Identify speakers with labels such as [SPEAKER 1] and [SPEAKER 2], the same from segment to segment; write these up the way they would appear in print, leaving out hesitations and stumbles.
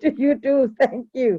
[SPEAKER 1] To you too, thank you.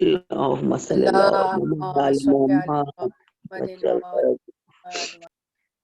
[SPEAKER 2] اللهم صل على محمد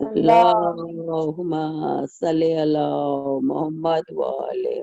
[SPEAKER 2] اللهم صل على محمد وآل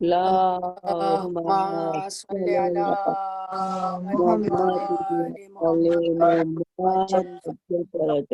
[SPEAKER 2] اللهم صل على محمد।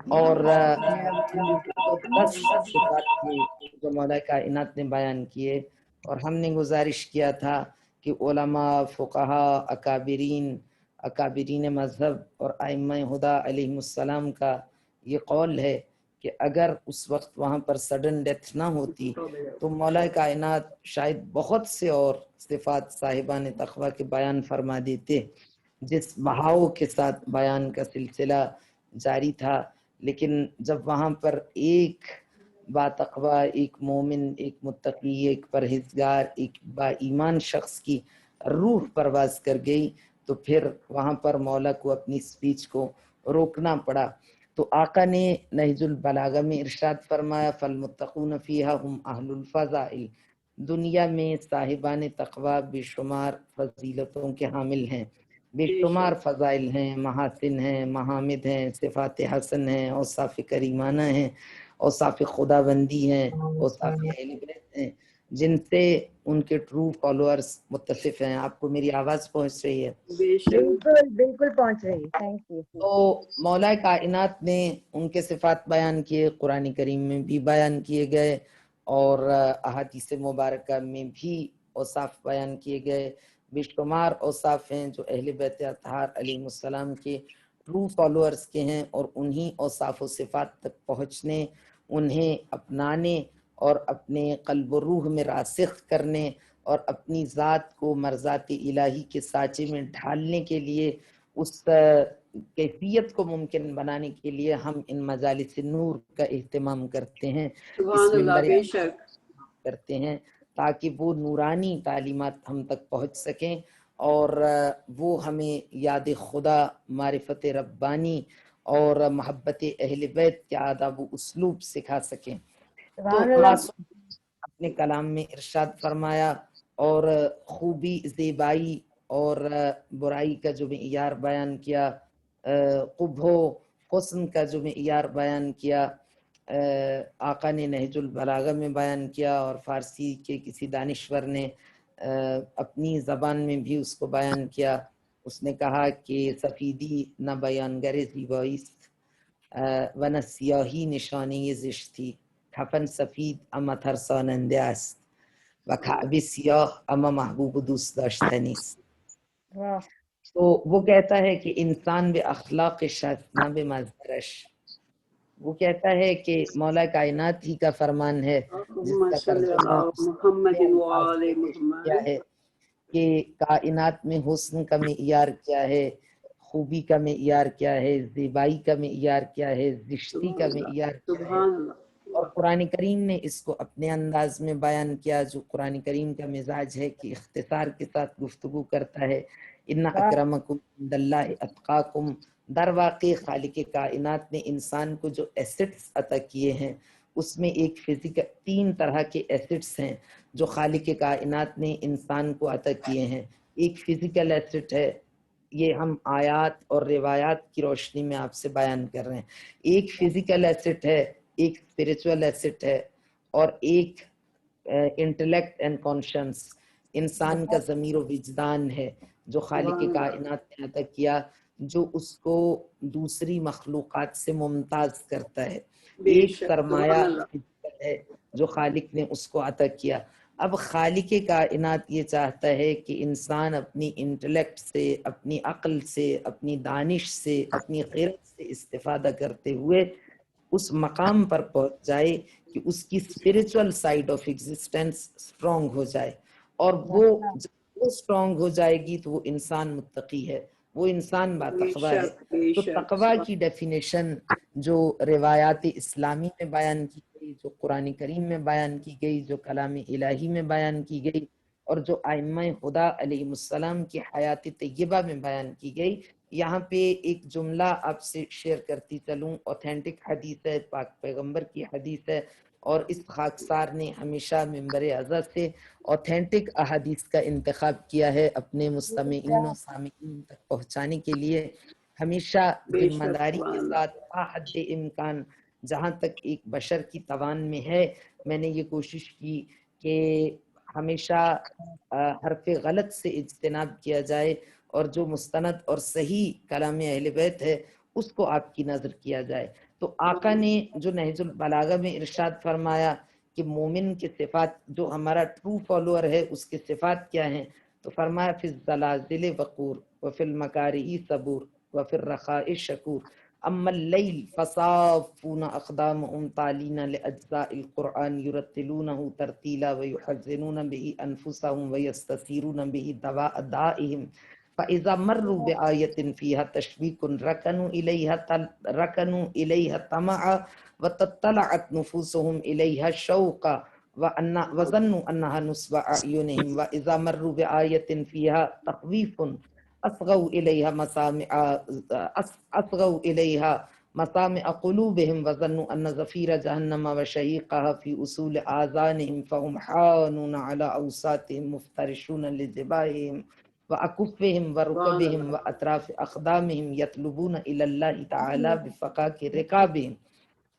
[SPEAKER 3] اور 10 صفات تھی جو مولا کائنات نے بیان کیے، اور ہم نے گزارش کیا تھا کہ علماء، فقہا، اکابرین مذہب اور ائمہ ہدا علیہم السلام کا یہ قول ہے کہ اگر اس وقت وہاں پر سڈن ڈیتھ نہ ہوتی تو مولا کائنات شاید بہت سے اور صفات صاحبان تقوی کے بیان فرما دیتے، جس بہاؤ کے ساتھ بیان کا سلسلہ جاری تھا۔ لیکن جب وہاں پر ایک با تقوی، ایک مومن، ایک متقی، ایک پرہیزگار، ایک با ایمان شخص کی روح پرواز کر گئی تو پھر وہاں پر مولا کو اپنی سپیچ کو روکنا پڑا۔ تو آقا نے نہج البلاغہ میں ارشاد فرمایا فالمتقون فیہا ہم اہل الفضائل، دنیا میں صاحبان تقوی بے شمار فضیلتوں کے حامل ہیں، بے شمار فضائل ہیں، محاسن ہیں، محامد ہیں، صفات حسن ہیں، اوصاف کریمانہ ہیں، اوصاف خدا بندی ہیں، اوصاف اہل بیت ہیں، جن سے ان کے ٹرو فالوورز متصف ہیں۔ آپ کو میری آواز پہنچ رہی ہے؟
[SPEAKER 1] بالکل بالکل پہنچ رہی، تھینک یو۔
[SPEAKER 3] تو مولا کائنات نے ان کے صفات بیان کیے، قرآن کریم میں بھی بیان کیے گئے اور احادیث مبارکہ میں بھی اوصاف بیان کیے گئے۔ بے شمار اوصاف ہیں جو اہل بیت اطہار علیہ السلام کے ٹرو فالوورز کے ہیں، اور انہی اوصاف و صفات تک پہنچنے، انہیں اپنانے اور اپنے قلب و روح میں راسخ کرنے اور اپنی ذات کو مرضات الہی کے سانچے میں ڈھالنے کے لیے، اس کیفیت کو ممکن بنانے کے لیے ہم ان مجالس نور کا اہتمام کرتے ہیں، اس منبر کرتے ہیں، تاکہ وہ نورانی تعلیمات ہم تک پہنچ سکیں اور وہ ہمیں یاد خدا، معرفت ربانی اور محبت اہل بیت کے آداب و اسلوب سکھا سکیں۔ تو معصوم اپنے کلام میں ارشاد فرمایا اور خوبی، زیبائی اور برائی کا جو معیار بیان کیا، قبح و حسن کا جو معیار بیان کیا، آقا نے نہج البلاغہ میں بیان کیا، اور فارسی کے کسی دانشور نے اپنی زبان میں بھی اس کو بیان کیا۔ اس نے کہا کہ سفیدی نہ بیان گر زیباییست و نہ سیاہی نشانی زشتی، کفن سفید اما ترساننده است و کعبه سیاه اما محبوب و دوست داشتنی است۔ تو وہ کہتا ہے کہ انسان بے اخلاق شخص نہ بے مظہرش، وہ کہتا ہے کہ مولا کائنات ہی کا فرمان ہے جس کا ترجمہ کیا ہے کہ کائنات میں حسن کا معیار کیا ہے، خوبی کا معیار کیا ہے، زیبائی کا معیار کیا ہے، زشتی کا معیار کیا ہے، اور قرآن کریم نے اس کو اپنے انداز میں بیان کیا، جو قرآن کریم کا مزاج ہے کہ اختصار کے ساتھ گفتگو کرتا ہے۔ ان اکرمکم عند اللہ اتقاکم، در واقع خالق کائنات نے انسان کو جو ایسٹس عطا کیے ہیں اس میں ایک فزیکل، 3 طرح کے ایسٹس ہیں جو خالق کائنات نے انسان کو عطا کیے ہیں۔ ایک فزیکل ایسٹ ہے، یہ ہم آیات اور روایات کی روشنی میں آپ سے بیان کر رہے ہیں۔ ایک فزیکل ایسٹ ہے، ایک اسپرچول ایسٹ ہے، اور ایک انٹلیکٹ اینڈ کانشنس، انسان کا ضمیر و وجدان ہے جو خالق کائنات نے عطا کیا، جو اس کو دوسری مخلوقات سے ممتاز کرتا ہے۔ ایک سرمایہ ہے جو خالق نے اس کو عطا کیا۔ اب خالق کائنات یہ چاہتا ہے کہ انسان اپنی انٹلیکٹ سے، اپنی عقل سے، اپنی دانش سے، اپنی خیرت سے استفادہ کرتے ہوئے اس مقام پر پہنچ جائے کہ اس کی spiritual side of existence strong ہو جائے، اور وہ جب وہ اسٹرانگ ہو جائے گی تو وہ انسان متقی ہے، وہ انسان باتقوی ہے۔ تو تقوی کی ڈیفینیشن جو روایات اسلامی میں بیان کی گئی، جو قرآن کریم میں بیان کی گئی، جو کلام الہی میں بیان کی گئی، اور جو ائمہ خدا علیہ السلام کی حیات طیبہ میں بیان کی گئی، یہاں پہ ایک جملہ آپ سے شیئر کرتی چلوں۔ اوتھینٹک حدیث ہے، پاک پیغمبر کی حدیث ہے، اور اس خاکسار نے ہمیشہ منبر اعظم سے اوتھینٹک احادیث کا انتخاب کیا ہے اپنے مستمعین و سامعین تک پہنچانے کے لیے، ہمیشہ ذمہ داری کے ساتھ حد امکان جہاں تک ایک بشر کی توان میں ہے۔ میں نے یہ کوشش کی کہ ہمیشہ حرف غلط سے اجتناب کیا جائے، اور جو مستند اور صحیح کلام اہل بیت ہے اس کو آپ کی نظر کیا جائے۔ تو آقا نے جو نہج البلاغہ میں ارشاد فرمایا کہ مومن کے صفات، جو ہمارا ٹرو فالوور ہے اس کے صفات کیا ہیں، تو فرمایا فی الزلازل وقور وفی المکارہ صبور وفی الرخاء شکور اما اللیل فصافون اقدامهم تالین لاجزاء القرآن یرتلونہ ترتیلا ویحزنون به انفسهم ویستثیرون به دواء دائهم فإذا مروا بآية فيها تشويق ركنوا إليها طمعا وتطلعت نفوسهم إليها شوقا وظنوا أنها نصب أعينهم وإذا مروا بآية فيها تخويف أصغوا إليها مسامع قلوبهم وظنوا أن زفير جهنم وشهيقها في أصول آذانهم فهم حانون على أوساطهم مفترشون لجباههم وأكفهم وركبهم وأطراف أقدامهم يطلبون إلى الله تعالى بفقاك ركابهم.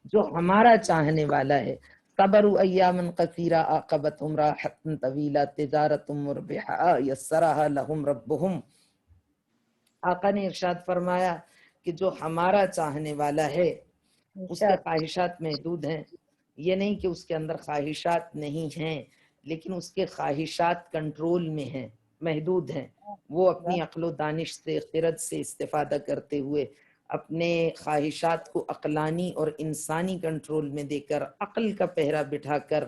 [SPEAKER 3] جو ہمارا چاہنے والا ہے، صبروا ایاما قصیرا عاقبتهم راحة طویلہ تجارت مربحہ یسرها لهم ربهم. آقا نے ارشاد فرمایا کہ جو ہمارا چاہنے والا ہے اس کے خواہشات محدود ہیں. یہ نہیں کہ اس کے اندر خواہشات نہیں ہیں، لیکن اس کے خواہشات کنٹرول میں ہیں، محدود ہیں. وہ اپنی عقل و دانش سے، خرد سے استفادہ کرتے ہوئے اپنے خواہشات کو عقلانی اور انسانی کنٹرول میں دے کر، عقل کا پہرا بٹھا کر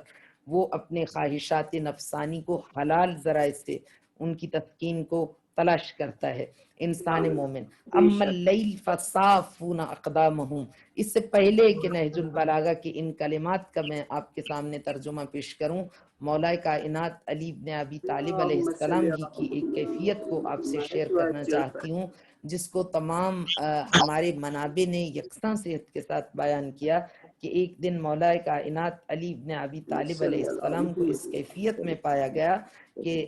[SPEAKER 3] وہ اپنے خواہشات نفسانی کو حلال ذرائع سے ان کی تسکین کو تلاش کرتا ہے انسان مومن. اما اللیل فصافون اقدامہم. اس سے پہلے کہ نہج البلاغہ کی ان کلمات کا میں آپ کے سامنے ترجمہ پیش کروں، مولا کائنات علی بن ابی طالب علیہ السلام ہی کی ایک کیفیت کو آپ سے شیئر کرنا چاہتی ہوں، جس کو تمام ہمارے منابع نے یکساں صحت کے ساتھ بیان کیا کہ ایک دن مولا کائنات علی بن ابی طالب علیہ السلام کو اس کیفیت میں پایا گیا کہ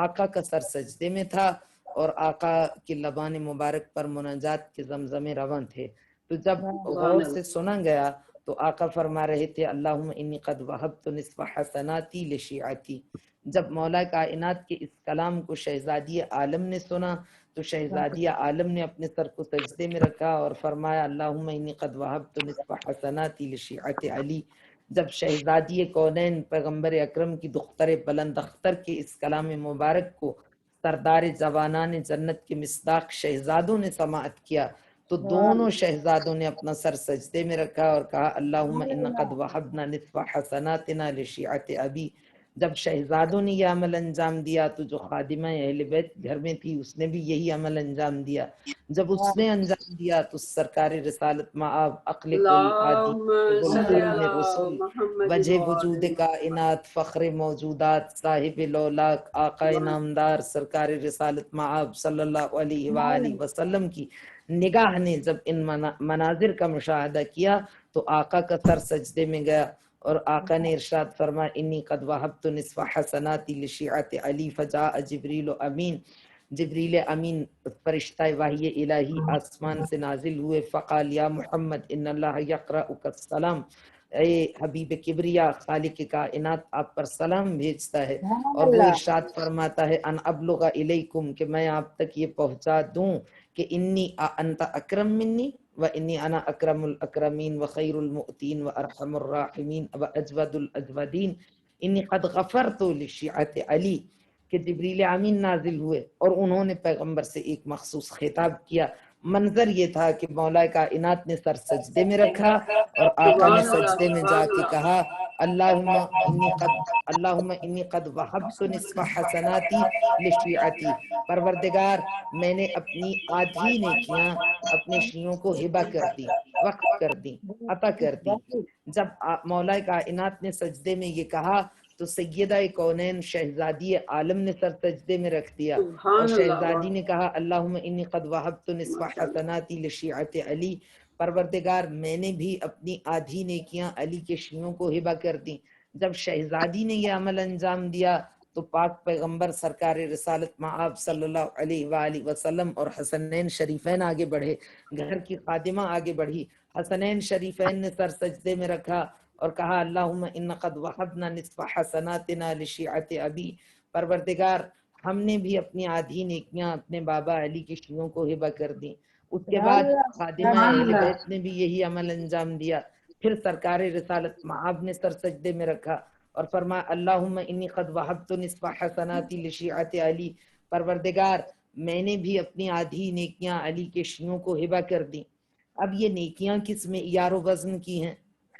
[SPEAKER 3] آقا کا سر سجدے میں تھا اور آقا کے لبان مبارک پر مناجات کے زمزمے رواں تھے. تو جب غور سے سنا گیا تو آقا فرما رہے تھے اللہم انی قد وہبت نصف حسناتی لشیعتی. جب مولا کائنات کے اس کلام کو شہزادی عالم نے سنا تو شہزادی عالم نے اپنے سر کو سجدے میں رکھا اور فرمایا اللہم انی قد وہبت نصف حسناتی لشیعت علی. جب شہزادی کونین پیغمبر اکرم کی دختر بلند اختر کے اس کلام مبارک کو سردار جوانان جنت کے مصداق شہزادوں نے سماعت کیا تو دونوں شہزادوں نے اپنا سر سجدے میں رکھا اور کہا اللہم ان قد وہبنا نصف حسناتنا لشیعت ابی. جب شہزادوں نے یہ عمل انجام دیا تو جو خادمہ اہل بیت گھر میں تھی اس نے بھی یہی عمل انجام دیا. جب اس نے انجام دیا تو سرکار رسالت مآب عقل کل عادی رسول وجہ وجود کائنات فخر موجودات صاحب لولاک آقا نامدار سرکار رسالت مآب صلی اللہ علیہ وآلہ وسلم کی نگاہ نے جب ان مناظر کا مشاہدہ کیا تو آقا کا سر سجدے میں گیا اور آقا نے ارشاد فرمایا انی قد وہبت نصف حسناتی لشیعت علی فجاء جبریل امین. جبریل امین فرشتہ وحی الہی آسمان سے نازل ہوئے فقال یا محمد ان اللہ یقرأک السلام. اے حبیب کبریا خالق کائنات آپ پر سلام بھیجتا ہے اور وہ ارشاد فرماتا ہے ان ابلغ الیکم کہ میں آپ تک یہ پہنچا دوں کہ انی انت اکرم منی و انی انا اکرم الاکرمین و خیر المؤتین و ارحم الراحمین و اجود الاجودین انی قد غفرت لشیعت علی. کہ جبریل امین نازل ہوئے اور انہوں نے پیغمبر سے ایک مخصوص خطاب کیا. منظر یہ تھا کہ مولا کائنات نے سر سجدے میں رکھا اور آقا نے سجدے میں جا کے کہا اللہم انی قد وہبت نصف حسناتی لشیعتی. پروردگار میں نے اپنی آدھی نیکیاں اپنے شیعوں کو ہبہ کر دی، وقف کر دی، عطا کر دی. جب مولا کائنات نے سجدے میں یہ کہا تو سیدہ کونین شہزادی عالم نے سر سجدے میں رکھ دیا اور شہزادی نے کہا اللہم انی قد وہبت نصف حسناتی لشیعت علی. پروردگار میں نے بھی اپنی آدھی نیکیاں علی کے شیعوں کو ہبہ کر دی. جب شہزادی نے یہ عمل انجام دیا تو پاک پیغمبر سرکار رسالت مآب صلی اللہ علیہ وآلہ وسلم اور حسنین شریفین آگے بڑھے، گھر کی خادمہ آگے بڑھی. حسنین شریفین نے سر سجدے میں رکھا اور کہا اللہم ان قد وہبنا نصف حسناتنا لشیعت ابی. پروردگار ہم نے بھی اپنی آدھی نیکیاں اپنے بابا علی کے شیعوں کو ہبہ کر دیں. اس کے بعد خادمہ اہل بیت نے بھی یہی عمل انجام دیا. پھر سرکار رسالت معاذ نے سر سجدے میں رکھا اور فرمایا اللہم انی قد وہبت نصف حسناتی لشیعت علی، پروردگار میں نے بھی اپنی آدھی نیکیاں علی کے شیعوں کو ہبہ کر دی. اب یہ نیکیاں کس معیار و وزن کی ہیں؟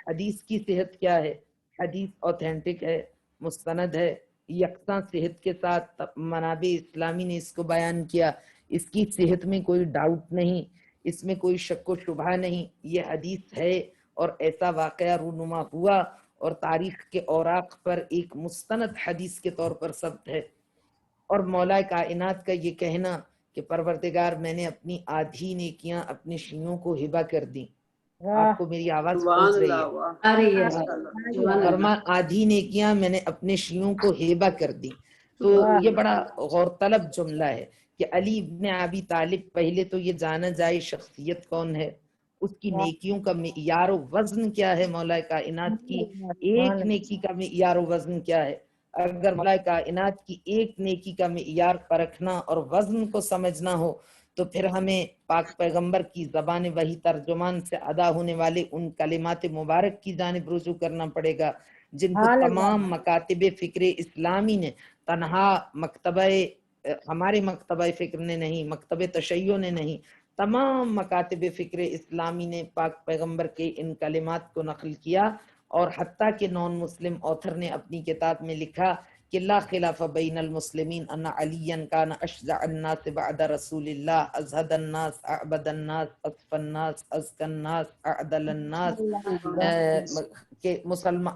[SPEAKER 3] حدیث کی صحت کیا ہے؟ حدیث اوتھینٹک ہے، مستند ہے، یکساں صحت کے ساتھ منابع اسلامی نے اس کو بیان کیا. اس کی صحت میں کوئی ڈاؤٹ نہیں، اس میں کوئی شک و شبہ نہیں. یہ حدیث ہے اور ایسا واقعہ رونما ہوا اور تاریخ کے اوراق پر ایک مستند حدیث کے طور پر ثبت ہے. اور مولا کائنات کا یہ کہنا کہ پروردگار میں نے اپنی آدھی نیکیاں اپنے شیعوں کو ہبہ کر دی. آپ کو میری آواز پہنچ رہی ہے؟ فرما آدھی نیکیاں میں نے اپنے شیعوں کو ہبہ کر دی. تو یہ بڑا غور طلب جملہ ہے کہ علی ابن ابی طالب پہلے تو یہ جانا جائے شخصیت کون ہے، اس کی نیکیوں کا معیار و وزن کیا ہے، مولا کائنات کی ایک نیکی کا معیار و وزن کیا ہے. اگر مولا کائنات کی ایک نیکی کا معیار پرکھنا اور وزن کو سمجھنا ہو تو پھر ہمیں پاک پیغمبر کی زبان وحی ترجمان سے ادا ہونے والے ان کلمات مبارک کی جانب رجوع کرنا پڑے گا جن کو تمام مکاتب فکر اسلامی نے، تنہا مکتبہ ہمارے مکتبہ فکر نے نہیں، مکتبہ تشیع نے نہیں، تمام مکاتب فکر اسلامی نے پاک پیغمبر کے ان کلمات کو نقل کیا. اور حتیٰ کہ نان مسلم آتھر نے اپنی کتاب میں لکھا کہ لا خلاف بین المسلمین ان علی کان اشجع الناس بعد رسول اللہ، ازہد الناس، اعبد الناس، اصف الناس، ازکی الناس، اعدل الناس، کہ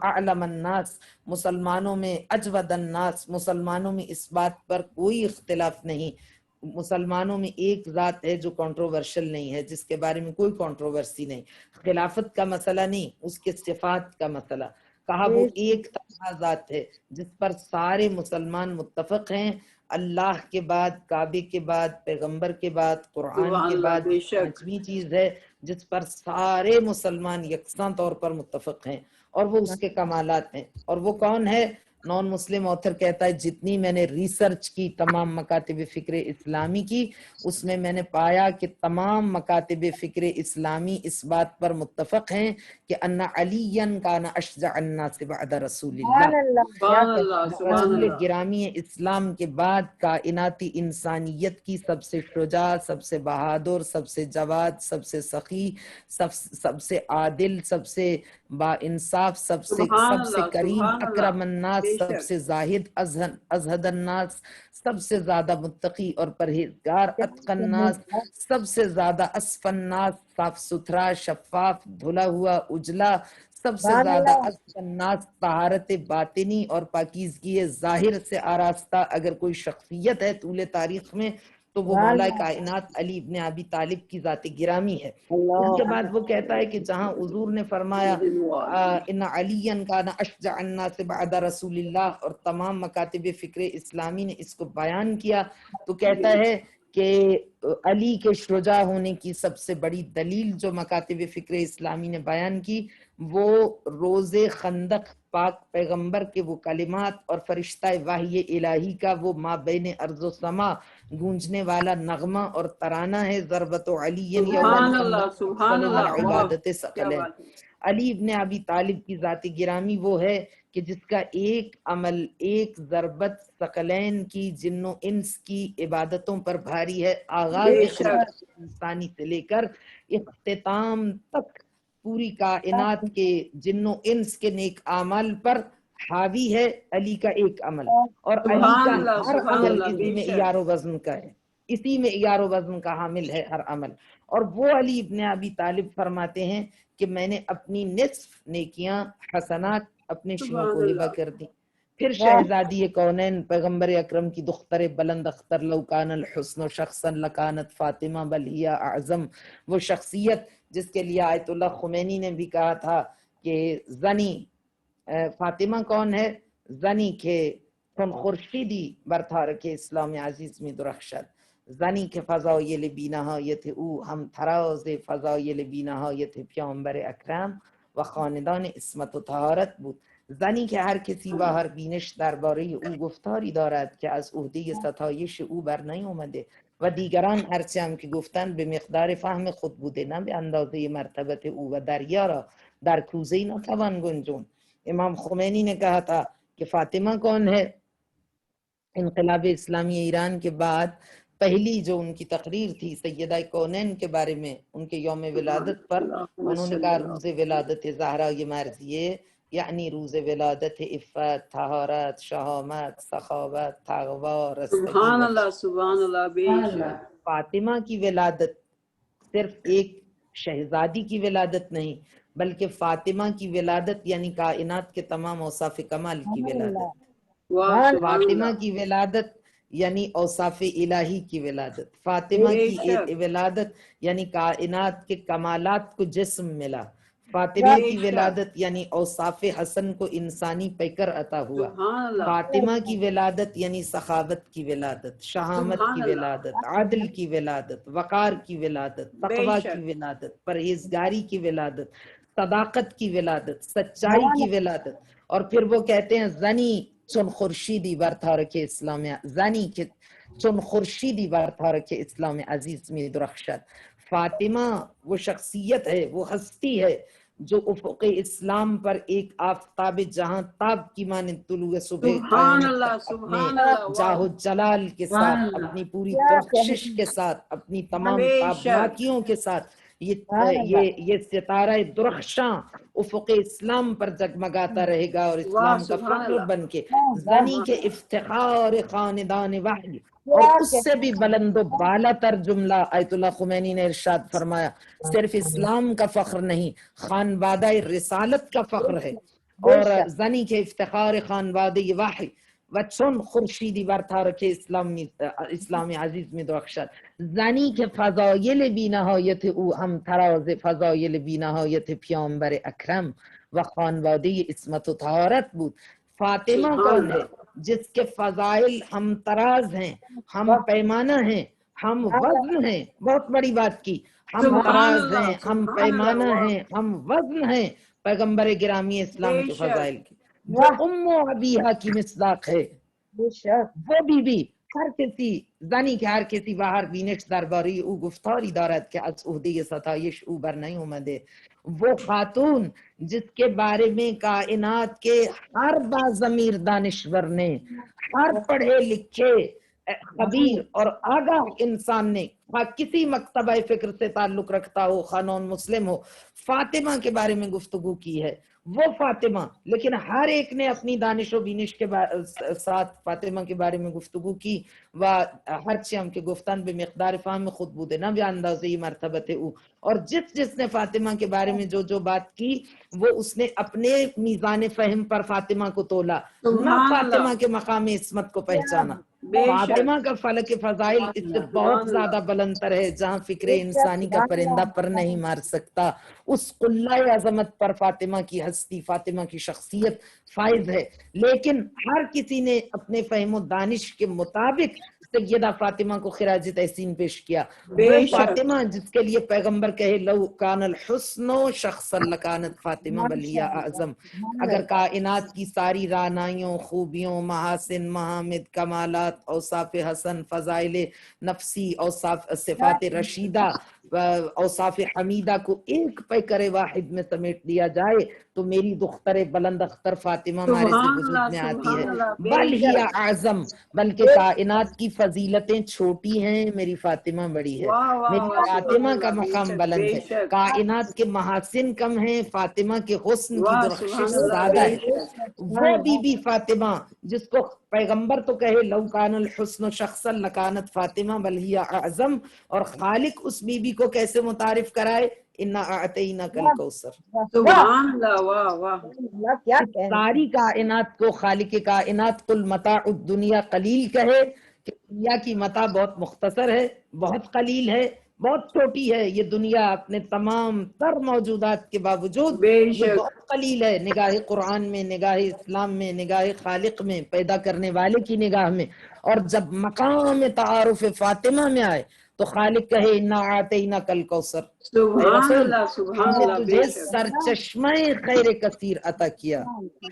[SPEAKER 3] اعلم الناس، مسلمانوں میں اجود الناس. مسلمانوں میں اس بات پر کوئی اختلاف نہیں، مسلمانوں میں ایک ذات ہے جو کنٹروورشل نہیں ہے، جس کے بارے میں کوئی کنٹروورسی نہیں. خلافت کا مسئلہ نہیں، اس کے صفات کا مسئلہ. کہا وہ ایک تنہا ذات ہے جس پر سارے مسلمان متفق ہیں. اللہ کے بعد، کعبے کے بعد، پیغمبر کے بعد، قرآن کے بعد پانچویں چیز ہے جس پر سارے مسلمان یکساں طور پر متفق ہیں، اور وہ اس کے کمالات ہیں. اور وہ کون ہے؟ نان مسلم آتھر کہتا ہے جتنی میں نے ریسرچ کی تمام مکاتب فکر اسلامی کی، اس میں میں نے پایا کہ تمام مکاتب فکر اسلامی اس بات پر متفق ہیں کہ ان علی کان اشجع الناس بعد رسول اللہ. رسول گرامی اسلام کے بعد کائناتی انسانیت کی سب سے شجاع، سب سے بہادر، سب سے جواد، سب سے سخی، سب سے عادل، سب سے با انصاف، سب سے کریم، اکرم الناس، سب سے زاہد، ازہد الناس، سب سے زیادہ متقی اور پرہیزگار، اتقی الناس، سب سے زیادہ اصف الناس، صاف ستھرا، شفاف، دھلا ہوا، اجلا، سب سے زیادہ اصف الناس، طہارت باطنی اور پاکیزگی ظاہر سے آراستہ اگر کوئی شخصیت ہے طول تاریخ میں تو وہ مولا کائنات علی ابن ابی طالب کی ذات گرامی ہے. اس کے بعد وہ کہتا ہے کہ جہاں حضور نے فرمایا ان علی کان اشجع الناس بعد رسول اللہ، اور تمام مکاتب فکر اسلامی نے اس کو بیان کیا، تو کہتا ہے کہ علی کے شجاع ہونے کی سب سے بڑی دلیل جو مکاتب فکر اسلامی نے بیان کی وہ روز خندق پاک پیغمبر کے وہ کلمات اور فرشتہ وحی الہی کا وہ ما بین ارض و سما گونجنے والا نغمہ اور ترانہ ہے. ضربت علی یوم عبادت ثقلین. علی ابن ابی طالب کی ذات گرامی وہ ہے کہ جس کا ایک عمل، ایک ضربت ثقلین کی، جن و انس کی عبادتوں پر بھاری ہے. آغاز انسانی سے لے کر اختتام تک پوری کائنات کے جن و انس کے نیک اعمال پر حاوی ہے علی کا ایک عمل. اور علی کا ہر عمل اسی معیار و وزن کا ہے، اسی معیار و وزن کا حامل ہے ہر عمل. اور وہ علی ابن ابی طالب فرماتے ہیں کہ میں نے اپنی نصف نیکیاں حسنات اپنے شیعوں کو ہبہ کر دی. پھر شہزادی کونین پیغمبر اکرم کی دختر بلند اختر لو کان الحسن شخصا لکانت فاطمہ بل ہی اعظم، وہ شخصیت جس کے لیے آیت اللہ خمینی نے بھی کہا تھا کہ زنی فاطمہ کون ہے؟ زنی کے چون خورشیدی برتھار کے اسلام عزیز می درخشد، زنی که فضایل بی‌نهایت او هم تراز فضایل بی‌نهایت پیامبر اکرم و خاندان عصمت و طهارت بود. زنی که هر کسی با هر بینش درباره او گفتاری دارد که از عهده ستایش او بر نیامده و دیگران هرچه هم که گفتن به مقدار فهم خود بوده، نه به اندازه مرتبت او، و دریا را در کوزه نتوان گنجون. امام خمینی نے کہا تھا کہ فاطمہ کون ہے؟ انقلاب اسلامی ایران کے بعد پہلی جو ان کی تقریر تھی سیدہ کونین کے بارے میں ان کے یوم ولادت پر، انہوں نے کہا روز ولادت زہرا یہ مرضیے، یعنی روز ولادت عفت، طہارت، شہامت، سخاوت، تقوی،
[SPEAKER 2] سبحان
[SPEAKER 3] رستگی.
[SPEAKER 2] اللہ سبحان اللہ بے شک
[SPEAKER 3] فاطمہ کی ولادت صرف ایک شہزادی کی ولادت نہیں، بلکہ فاطمہ کی ولادت یعنی کائنات کے تمام اوصاف کمال کی ولادت.
[SPEAKER 2] واہ سبحان
[SPEAKER 3] فاطمہ
[SPEAKER 2] اللہ
[SPEAKER 3] کی ولادت یعنی اوصاف الہی کی ولادت. فاطمہ
[SPEAKER 2] بے
[SPEAKER 3] کی
[SPEAKER 2] شک
[SPEAKER 3] ولادت یعنی کائنات کے کمالات کو جسم ملا. فاطمہ
[SPEAKER 2] بے
[SPEAKER 3] کی
[SPEAKER 2] شک
[SPEAKER 3] ولادت یعنی اوصاف حسن کو انسانی پیکر عطا ہوا.
[SPEAKER 2] سبحان اللہ
[SPEAKER 3] فاطمہ کی ولادت یعنی سخاوت کی ولادت، شہامت
[SPEAKER 2] سبحان
[SPEAKER 3] کی
[SPEAKER 2] اللہ
[SPEAKER 3] ولادت، عدل کی ولادت، وقار کی ولادت،
[SPEAKER 2] بے
[SPEAKER 3] تقوی
[SPEAKER 2] شک
[SPEAKER 3] کی ولادت، پرہیزگاری کی ولادت، صداقت کی ولادت، سچائی کی ولادت. اور پھر وہ کہتے ہیں زنی چون خورشیدی بر تارک اسلام، زنی که چون خورشیدی بر تارک اسلام عزیز می درخشد. فاطمہ وہ شخصیت ہے، وہ ہستی ہے جو افق اسلام پر ایک آفتاب جہاں تاب کی مانند طلوع صبح
[SPEAKER 2] سبحان
[SPEAKER 3] قیامت
[SPEAKER 2] اللہ
[SPEAKER 3] تک اپنے
[SPEAKER 2] سبحان اللہ
[SPEAKER 3] جاہ و
[SPEAKER 2] واہ
[SPEAKER 3] جلال کے
[SPEAKER 2] سبحان
[SPEAKER 3] ساتھ،
[SPEAKER 2] اللہ
[SPEAKER 3] اپنی پوری
[SPEAKER 1] کیا
[SPEAKER 3] بخشش کے ساتھ، اپنی تمام
[SPEAKER 2] بے شک
[SPEAKER 3] تابناکیوں کے ساتھ یہ ستارہ درخشاں افق اسلام پر جگمگاتا رہے گا، اور
[SPEAKER 2] واہ
[SPEAKER 3] اسلام کا
[SPEAKER 2] سبحان
[SPEAKER 3] فخر
[SPEAKER 2] اللہ
[SPEAKER 3] بن کے زنی کے افتخار خاندان وحی. اور اس سے بھی بلند و بالا تر جملہ آیت اللہ خمینی نے ارشاد فرمایا، صرف اسلام کا فخر نہیں، خانوادہ رسالت کا فخر ہے. اور زنی کے افتخار خانوادہ وحی و چون خورشیدی بر تارک اسلام عزیز میں درخشد. زنی کے فضایل بی نہایت او ہم تراز فضایل بی نہایت پیامبر اکرم و خانواده عصمت و طہارت بود. فاطمہ
[SPEAKER 2] سبحان
[SPEAKER 3] کون ہے؟
[SPEAKER 2] اللہ
[SPEAKER 3] جس کے فضائل ہم تراز ہیں، ہم پیمانہ ہیں، ہم وزن ہیں. بہت بڑی بات کی، ہم
[SPEAKER 2] سبحان
[SPEAKER 3] تراز
[SPEAKER 2] اللہ
[SPEAKER 3] ہیں، ہم
[SPEAKER 2] سبحان
[SPEAKER 3] پیمانہ
[SPEAKER 2] اللہ واہ
[SPEAKER 3] ہیں، ہم وزن ہیں پیغمبر گرامی اسلام
[SPEAKER 2] بے
[SPEAKER 3] کے
[SPEAKER 2] شک
[SPEAKER 3] فضائل کی. جو ام و ابیہا کی مصداق ہے، وہ بی هر کسی زنی که هر کسی و هر بینش درباره او گفتاری دارد که از عهده ستایش او بر نیامده، وہ خاتون جس کے بارے میں کائنات کے ہر باضمیر دانشور نے، ہر پڑھے لکھے خبیر اور آگاہ انسان نے، کسی مکتبہ فکر سے تعلق رکھتا ہو، خانون مسلم ہو، فاطمہ کے بارے میں گفتگو کی ہے. وہ فاطمہ، لیکن ہر ایک نے اپنی دانش و بینش کے ساتھ فاطمہ کے بارے میں گفتگو کی. و ہرچہ ہم کے گفتن به مقدار فهم خود بوده، نہ به اندازه مرتبت او. اور جس نے فاطمہ کے بارے میں جو بات کی، وہ اس نے اپنے میزان فہم پر فاطمہ کو تولا، نہ
[SPEAKER 2] سبحان
[SPEAKER 3] فاطمہ
[SPEAKER 2] اللہ
[SPEAKER 3] کے مقام عصمت کو پہچانا.
[SPEAKER 2] بے شک
[SPEAKER 3] فاطمہ کا فلک فضائل اس سے بہت زیادہ بلند تر ہے، جہاں فکر انسانی کا پرندہ پر نہیں مار سکتا. اس قلہ عظمت پر فاطمہ کی ہستی، فاطمہ کی شخصیت فائز ہے. لیکن ہر کسی نے اپنے فہم و دانش کے مطابق سیدہ فاطمہ کو خراج تحسین پیش کیا.
[SPEAKER 2] بے
[SPEAKER 3] وہ
[SPEAKER 2] شک
[SPEAKER 3] فاطمہ جس کے لیے پیغمبر کہے لو کان الحسن شخص لکانت فاطمہ بلیہ اعظم. اگر کائنات کی ساری رعنائیوں، خوبیوں، محاسن، محامد، کمالات، اوصاف حسن، فضائل نفسی، اوصاف صفات رشیدہ، اوصاف حمیدہ کو ایک پیکر واحد میں سمیٹ دیا جائے تو میری دختر بلند اختر فاطمہ ہمارے سے
[SPEAKER 2] سبحان
[SPEAKER 3] وجود
[SPEAKER 2] اللہ
[SPEAKER 3] میں آتی
[SPEAKER 2] سبحان
[SPEAKER 3] ہے.
[SPEAKER 2] اللہ بے
[SPEAKER 3] بل ہی
[SPEAKER 2] شک
[SPEAKER 3] اعظم، بلکہ کائنات کی فضیلتیں چھوٹی ہیں، میری فاطمہ بڑی ہے.
[SPEAKER 2] واہ واہ
[SPEAKER 3] میری
[SPEAKER 2] واہ سبحان
[SPEAKER 3] فاطمہ کا
[SPEAKER 2] اللہ بے
[SPEAKER 3] مقام
[SPEAKER 2] شک
[SPEAKER 3] بلند
[SPEAKER 2] بے
[SPEAKER 3] ہے.
[SPEAKER 2] شک
[SPEAKER 3] کائنات کے محاسن کم ہیں، فاطمہ کے حسن کی
[SPEAKER 2] واہ
[SPEAKER 3] درخشش
[SPEAKER 2] سبحان اللہ
[SPEAKER 3] زیادہ
[SPEAKER 2] بے
[SPEAKER 3] ہے.
[SPEAKER 2] شک
[SPEAKER 3] وہ بی بی فاطمہ جس کو پیغمبر تو کہے لو کان الحسن شخصا لکانت فاطمہ بل ہی اعظم، اور خالق اس بی بی کو کیسے متعارف کرائے، انا اعطیناک الکوثر.
[SPEAKER 2] سبحان اللہ واہ واہ
[SPEAKER 1] کیا
[SPEAKER 3] اس ساری کائنات کو خالق کائنات قل متاع الدنیا قلیل کہے کہ دنیا کی متاع بہت مختصر ہے، بہت قلیل ہے، بہت چھوٹی ہے. یہ دنیا اپنے تمام تر موجودات کے باوجود
[SPEAKER 2] بے
[SPEAKER 3] یہ
[SPEAKER 2] شک
[SPEAKER 3] بہت قلیل ہے، نگاہ قرآن میں، نگاہ اسلام میں، نگاہ خالق میں، پیدا کرنے والے کی نگاہ میں. اور جب مقام تعارف فاطمہ میں آئے، تو خالق کہے انا آتینا کل کوثر، اے
[SPEAKER 2] سبحان
[SPEAKER 3] رسول
[SPEAKER 2] اللہ
[SPEAKER 3] ہم
[SPEAKER 2] سبحان
[SPEAKER 3] نے
[SPEAKER 2] اللہ،
[SPEAKER 3] تجھے
[SPEAKER 2] بے شک
[SPEAKER 3] سرچشمہ خیر کثیر عطا کیا،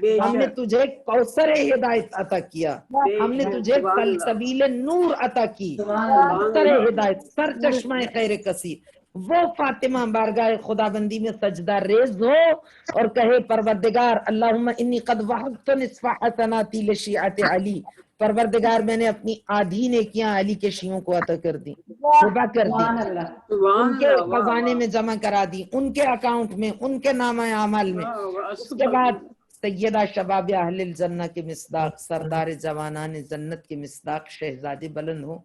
[SPEAKER 2] بے
[SPEAKER 3] ہم نے
[SPEAKER 2] شک
[SPEAKER 3] تجھے کوثر ہدایت عطا کیا،
[SPEAKER 2] بے
[SPEAKER 3] ہم نے
[SPEAKER 2] شک،
[SPEAKER 3] تجھے
[SPEAKER 2] سبحان اللہ
[SPEAKER 3] سلسبیل نور عطا کی،
[SPEAKER 2] سبحان
[SPEAKER 3] کوثر
[SPEAKER 2] اللہ
[SPEAKER 3] ہدایت، سر چشمہ خیر کثیر۔ وہ فاطمہ بارگاہ خدا بندی میں سجدہ ریز ہو اور کہے پروردگار اللہم انی قد وہبت نصف حسناتی لشیعت علی، پروردگار میں نے اپنی آدھی نیکیاں علی کے شیعوں کو عطا کر دی، ہبا کر دی،
[SPEAKER 2] سبحان
[SPEAKER 3] ان کے
[SPEAKER 2] اللہ، واہ
[SPEAKER 3] خزانے
[SPEAKER 2] واہ
[SPEAKER 3] میں جمع کرا دی، ان کے اکاؤنٹ میں، ان کے نامہ اعمال میں۔
[SPEAKER 2] واہ واہ،
[SPEAKER 3] اس کے
[SPEAKER 2] سبحان
[SPEAKER 3] بعد
[SPEAKER 2] اللہ
[SPEAKER 3] سیدہ شباب اہل الجنہ کے مصداق، سردار جوانان جنت کے مصداق شہزادے بلند ہو،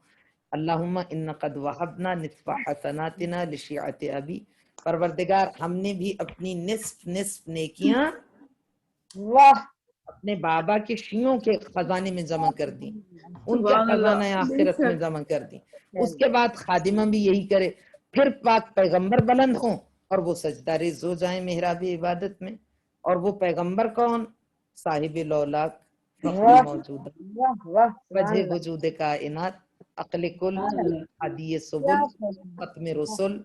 [SPEAKER 3] اللہم ان قد وہبنا نصف حسناتنا لشیعت ابی، پروردگار ہم نے بھی اپنی نصف نیکیاں
[SPEAKER 1] واہ
[SPEAKER 3] اپنے بابا کے شیعوں کے خزانے میں جمع کر دی، ان کے
[SPEAKER 2] سبحان
[SPEAKER 3] خزانہ
[SPEAKER 2] اللہ، بے
[SPEAKER 3] آخرت میں
[SPEAKER 2] شک
[SPEAKER 3] جمع کر دی۔ اس کے بعد خادمہ بھی یہی کرے، پھر پاک پیغمبر بلند ہوں اور وہ سجدہ ریز ہو جائیں محراب عبادت میں۔ اور وہ پیغمبر کون؟ صاحب لولاک، فخر
[SPEAKER 1] واہ
[SPEAKER 3] موجودہ،
[SPEAKER 1] واہ واہ سبحان
[SPEAKER 3] وجہ
[SPEAKER 1] اللہ
[SPEAKER 3] وجود کائنات، عقل کل، ہادی
[SPEAKER 1] کیا
[SPEAKER 3] سبل،
[SPEAKER 1] بولیں۔
[SPEAKER 3] ختم رسل،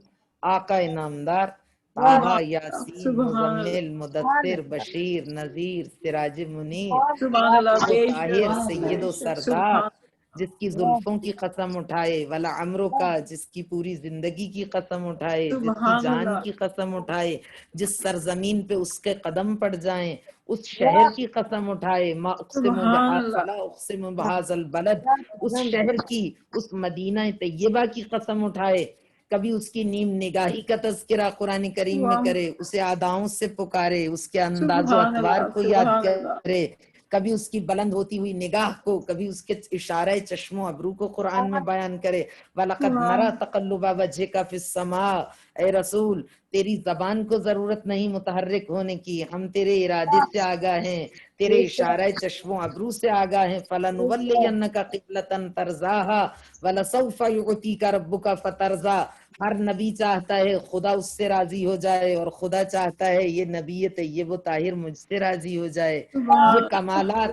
[SPEAKER 3] آقا انعامدار،
[SPEAKER 1] واہ
[SPEAKER 3] طٰہٰ،
[SPEAKER 2] سبحان اللہ
[SPEAKER 3] یاسین،
[SPEAKER 2] سبحان اللہ
[SPEAKER 3] مزمل، مدثر، بشیر، نذیر، سراج منیر،
[SPEAKER 2] سبحان اللہ،
[SPEAKER 3] وہ
[SPEAKER 2] بے
[SPEAKER 3] طاہر،
[SPEAKER 2] شک
[SPEAKER 3] سید
[SPEAKER 2] بے
[SPEAKER 3] و
[SPEAKER 2] شک،
[SPEAKER 3] سردار،
[SPEAKER 2] سبحان
[SPEAKER 3] جس کی زلفوں کی قسم اٹھائے، ولا عمرو کا، جس کی پوری زندگی کی قسم اٹھائے، جس کی
[SPEAKER 2] سبحان
[SPEAKER 3] جان
[SPEAKER 2] اللہ
[SPEAKER 3] کی قسم اٹھائے، جس سرزمین پہ اس کے قدم پڑ جائیں اس شہر کی قسم اٹھائے، ما اقسم
[SPEAKER 2] سبحان اللہ
[SPEAKER 3] فلا اقسم بہذا البلد، اس شہر کی، اس مدینہ طیبہ کی قسم اٹھائے، کبھی اس کی نیم نگاہی کا تذکرہ قرآن کریم میں
[SPEAKER 2] واہ،
[SPEAKER 3] کرے، اسے اداؤں سے پکارے، اس کے انداز و
[SPEAKER 2] سبحان
[SPEAKER 3] اطوار
[SPEAKER 2] اللہ
[SPEAKER 3] کو یاد
[SPEAKER 2] سبحان اللہ
[SPEAKER 3] کرے، کبھی اس کی بلند ہوتی ہوئی نگاہ کو، کبھی اس کے اشارہ چشم و ابرو کو قرآن میں بیان کرے۔ وَلَقَدْ نَرَى
[SPEAKER 2] سبحان
[SPEAKER 3] تَقَلُّبَ وَجْهِكَ فِي السَّمَاءِ، اے رسول تیری زبان کو ضرورت نہیں متحرک ہونے کی، ہم تیرے ارادے سے آگاہ ہیں، تیرے اشارہ چشم و ابرو سے آگاہ ہیں۔ فَلَنُوَلِّيَنَّكَ قِبْلَةً تَرْضَاهَا وَلَسَوْفَ يُعْطِيكَ رَبُّكَ فَتَرْضَىٰ، ہر نبی چاہتا ہے خدا اس سے راضی ہو جائے، اور خدا چاہتا ہے یہ نبی طیب و طاہر مجھ سے راضی ہو جائے۔ یہ
[SPEAKER 2] سبحان
[SPEAKER 3] کمالات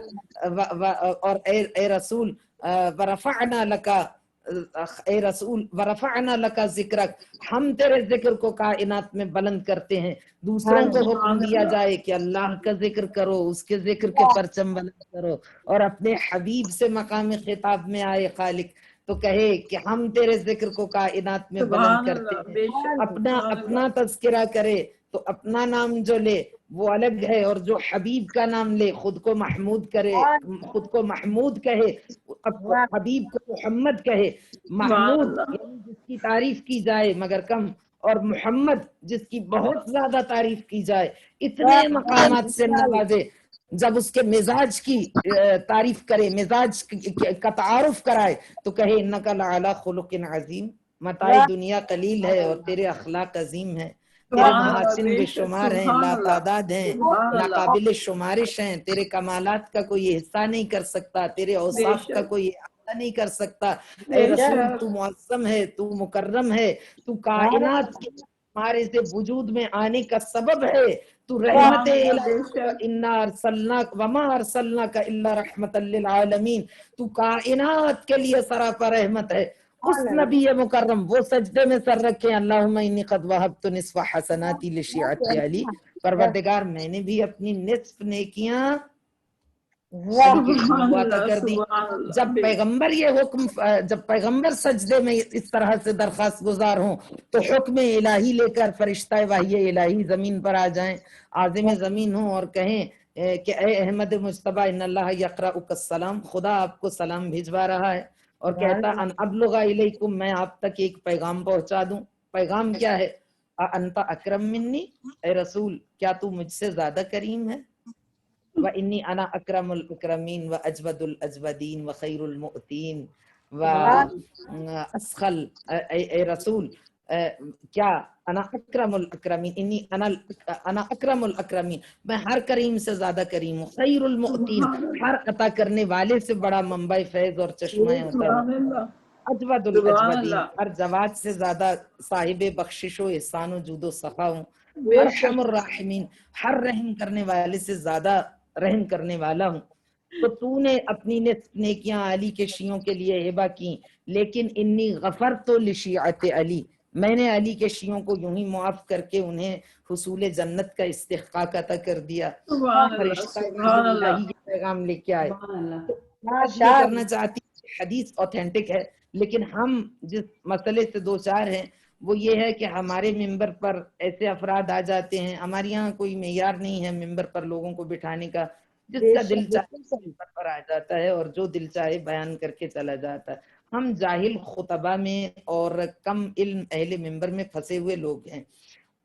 [SPEAKER 3] اور اے رسول ورفعنا لکا، اے رسول ورفعنا لکا ذکرک، ہم تیرے ذکر کو کائنات میں بلند کرتے ہیں۔ دوسروں کو حکم
[SPEAKER 2] سبحان
[SPEAKER 3] دیا
[SPEAKER 2] اللہ
[SPEAKER 3] جائے کہ اللہ کا ذکر کرو، اس کے ذکر کے پرچم بلند کرو، اور اپنے حبیب سے مقام خطاب میں آئے خالق تو کہے کہ ہم تیرے ذکر کو کائنات میں بلند
[SPEAKER 2] سبحان
[SPEAKER 3] کرتے
[SPEAKER 2] اللہ،
[SPEAKER 3] ہیں۔
[SPEAKER 2] بے شک
[SPEAKER 3] اپنا
[SPEAKER 2] سبحان اللہ
[SPEAKER 3] اپنا تذکرہ کرے تو اپنا نام جو لے وہ الگ ہے، اور جو حبیب کا نام لے خود کو محمود کرے، خود کو محمود کہے، حبیب کو محمد کہے۔
[SPEAKER 2] سبحان
[SPEAKER 3] محمود
[SPEAKER 2] اللہ
[SPEAKER 3] یعنی جس کی تعریف کی جائے مگر کم، اور محمد جس کی بہت زیادہ تعریف کی جائے، اتنے مقامات سے نوازے۔ جب اس کے مزاج کی تعریف کرے، مزاج کا تعارف کرائے تو کہے انک لعلی خلق عظیم، متاع دنیا قلیل ہے اور تیرے اخلاق عظیم ہے، تیرے
[SPEAKER 2] سبحان اللہ،
[SPEAKER 3] محاسن
[SPEAKER 2] بے
[SPEAKER 3] بے
[SPEAKER 2] شک
[SPEAKER 3] شمار ہیں،
[SPEAKER 2] سبحان
[SPEAKER 3] لا
[SPEAKER 2] اللہ
[SPEAKER 3] تعداد ہیں،
[SPEAKER 2] سبحان اللہ،
[SPEAKER 3] ناقابل شمارش ہیں، تیرے کمالات کا کوئی احصا نہیں کر سکتا، تیرے
[SPEAKER 2] بے
[SPEAKER 3] اوصاف کا
[SPEAKER 2] شک
[SPEAKER 3] کوئی احاطہ نہیں کر سکتا۔ اے
[SPEAKER 2] بے
[SPEAKER 3] رسول
[SPEAKER 2] شک
[SPEAKER 3] تو معظم ہے، تو مکرم ہے، تو کائنات کے ہمارے سے وجود میں آنے کا سبب ہے، تو رحمت
[SPEAKER 2] سبحان اللہ، بے
[SPEAKER 3] الہی،
[SPEAKER 2] شک
[SPEAKER 3] انا ارسلناک وما ارسلناک الا رحمتا للعالمین، تو کائنات کے لیے سراپا رحمت ہے۔ اس نبی مکرم وہ سجدے میں سر رکھے، اللہم انی قد وہبت نصف حسناتی لشیعت علی، پروردگار میں نے بھی اپنی نصف نیکیاں علی کے شیعوں
[SPEAKER 2] سبحان
[SPEAKER 3] کو عطا
[SPEAKER 2] اللہ
[SPEAKER 3] کر دی۔
[SPEAKER 2] سبحان اللہ،
[SPEAKER 3] جب
[SPEAKER 2] بے
[SPEAKER 3] پیغمبر یہ حکم، جب پیغمبر سجدے میں اس طرح سے درخواست گزار ہوں تو حکم الہی لے کر فرشتہ وحی الہی زمین پر آ جائیں، عازم زمین ہوں اور کہیں کہ اے احمد مجتبی ان اللہ یقرأک السلام، خدا آپ کو سلام بھجوا رہا ہے اور کہتا ان ابلغ الیکم، میں آپ تک ایک پیغام پہنچا دوں۔ پیغام کیا ہے؟ انت اکرم منی، اے رسول کیا تو مجھ سے زیادہ کریم ہے؟ وَإِنِّي أَنَا أَكْرَمُ الْأَكْرَمِينَ وَأَجْوَدُ الْأَجْوَدِينَ وَخَيْرُ الْمُؤْتِينَ وَأَسْخَلُ، اے رسول کیا انا اکرم الاکرمین، انی انا اکرم الاکرمین، میں ہر کریم سے زیادہ کریم ہوں، خیر المؤتین،
[SPEAKER 2] سبحان اللہ
[SPEAKER 3] ہر عطا کرنے والے سے بڑا منبع فیض اور چشمہ عطا ہوں،
[SPEAKER 2] سبحان اللہ
[SPEAKER 3] اجود
[SPEAKER 2] سبحان
[SPEAKER 3] الاجودین،
[SPEAKER 2] اللہ،
[SPEAKER 3] ہر جواد سے زیادہ صاحب بخشش و احسان و جود و صفا ہوں،
[SPEAKER 2] بے
[SPEAKER 3] ارحم
[SPEAKER 2] شک
[SPEAKER 3] الراحمین، ہر رحم کرنے والے سے زیادہ رحم کرنے والا ہوں۔ تو تو نے اپنی نصف نیکیاں علی کے شیعوں کے لیے ہبہ کی، لیکن انی غفرت لشیعت علی، میں نے علی کے شیعوں کو یوں ہی معاف کر کے انہیں حصول جنت کا استحقاق عطا کر دیا۔
[SPEAKER 2] سبحان اللہ،
[SPEAKER 3] فرشتہ
[SPEAKER 2] سبحان اللہ،
[SPEAKER 3] الہی یہ پیغام لے کے آئے۔
[SPEAKER 4] سبحان اللہ۔
[SPEAKER 3] اب یہ کرنا چاہتی ہوں، حدیث اوتھینٹک ہے، لیکن ہم جس مسئلے سے دو چار ہیں وہ یہ ہے کہ ہمارے ممبر پر ایسے افراد آ جاتے ہیں، ہمارے یہاں کوئی معیار نہیں ہے ممبر پر لوگوں کو بٹھانے کا، جس کا دل چاہے ممبر پر آ جاتا ہے اور جو دل چاہے بیان کر کے چلا جاتا ہے۔ ہم جاہل خطبہ میں اور کم علم اہل ممبر میں پھنسے ہوئے لوگ ہیں۔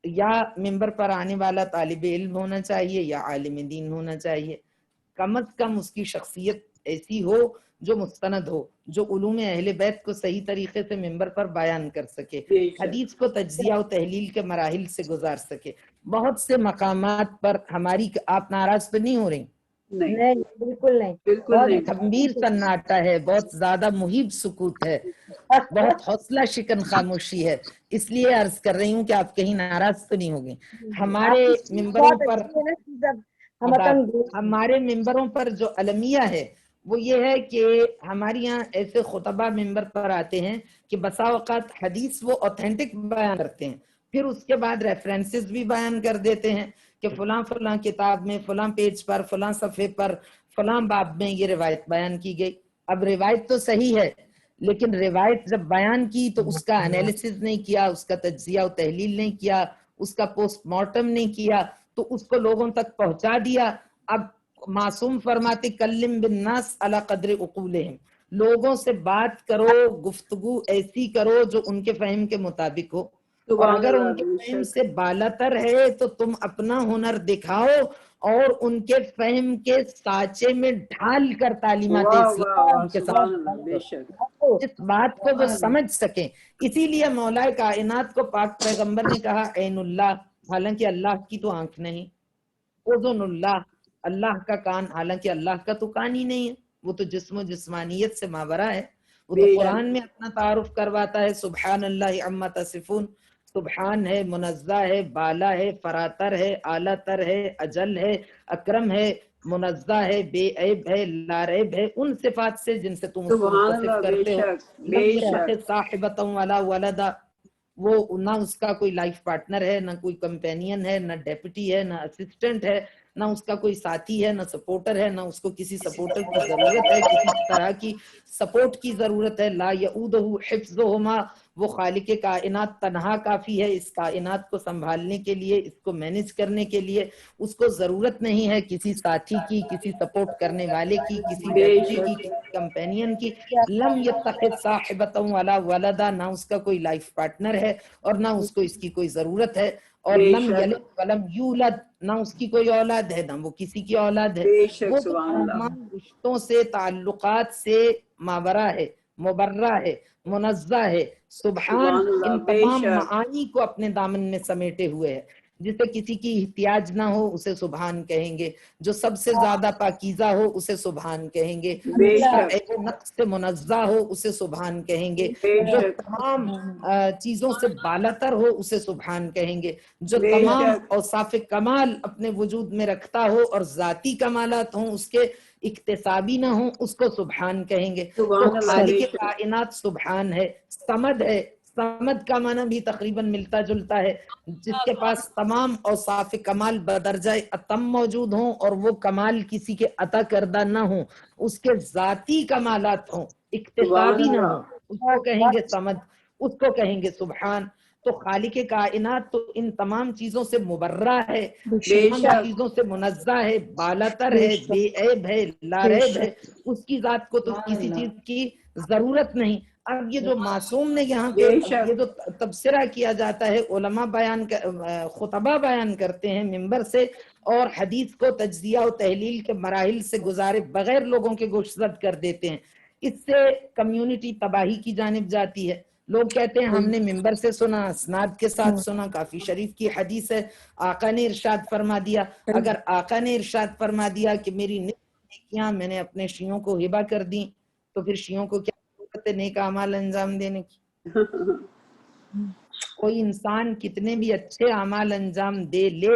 [SPEAKER 3] یا ممبر پر آنے والا طالب علم ہونا چاہیے یا عالم دین ہونا چاہیے، کم از کم اس کی شخصیت ایسی ہو جو مستند ہو، جو علوم اہل بیت کو صحیح طریقے سے ممبر پر بیان کر سکے،
[SPEAKER 2] بے شک۔
[SPEAKER 3] حدیث کو تجزیہ و تحلیل کے مراحل سے گزار سکے۔ بہت سے مقامات پر ہماری، آپ ناراض تو نہیں ہو رہی؟
[SPEAKER 2] نہیں
[SPEAKER 1] نہیں بالکل نہیں،
[SPEAKER 2] بالکل
[SPEAKER 1] بہت
[SPEAKER 2] نہیں،
[SPEAKER 3] گمبھیر سناٹا ہے، بہت زیادہ محیب سکوت ہے، بہت حوصلہ شکن خاموشی ہے، اس لیے عرض کر رہی ہوں کہ آپ کہیں ناراض تو نہیں ہوگے۔ ہمارے
[SPEAKER 1] آپ کی
[SPEAKER 3] ممبروں
[SPEAKER 1] بہت
[SPEAKER 3] پر
[SPEAKER 1] اچھی ہے نا کہ سب ہم وطن
[SPEAKER 3] ہمارے ممبروں پر جو المیہ ہے وہ یہ ہے کہ ہمارے یہاں ایسے خطبہ ممبر پر آتے ہیں کہ بسا اوقات حدیث وہ اوتھینٹک بیان کرتے ہیں، پھر اس کے بعد ریفرنسز بھی بیان کر دیتے ہیں کہ فلاں فلاں کتاب میں فلاں پیج پر فلاں صفحے پر فلاں باب میں یہ روایت بیان کی گئی۔ اب روایت تو صحیح ہے، لیکن روایت جب بیان کی تو اس کا انالیسز نہیں کیا، اس کا تجزیہ و تحلیل نہیں کیا، اس کا پوسٹ مارٹم نہیں کیا، تو اس کو لوگوں تک پہنچا دیا۔ اب معصوم فرماتے کلم بالناس علی قدر عقولہم، لوگوں سے بات کرو، گفتگو ایسی کرو جو ان کے فہم کے مطابق ہو، اور
[SPEAKER 2] سبحان
[SPEAKER 3] اگر
[SPEAKER 2] اللہ،
[SPEAKER 3] ان کے
[SPEAKER 2] بے
[SPEAKER 3] فہم
[SPEAKER 2] شک۔
[SPEAKER 3] سے بالاتر ہے تو تم اپنا ہنر دکھاؤ اور ان کے فہم کے سانچے میں ڈھال کر تعلیمات
[SPEAKER 2] واہ واہ
[SPEAKER 3] اسلام
[SPEAKER 2] واہ،
[SPEAKER 3] ان کے
[SPEAKER 2] سبحان
[SPEAKER 3] سامنے
[SPEAKER 2] اللہ، بے شک۔
[SPEAKER 3] اس بات کو وہ سمجھ سکیں۔ اسی لیے مولا کائنات کو پاک پیغمبر نے کہا عین اللہ، حالانکہ اللہ کی تو آنکھ نہیں، اذن اللہ، اللہ کا کان، حالانکہ اللہ کا تو کان ہی نہیں ہے، وہ تو جسم و جسمانیت سے ماورا ہے۔ وہ تو
[SPEAKER 2] بے شک۔
[SPEAKER 3] قرآن میں اپنا تعارف کرواتا ہے، سبحان اللہ عما تصفون، سبحان ہے، منزہ ہے، بالا ہے، فراتر ہے، اعلیٰ تر ہے، اجل ہے، اکرم ہے، منزہ ہے، بے عیب ہے، لا ریب ہے، ان صفات سے جن سے تم اس کو
[SPEAKER 2] سبحان
[SPEAKER 3] متصف
[SPEAKER 2] اللہ، بے
[SPEAKER 3] کرتے ہو۔
[SPEAKER 2] شک، بے
[SPEAKER 3] لم
[SPEAKER 2] شک۔
[SPEAKER 3] یتخذ صاحبۃ ولا ولدا، وہ نہ اس کا کوئی لائف پارٹنر ہے، نہ کوئی کمپینین ہے، نہ ڈیپٹی ہے، نہ اسسٹنٹ ہے، نہ اس کا کوئی ساتھی ہے، نہ سپورٹر ہے، نہ اس کو کسی سپورٹر کی ضرورت ہے، کسی طرح کی سپورٹ کی ضرورت ہے۔ لا یعودہ حفظہما، وہ خالق کائنات تنہا کافی ہے اس کائنات کو سنبھالنے کے لیے، اس کو مینج کرنے کے لیے، اس کو ضرورت نہیں ہے کسی ساتھی کی، کسی سپورٹ کرنے والے کی، کسی
[SPEAKER 2] بے
[SPEAKER 3] ڈیپٹی کی،
[SPEAKER 2] شک۔
[SPEAKER 3] کسی کمپینین کی۔ لم یتخذ صاحبۃ ولا ولدا، نہ اس کا کوئی لائف پارٹنر ہے اور نہ اس کو اس کی کوئی ضرورت ہے، اور
[SPEAKER 2] بے
[SPEAKER 3] لم
[SPEAKER 2] شک،
[SPEAKER 3] یلد ولم یولد، نہ اس کی کوئی اولاد ہے، نہ وہ کسی کی اولاد ہے۔
[SPEAKER 2] بے شک،
[SPEAKER 3] وہ تو
[SPEAKER 2] سبحان اللہ۔
[SPEAKER 3] تمام رشتوں سے، تعلقات سے ماورا ہے، مبرہ ہے، منزہ ہے، سبحان
[SPEAKER 2] سبحان اللہ،
[SPEAKER 3] ان
[SPEAKER 2] بے
[SPEAKER 3] تمام
[SPEAKER 2] شک۔
[SPEAKER 3] معانی کو اپنے دامن میں سمیٹے ہوئے ہے۔ جسے کسی کی احتیاج نہ ہو اسے سبحان کہیں گے، جو سب سے زیادہ پاکیزہ ہو اسے سبحان کہیں گے،
[SPEAKER 2] بے
[SPEAKER 3] جس کا
[SPEAKER 2] شک،
[SPEAKER 3] عیب و نقص سے منزہ ہو اسے سبحان کہیں گے،
[SPEAKER 2] بے
[SPEAKER 3] جو
[SPEAKER 2] شک،
[SPEAKER 3] تمام چیزوں سے بالاتر ہو اسے سبحان کہیں گے، جو
[SPEAKER 2] بے
[SPEAKER 3] تمام
[SPEAKER 2] شک۔
[SPEAKER 3] اوصاف کمال اپنے وجود میں رکھتا ہو اور ذاتی کمالات ہوں اس کے، اکتسابی نہ ہوں، اس کو سبحان کہیں گے۔ تو
[SPEAKER 2] سبحان اللہ، بے
[SPEAKER 3] خالق
[SPEAKER 2] شک۔
[SPEAKER 3] کائنات سبحان ہے، صمد ہے، صمد کا معنی بھی تقریباً ملتا جلتا ہے، جس کے پاس تمام اوصاف کمال بدرجہ اتم موجود ہوں اور وہ کمال کسی کے عطا کردہ نہ ہوں، اس کے ذاتی کمالات ہوں،
[SPEAKER 2] سبحان
[SPEAKER 3] اکتسابی نہ
[SPEAKER 2] اللہ،
[SPEAKER 3] ہوں، اس کو کہیں گے صمد، اس کو کہیں گے سبحان۔ تو خالق کائنات تو ان تمام چیزوں سے مبرہ ہے،
[SPEAKER 2] بے
[SPEAKER 3] تمام
[SPEAKER 2] شک،
[SPEAKER 3] چیزوں سے منزہ ہے، بالاتر ہے، بے عیب ہے، لا ریب ہے، اس کی ذات کو تو کسی چیز کی ضرورت نہیں۔ اب یہ جو معصوم نے یہاں پہ
[SPEAKER 2] بے شک۔
[SPEAKER 3] یہ جو تبصرہ کیا جاتا ہے، علماء خطبہ بیان کرتے ہیں ممبر سے اور حدیث کو تجزیہ و تحلیل کے مراحل سے گزارے بغیر لوگوں کے گوشزد کر دیتے ہیں، اس سے کمیونٹی تباہی کی جانب جاتی ہے۔ لوگ کہتے ہیں ہم نے ممبر سے سنا، اسناد کے ساتھ سنا، کافی شریف کی حدیث ہے، آقا نے ارشاد فرما دیا۔ اگر آقا نے ارشاد فرما دیا کہ میری نیکیاں میں نے اپنے شیعوں کو ہبہ کر دیں، تو پھر شیعوں کو کیا ضرورت ہے نیک اعمال انجام دینے کی؟ کوئی انسان کتنے بھی اچھے اعمال انجام دے لے،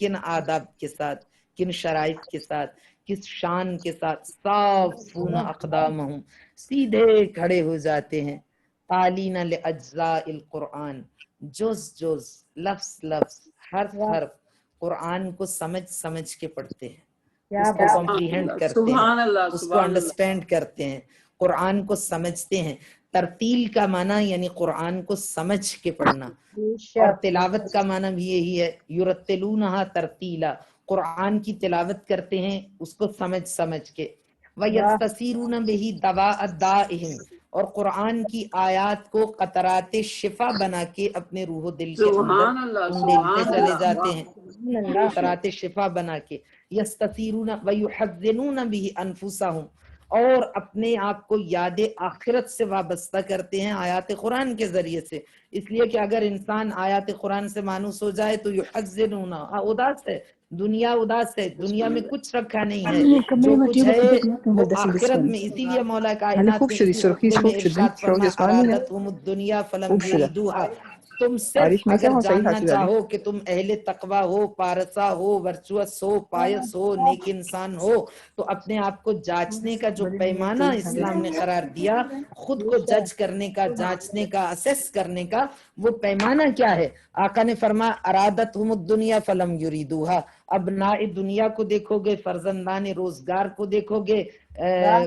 [SPEAKER 3] کن آداب کے ساتھ، کن شرائط کے ساتھ، کس شان کے ساتھ، صافون اقدامہم، سیدھے کھڑے ہو جاتے ہیں، تالین لاجزاء القرآن، جز جز، لفظ لفظ، حرف حرف قرآن کو سمجھ سمجھ کے پڑھتے ہیں، اس کو کمپریہنڈ کرتے ہیں،
[SPEAKER 2] سبحان اللہ
[SPEAKER 3] اس کو
[SPEAKER 2] سبحان اللہ
[SPEAKER 3] انڈرسٹینڈ کرتے ہیں، قرآن کو سمجھتے ہیں۔ ترتیل کا معنی یعنی قرآن کو سمجھ کے پڑھنا، اور تلاوت کا معنی بھی یہی ہے، یرتلونہا ترتیلا، قرآن کی تلاوت کرتے ہیں اس کو سمجھ سمجھ کے، وَيَسْتَسِيرُونَ بِهِ دَوَاءَ دَائِهِمْ، اور قرآن کی آیات کو قطرات شفا بنا کے اپنے روح و دل کے اندر
[SPEAKER 2] سبحان اللہ
[SPEAKER 3] انڈیلتے
[SPEAKER 2] سبحان
[SPEAKER 3] چلے
[SPEAKER 2] اللہ
[SPEAKER 3] جاتے ہیں، قطرات شفا بنا کے، یستثیرون ویحزنون به انفسہم، اور اپنے آپ کو یاد آخرت سے وابستہ کرتے ہیں آیات قرآن کے ذریعے سے، اس لیے کہ اگر انسان آیات قرآن سے مانوس ہو جائے تو یحزنون، اداس ہے، دنیا اداس ہے، دنیا میں کچھ رکھا نہیں ہے، جو کچھ ہے وہ آخرت میں، اسی لیے مولا کائنات نے اسی خطبے میں ارشاد فرما ارادتہم الدنیا فلم یریدوہا، تم صرف اگر جاننا چاہو کہ تم اہل تقوی ہو، پارسا ہو، ورچوس ہو، پایس ہو، نیک انسان ہو، تو اپنے آپ کو جانچنے کا جو پیمانہ اسلام نے قرار دیا، خود کو جج کرنے کا، جانچنے کا، اسیس کرنے کا، وہ پیمانہ کیا ہے؟ آقا نے فرمایا ارادتہم الدنیا فلم یریدوہا، ابناء دنیا کو دیکھو گے، فرزندان روزگار کو دیکھو گے،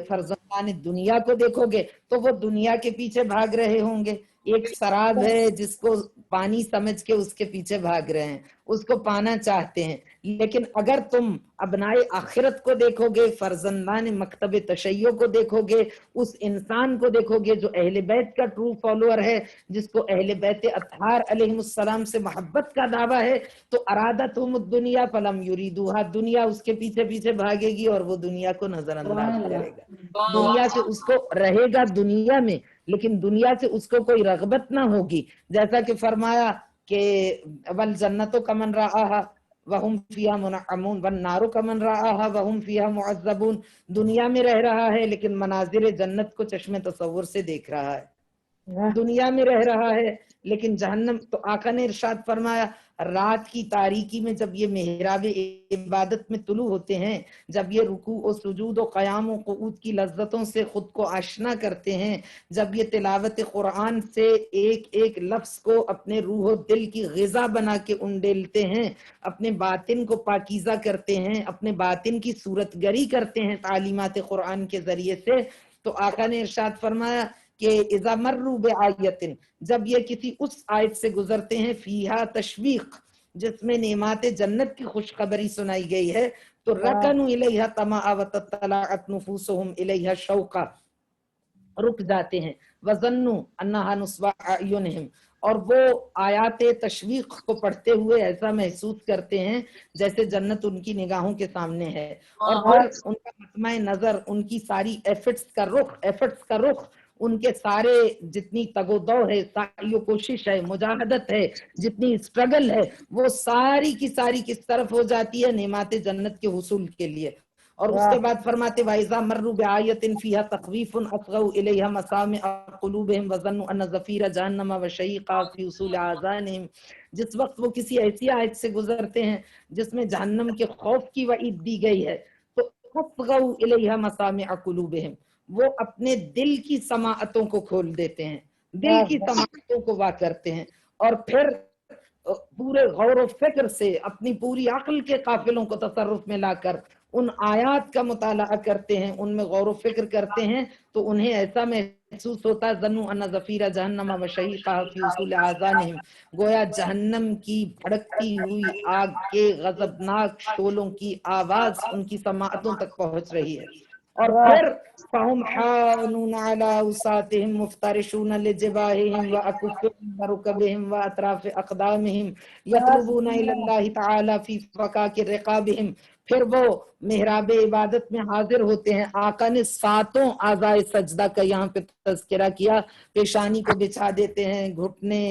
[SPEAKER 3] فرزندان دنیا کو دیکھو گے تو وہ دنیا کے پیچھے بھاگ رہے ہوں گے، ایک سراب ہے جس کو پانی سمجھ کے اس کے پیچھے بھاگ رہے ہیں، اس کو پانا چاہتے ہیں، لیکن اگر تم ابنائے آخرت کو دیکھو گے، فرزندان مکتب تشیع کو دیکھو گے، اس انسان کو دیکھو گے جو اہل بیت کا ٹرو فالوور ہے، جس کو اہل بیت اطہار علیہ السلام سے محبت کا دعویٰ ہے، تو ارادتہم الدنیا فلم یریدوہا، دنیا اس کے پیچھے پیچھے بھاگے گی اور وہ دنیا کو نظر انداز کرے گا، دنیا سے اس کو رہے گا دنیا میں، لیکن دنیا سے اس کو کوئی رغبت نہ ہوگی، جیسا کہ فرمایا کہ والجنت کمن رآہا وہم فیہا منعمون والنار کمن رآہا وہم فیہا معذبون، دنیا میں رہ رہا ہے لیکن مناظر جنت کو چشم تصور سے دیکھ رہا ہے، دنیا میں رہ رہا ہے لیکن جہنم، تو آقا نے ارشاد فرمایا رات کی تاریکی میں جب یہ محراب عبادت میں طلوع ہوتے ہیں، جب یہ رکوع و سجود و قیام و قعود کی لذتوں سے خود کو آشنا کرتے ہیں، جب یہ تلاوت قرآن سے ایک ایک لفظ کو اپنے روح و دل کی غذا بنا کے انڈیلتے ہیں، اپنے باطن کو پاکیزہ کرتے ہیں، اپنے باطن کی صورت گری کرتے ہیں تعلیمات قرآن کے ذریعے سے، تو آقا نے ارشاد فرمایا کہ اذا مروا بآیت، جب یہ کسی اس آیت سے گزرتے ہیں فیہا تشویق، جس میں نعمات جنت کی خوشخبری سنائی گئی ہے، تو رکنوا الیہا طمعا وتطلعت نفوسہم الیہا شوقا، رک جاتے ہیں، وظنوا انہا نصب اعینہم، اور وہ آیات تشویق کو پڑھتے ہوئے ایسا محسوس کرتے ہیں جیسے جنت ان کی نگاہوں کے سامنے ہے، اور پھر ان کا مطمع نظر، ان کی ساری ایفرٹس کا رخ، ان کے سارے جتنی تگ و دو ہے، سعی و کوشش ہے، مجاہدت ہے، جتنی اسٹرگل ہے، وہ ساری کی ساری کس طرف ہو جاتی ہے؟ نعمات جنت کے حصول کے لیے۔ اور اس کے بعد فرماتے وَإِذَا مَرُّوا بِآيَةٍ فِيهَا تَخْوِيفٌ أَصْغَوْا إِلَيْهَا مَسَامِعَ قُلُوبِهِمْ وَظَنُّوا أَنَّ زَفِيرَ جَهَنَّمَ وَشَهِيقَهَا فِي أُصُولِ آذَانِهِمْ، جس وقت وہ کسی ایسی آیت سے گزرتے ہیں جس میں جہنم کے خوف کی وعید دی گئی ہے، تو أَصْغَوْا إِلَيْهَا مَسَامِعَ قُلُوبِهِمْ، وہ اپنے دل کی سماعتوں کو کھول دیتے ہیں، دل کی سماعتوں کو وا کرتے ہیں، اور پھر پورے غور و فکر سے اپنی پوری عقل کے قافلوں کو تصرف میں لا کر ان آیات کا مطالعہ کرتے ہیں، ان میں غور و فکر کرتے ہیں، تو انہیں ایسا محسوس ہوتا ہے ظنوا ان زفیر جہنم وشہیقہا فی اصول آذانہم، گویا جہنم کی بھڑکتی ہوئی آگ کے غضبناک شعلوں کی آواز ان کی سماعتوں تک پہنچ رہی ہے، اور پھر فَهُمْ حَانُونَ عَلَىٰ أُسَاتِهِمْ مُفْتَرِشُونَ لِجِبَاهِهِمْ وَأَكُفِّهِمْ وَرُكَبِهِمْ وَأَطْرَافِ أَقْدَامِهِمْ يَطْلُبُونَ إِلَى اللَّهِ تَعَالَىٰ فِي فَكَاكِ رِقَابِهِمْ، پھر وہ محراب عبادت میں حاضر ہوتے ہیں۔ آقا نے ساتوں اعضائے سجدہ کا یہاں پہ تذکرہ کیا، پیشانی کو بچھا دیتے ہیں، گھٹنے،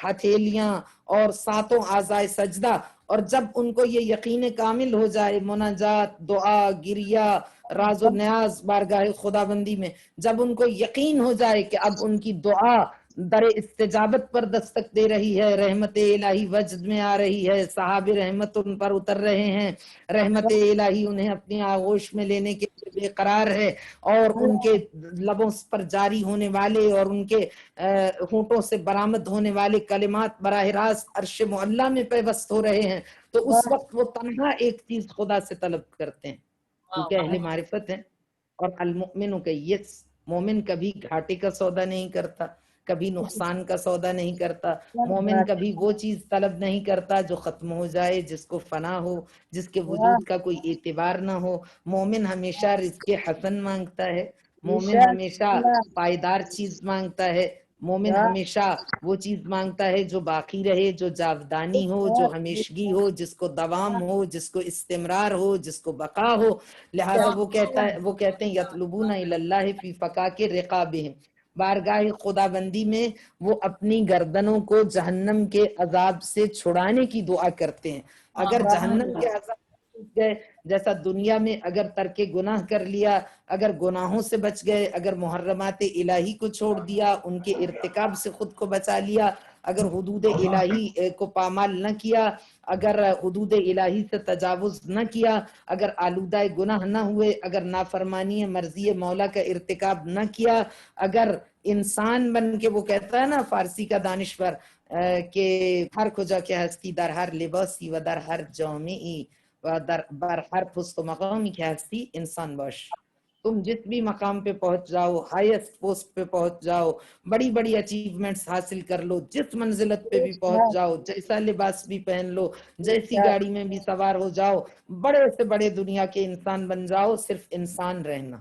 [SPEAKER 3] ہتھیلیاں اور ساتوں اعضائے سجدہ، اور جب ان کو یہ یقین کامل ہو جائے، مناجات، دعا، گریہ، راز و نیاز بارگاہ خدا بندی میں، جب ان کو یقین ہو جائے کہ اب ان کی دعا در استجابت پر دستک دے رہی ہے، رحمت الہی وجد میں آ رہی ہے، صحاب رحمت ان پر اتر رہے ہیں، رحمت الہی انہیں اپنی آغوش میں لینے کے لیے بے قرار ہے، اور ان کے لبوں پر جاری ہونے والے اور ان کے ہونٹوں سے برآمد ہونے والے کلمات براہ راست عرش معلیٰ میں پیوست ہو رہے ہیں۔ تو اس وقت وہ تنہا ایک چیز خدا سے طلب کرتے ہیں کیونکہ اہل معرفت ہیں۔ اور المؤمن کیس، مومن کبھی گھاٹے کا سودا نہیں کرتا، کبھی نقصان کا سودا نہیں کرتا، مومن کبھی وہ چیز طلب نہیں کرتا جو ختم ہو جائے، جس کو فنا ہو، جس کے وجود کا کوئی اعتبار نہ ہو۔ مومن ہمیشہ رزق حسن مانگتا ہے، مومن ہمیشہ پائیدار چیز مانگتا ہے، مومن ہمیشہ وہ چیز مانگتا ہے جو باقی رہے، جو جاودانی ہو، جو ہمیشگی ہو، جس کو دوام ہو، جس کو استمرار ہو، جس کو بقا ہو۔ لہٰذا وہ کہتے ہیں یطلبون الی اللہ فی فکاک رقابہم، بارگاہ خدا بندی میں وہ اپنی گردنوں کو جہنم کے عذاب سے چھڑانے کی دعا کرتے ہیں۔ اگر جہنم کے عذاب سے بچ گئے، جیسا دنیا میں اگر ترک گناہ کر لیا، اگر گناہوں سے بچ گئے، اگر محرمات الہی کو چھوڑ دیا، ان کے ارتکاب سے خود کو بچا لیا، اگر حدود الہی کو پامال نہ کیا، اگر حدود الہی سے تجاوز نہ کیا، اگر آلودہ گناہ نہ ہوئے، اگر نافرمانی مرضی مولا کا ارتکاب نہ کیا، اگر انسان بن کے، وہ کہتا ہے نا فارسی کا دانشور کہ ہر کجا کے ہستی در ہر لباسی و در ہر جامعی و در بر ہر پست و مقامی کے ہستی انسان باش۔ تم جس بھی مقام پہ پہنچ جاؤ، ہائیسٹ پوسٹ پہ پہنچ جاؤ، بڑی بڑی اچیومنٹس حاصل کر لو، جس منزلت پہ بھی پہنچ جاؤ، جیسا لباس بھی پہن لو، جیسی گاڑی میں بھی سوار ہو جاؤ، بڑے سے بڑے دنیا کے انسان بن جاؤ، صرف انسان رہنا،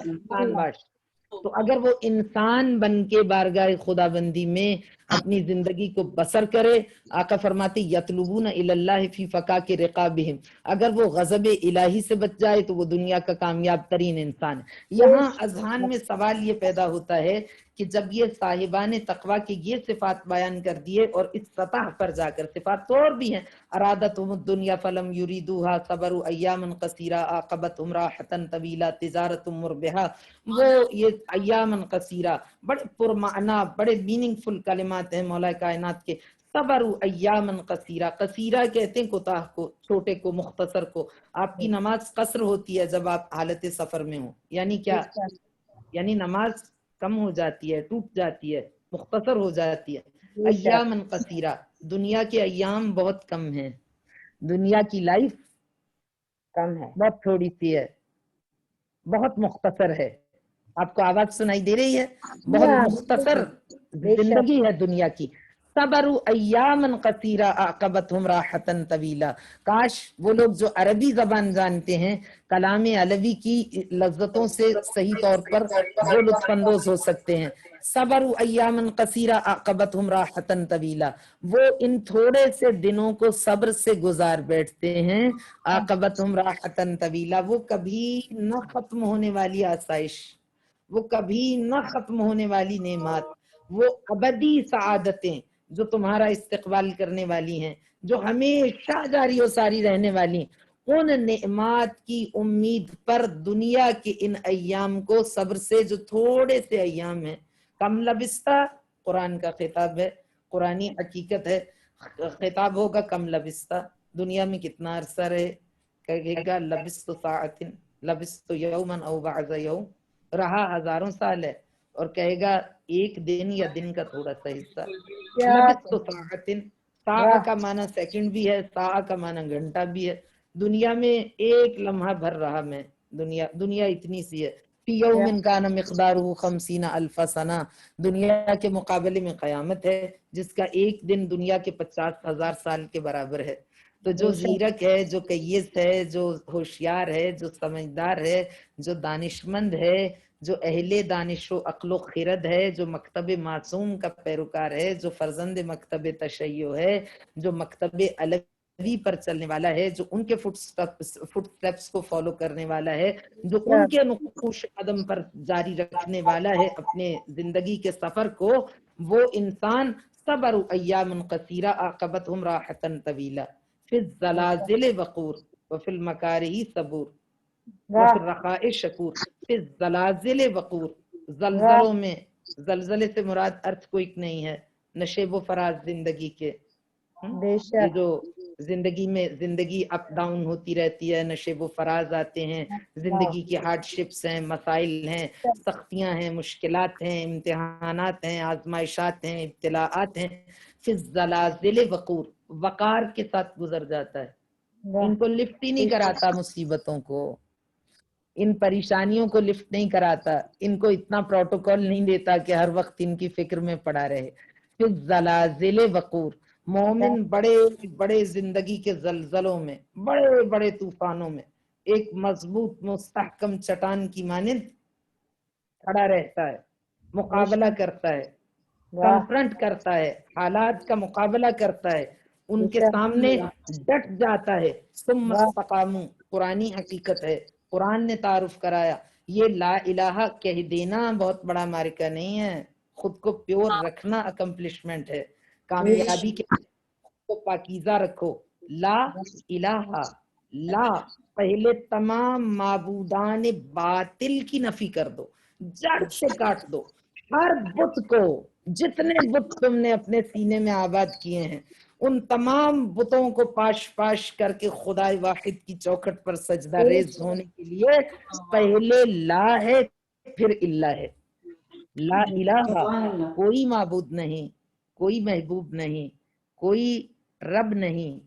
[SPEAKER 3] انسان باش۔ تو اگر وہ انسان بن کے بارگاہ خدا بندی میں اپنی زندگی کو بسر کرے، آقا فرماتے یطلبون الی اللہ فی فکاک رقابہم، اگر وہ غضب الہی سے بچ جائے تو وہ دنیا کا کامیاب ترین انسان ہے۔ یہاں اذہان میں سوال یہ پیدا ہوتا ہے کہ جب یہ صاحبان تقویٰ کے یہ صفات بیان کر دیے، اور اس سطح پر جا کر صفات تو اور بھی ہیں، ارادتہم الدنیا فلم یریدوہا صبروا ایاما قصیرا عاقبتہم راحتا طویلا تجارت مربحہ، وہ یہ ایاما قصیرہ بڑے پرمعنی، بڑے میننگ فل کلمات ہیں مولا کائنات کے۔ صبروا ایاما قصیرہ، قصیرہ کہتے ہیں کوتاہ کو، چھوٹے کو، مختصر کو۔ آپ کی نماز قصر ہوتی ہے جب آپ حالت سفر میں ہوں، یعنی کیا؟ یعنی نماز کم ہو جاتی ہے، ٹوٹ جاتی ہے، مختصر ہو جاتی ہے۔ ایام قصیرہ، دنیا کے ایام بہت کم ہیں، دنیا کی لائف
[SPEAKER 1] کم ہے،
[SPEAKER 3] بہت تھوڑی سی ہے، بہت مختصر ہے۔ آپ کو آواز سنائی دے رہی ہے؟ بہت مختصر زندگی ہے دنیا کی۔ صبروا ایاما قصیرا عاقبتہم راحتا طویلا، کاش وہ لوگ جو عربی زبان جانتے ہیں کلام علوی کی لذتوں سے صحیح طور پر وہ لطف اندوز ہو سکتے ہیں۔ صبروا ایاما قصیرا عاقبتہم راحتا طویلا، وہ ان تھوڑے سے دنوں کو صبر سے گزار بیٹھتے ہیں، عاقبتہم راحتا طویلا، وہ کبھی نہ ختم ہونے والی آسائش، وہ کبھی نہ ختم ہونے والی نعمات، وہ ابدی سعادتیں جو تمہارا استقبال کرنے والی ہیں، جو ہمیشہ جاری و ساری رہنے والی ہیں، ان نعمات کی امید پر دنیا کے ان ایام کو صبر سے، جو تھوڑے سے ایام ہیں، کم لبستہ قرآن کا خطاب ہے، قرآنی حقیقت ہے، خطاب ہوگا کم لبستہ، دنیا میں کتنا عرصہ رہے، کہے گا لبست ساعت، لبست یوما او بعض یوم، رہا ہزاروں سال ہے، اور کہے گا ایک دن یا دن کا تھوڑا سا حصہ۔ لبست ساعت، ساعہ کا معنی سیکنڈ بھی ہے، ساعہ کا معنی گھنٹہ بھی ہے۔ دنیا میں ایک لمحہ بھر رہا میں، دنیا اتنی سی ہے۔ فی یوم کان مقدارہ 50,000 سنہ، دنیا کے مقابلے میں قیامت ہے جس کا ایک دن دنیا کے 50,000 سال کے برابر ہے۔ تو جو زیرک ہے، جو کیس ہے، جو ہوشیار ہے، جو سمجھدار ہے، جو دانشمند ہے، جو اہل دانش و عقل و خرد ہے، جو مکتب معصوم کا پیروکار ہے، جو فرزند مکتب تشیع ہے، جو مکتب علوی پر چلنے والا ہے، جو ان کے فٹ سٹیپس کو فالو کرنے والا ہے، جو ان کے نقوش قدم پر جاری رکھنے والا ہے اپنے زندگی کے سفر کو، وہ انسان صبر ایام قصیرہ عاقبتہم راحتا طویلا، فی الزلازل وقور وفی المکارہ صبور وفی الرخاء شکور، فی الزلازل وقور، زلزلوں میں زلزلے سے مراد ارتھ کوئک نہیں ہے، نشیب و فراز زندگی کے،
[SPEAKER 1] بے
[SPEAKER 3] یہ
[SPEAKER 1] شک
[SPEAKER 3] جو زندگی میں زندگی اپ ڈاؤن ہوتی رہتی ہے، نشیب و فراز آتے ہیں، زندگی کی ہارڈ شپس ہیں، مسائل ہیں، سختیاں ہیں، مشکلات ہیں، امتحانات ہیں، آزمائشات ہیں، ابتلاعات ہیں، پھر زلازل وقور وقار کے ساتھ گزر جاتا ہے، ان کو لفٹ ہی نہیں کراتا مصیبتوں کو، ان پریشانیوں کو لفٹ نہیں کراتا، ان کو اتنا پروٹوکول نہیں دیتا کہ ہر وقت ان کی فکر میں پڑا رہے۔ پھر زلازل وقور، مومن بڑے بڑے زندگی کے زلزلوں میں، بڑے بڑے طوفانوں میں ایک مضبوط مستحکم چٹان کی مانند کھڑا رہتا ہے، مقابلہ کرتا ہے، کنفرنٹ کرتا ہے، حالات کا مقابلہ کرتا ہے، ان کے سامنے ڈٹ جاتا ہے۔ ثم استقاموا قرآنی حقیقت ہے، قرآن نے تعارف کرایا، یہ لا الہ کہہ دینا بہت بڑا معرکہ نہیں ہے، خود کو پیور رکھنا اکمپلشمنٹ ہے، کامیابی کے کو پاکیزہ رکھو۔ لا الہ، لا پہلے تمام معبودان باطل کی نفی کر دو، جڑ سے کاٹ دو، ہر بت کو، جتنے بت تم نے اپنے سینے میں آباد کیے ہیں ان تمام بتوں کو پاش پاش کر کے خدا واحد کی چوکھٹ پر سجدہ ریز ہونے کے لیے پہلے لا ہے پھر اللہ ہے۔ لا الہ، کوئی معبود نہیں، کوئی محبوب نہیں، کوئی رب نہیں،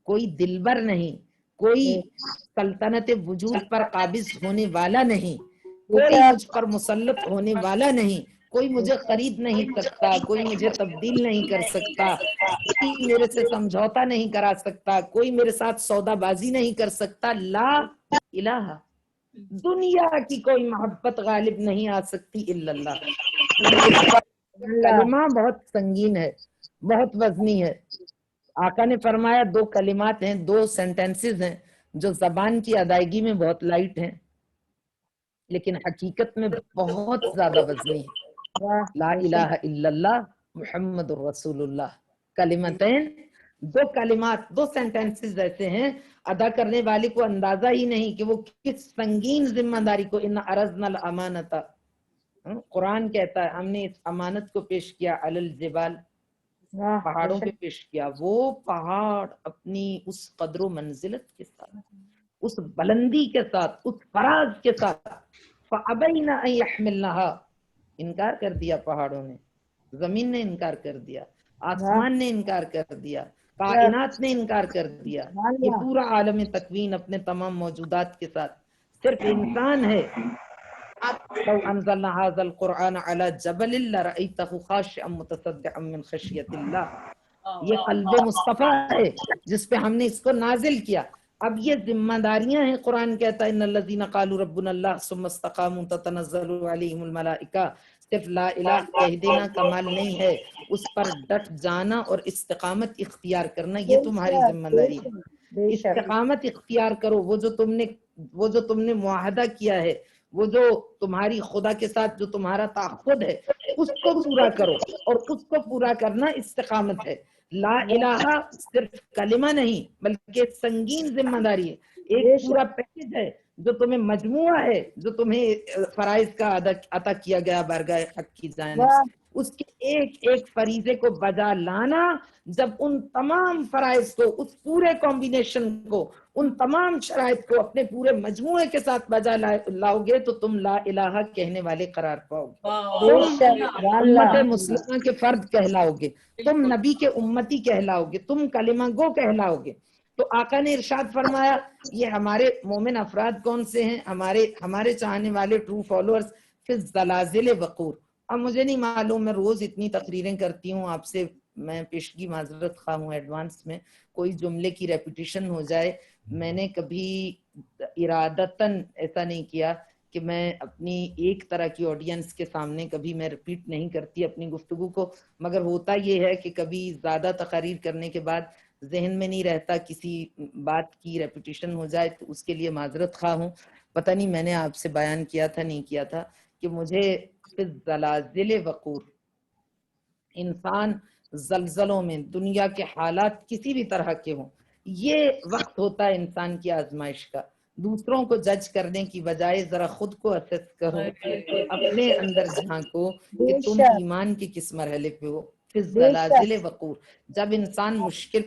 [SPEAKER 3] کوئی دلبر نہیں، کوئی سلطنت وجود پر قابض ہونے والا نہیں، کوئی مجھ پر مسلط ہونے والا نہیں، کوئی مجھے خرید نہیں سکتا، کوئی مجھے تبدیل نہیں کر سکتا، کوئی میرے سے سمجھوتا نہیں کرا سکتا، کوئی میرے ساتھ سودا بازی نہیں کر سکتا۔ لا الہ، دنیا کی کوئی محبت غالب نہیں آ سکتی الا اللہ۔ کلمہ بہت سنگین ہے، بہت وزنی ہے۔ آقا نے فرمایا دو کلمات ہیں، دو سینٹنسز ہیں جو زبان کی ادائیگی میں بہت لائٹ ہیں لیکن حقیقت میں بہت زیادہ وزنی ہے، لا الہ الا اللہ محمد الرسول اللہ۔ کلمتین، دو کلمات، دو سینٹنسز ایسے ہیں ادا کرنے والے کو اندازہ ہی نہیں کہ وہ کس سنگین ذمہ داری کو، ان عرضنا الامانۃ، قرآن کہتا ہے ہم نے اس امانت کو پیش کیا علی الجبال، پہاڑوں پہ پیش کیا۔ وہ پہاڑ اپنی اس قدر و منزلت کے ساتھ، اس بلندی کے ساتھ، اس فراز کے ساتھ، فَأَبَيْنَ أَن يَحْمِلْنَهَا، انکار کر دیا پہاڑوں نے، زمین نے انکار کر دیا، آسمان نے انکار کر دیا، کائنات نے انکار کر دیا، یہ پورا عالم تکوین اپنے تمام موجودات کے ساتھ، صرف انسان ہے۔ لو انزلنا هذا القرآن على جبل لرأيته خاشعا متصدعا من خشية اللہ، یہ قلب مصطفیٰ ہے جس پہ ہم نے اس کو نازل کیا۔ اب یہ ذمہ داریاں ہیں، قرآن کہتا ہے ان الذین قالوا ربنا اللہ ثم استقاموا تتنزل علیہم الملائکہ، صرف لا الہ کہہ دینا کمال نہیں ہے، اس پر ڈٹ جانا اور استقامت اختیار کرنا یہ تمہاری ذمہ داری ہے۔ استقامت اختیار کرو، وہ جو تم نے معاہدہ کیا ہے، وہ جو تمہاری خدا کے ساتھ جو تمہارا تعاقد ہے اس کو پورا کرو، اور اس کو پورا کرنا استقامت ہے۔ لا الہ صرف کلمہ نہیں بلکہ سنگین ذمہ داری ہے، ایک پورا پیکج ہے جو تمہیں مجموعہ ہے، جو تمہیں فرائض کا عطا کیا گیا بارگاہ حق کی جانب سے، اس کے ایک ایک فریضے کو بجا لانا۔ جب ان تمام فرائض کو، اس پورے کمبینیشن کو، ان تمام شرائط کو اپنے پورے مجموعے کے ساتھ بجا لاؤ گے تو تم لا الہ کہنے والے قرار پاؤ گے، تم امت مسلمہ کے فرد کہلاؤ گے، تم نبی کے امتی کہلاؤ گے، تم کلمہ گو کہلاؤ گے۔ تو آقا نے ارشاد فرمایا یہ ہمارے مومن افراد کون سے ہیں، ہمارے چاہنے والے ٹرو فالوورز، پھر زلازل وقور۔ اب مجھے نہیں معلوم، میں روز اتنی تقریریں کرتی ہوں، آپ سے میں پیشگی معذرت خواہ ہوں ایڈوانس میں، کوئی جملے کی ریپیٹیشن ہو جائے، میں نے کبھی ارادتاً ایسا نہیں کیا کہ میں اپنی ایک طرح کی آڈینس کے سامنے کبھی میں ریپیٹ نہیں کرتی اپنی گفتگو کو، مگر ہوتا یہ ہے کہ کبھی زیادہ تقاریر کرنے کے بعد ذہن میں نہیں رہتا، کسی بات کی ریپیٹیشن ہو جائے تو اس کے لیے معذرت خواہ ہوں۔ پتہ نہیں میں نے آپ سے بیان کیا تھا نہیں کیا تھا کہ مجھے زلازل وقور، انسان زلزلوں میں، دنیا کے حالات کسی بھی طرح کے ہوں، یہ وقت ہوتا ہے انسان کی آزمائش کا۔ دوسروں کو جج کرنے کی بجائے ذرا خود کو اسیس کرو، اپنے اندر جھانکو کہ تم ایمان کے کس مرحلے پہ ہو۔ فی الزلازل وقور، جب انسان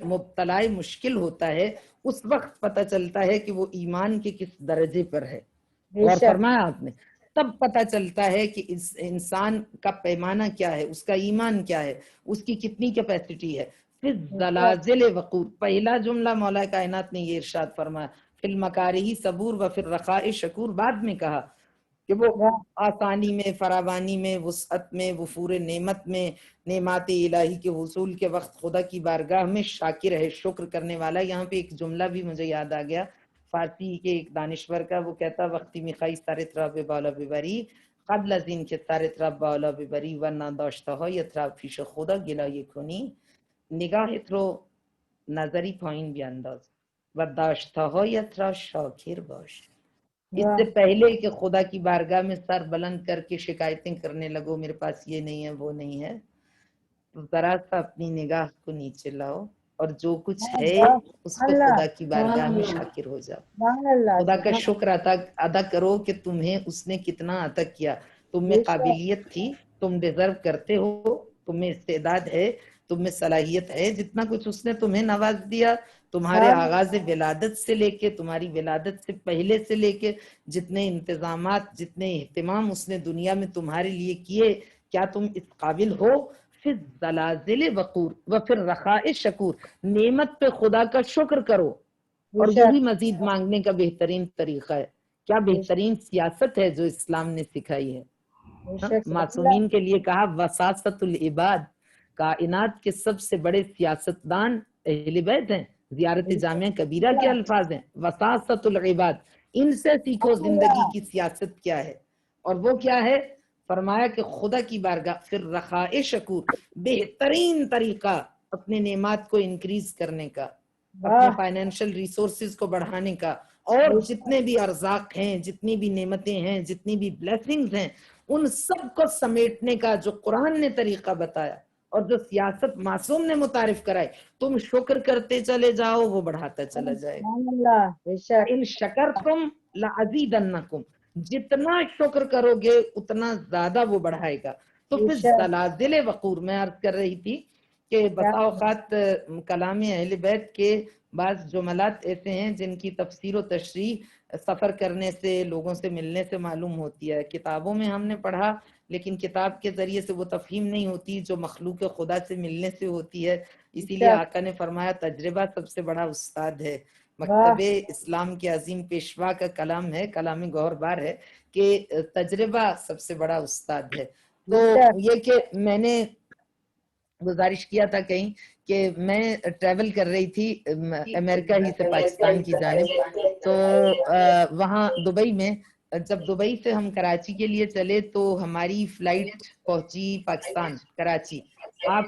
[SPEAKER 3] مبتلا مشکل ہوتا ہے اس وقت پتہ چلتا ہے کہ وہ ایمان کے کس درجے پر ہے۔ اور فرمایا آپ نے تب پتہ چلتا ہے کہ اس انسان کا پیمانہ کیا ہے، اس کا ایمان کیا ہے، اس کی کتنی کیپیسٹی ہے۔ فی الزلازل وقور، پہلا جملہ مولا کائنات نے یہ ارشاد فرمایا فی المکارہ صبور و فی الرخاء شکور، بعد میں کہا کہ وہ آسانی میں، فراوانی میں، وسعت میں، وفور نعمت میں، نعمات الہی کے حصول کے وقت خدا کی بارگاہ میں شاکر ہے، شکر کرنے والا۔ یہاں پہ ایک جملہ بھی مجھے یاد آ گیا فارسی کے ایک دانشور کا، وہ کہتا وقتی میخواهی سرت را به بالا ببری قبل از این که سرت را بالا ببری و نداشته هایت را پیش خدا گلایه کنی نگاهت رو نظری پایین بیانداز و داشته هایت را شاکر باش۔ اس سے پہلے کہ خدا کی بارگاہ میں سر بلند کر کے شکایتیں کرنے لگو میرے پاس یہ نہیں ہے وہ نہیں ہے، ذرا سا اپنی نگاہ کو نیچے لاؤ اور جو کچھ ہے اس پہ خدا کی بارگاہ میں شاکر ہو جاؤ، خدا کا شکر ادا کرو کہ تمہیں اس نے کتنا عطا کیا، تم میں قابلیت تھی، تم ڈیزرو کرتے ہو، تم میں استعداد ہے، تم میں صلاحیت ہے، جتنا کچھ اس نے تمہیں نواز دیا، تمہارے آغاز ولادت سے لے کے، تمہاری ولادت سے پہلے سے لے کے جتنے انتظامات، جتنے اہتمام اس نے دنیا میں تمہارے لیے کیے، کیا تم اس قابل ہو؟ فی الزلازل وقور و فی الرخاء شکور، نعمت پہ خدا کا شکر کرو، اور یہی مزید مانگنے کا بہترین طریقہ ہے۔ کیا بہترین سیاست ہے جو اسلام نے سکھائی ہے۔ معصومین کے لیے کہا وساست العباد، کائنات کے سب سے بڑے سیاستدان اہل بیت ہیں، زیارت جامعہ کبیرہ کے الفاظ ہیں وساست العباد، ان سے سیکھو زندگی کی سیاست کیا ہے، اور وہ کیا ہے؟ فرمایا کہ خدا کی بارگاہ پھر رخاء شکور، بہترین طریقہ اپنے نعمات کو انکریز کرنے کا، اپنے فائنینشل ریسورسز کو بڑھانے کا، اور جتنے بھی ارزاق ہیں، جتنی بھی نعمتیں ہیں، جتنی بھی بلیسنگز ہیں، ان سب کو سمیٹنے کا جو قرآن نے طریقہ بتایا اور جو سیاست معصوم نے متعارف کرائی، تم شکر کرتے چلے جاؤ وہ بڑھاتا چلا جائے گا۔ ان شکرتم لازیدنکم، جتنا شکر کرو گے اتنا زیادہ وہ بڑھائے گا۔ تو پھر زلازل وقور، میں عرض کر رہی تھی کہ بسا اوقات کلام اہل بیت کے بعض جملات ایسے ہیں جن کی تفسیر و تشریح سفر کرنے سے، لوگوں سے ملنے سے معلوم ہوتی ہے، کتابوں میں ہم نے پڑھا لیکن کتاب کے ذریعے سے وہ تفہیم نہیں ہوتی جو مخلوق خدا سے ملنے سے ہوتی ہے۔ اسی لیے آقا نے فرمایا تجربہ سب سے بڑا استاد ہے۔ مکتب اسلام کے عظیم پیشوا کا کلام ہے، کلام گوہر بار ہے کہ تجربہ سب سے بڑا استاد ہے۔ تو یہ کہ میں نے گزارش کیا تھا کہیں کہ میں ٹریول کر رہی تھی امریکہ ہی سے پاکستان کی جانب، تو وہاں دبئی میں، جب دبئی سے ہم کراچی کے لیے چلے تو ہماری فلائٹ پہنچی پاکستان کراچی۔ آپ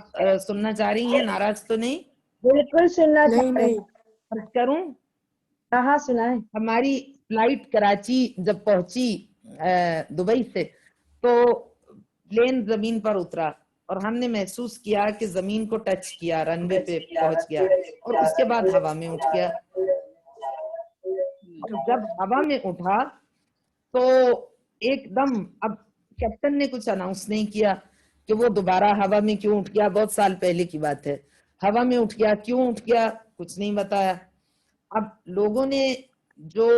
[SPEAKER 3] سننا چاہ رہی ہیں؟ ناراض تو نہیں؟
[SPEAKER 1] بالکل سننا چاہ رہے ہیں۔
[SPEAKER 3] کروں؟
[SPEAKER 1] کہاں سنائیں؟
[SPEAKER 3] ہماری فلائٹ کراچی جب پہنچی دبئی سے تو پلین زمین پر اترا اور ہم نے محسوس کیا کہ زمین کو ٹچ کیا، رن وے پہ پہنچ گیا اور اس کے بعد ہوا میں اٹھ گیا۔ جب ہوا میں اٹھا تو ایک دم، اب کیپٹن نے کچھ اناؤنس نہیں کیا کہ وہ دوبارہ ہوا میں کیوں اٹھ گیا، بہت سال پہلے کی بات ہے، ہوا میں اٹھ گیا، کیوں اٹھ گیا، کچھ نہیں بتایا۔ اب لوگوں نے جو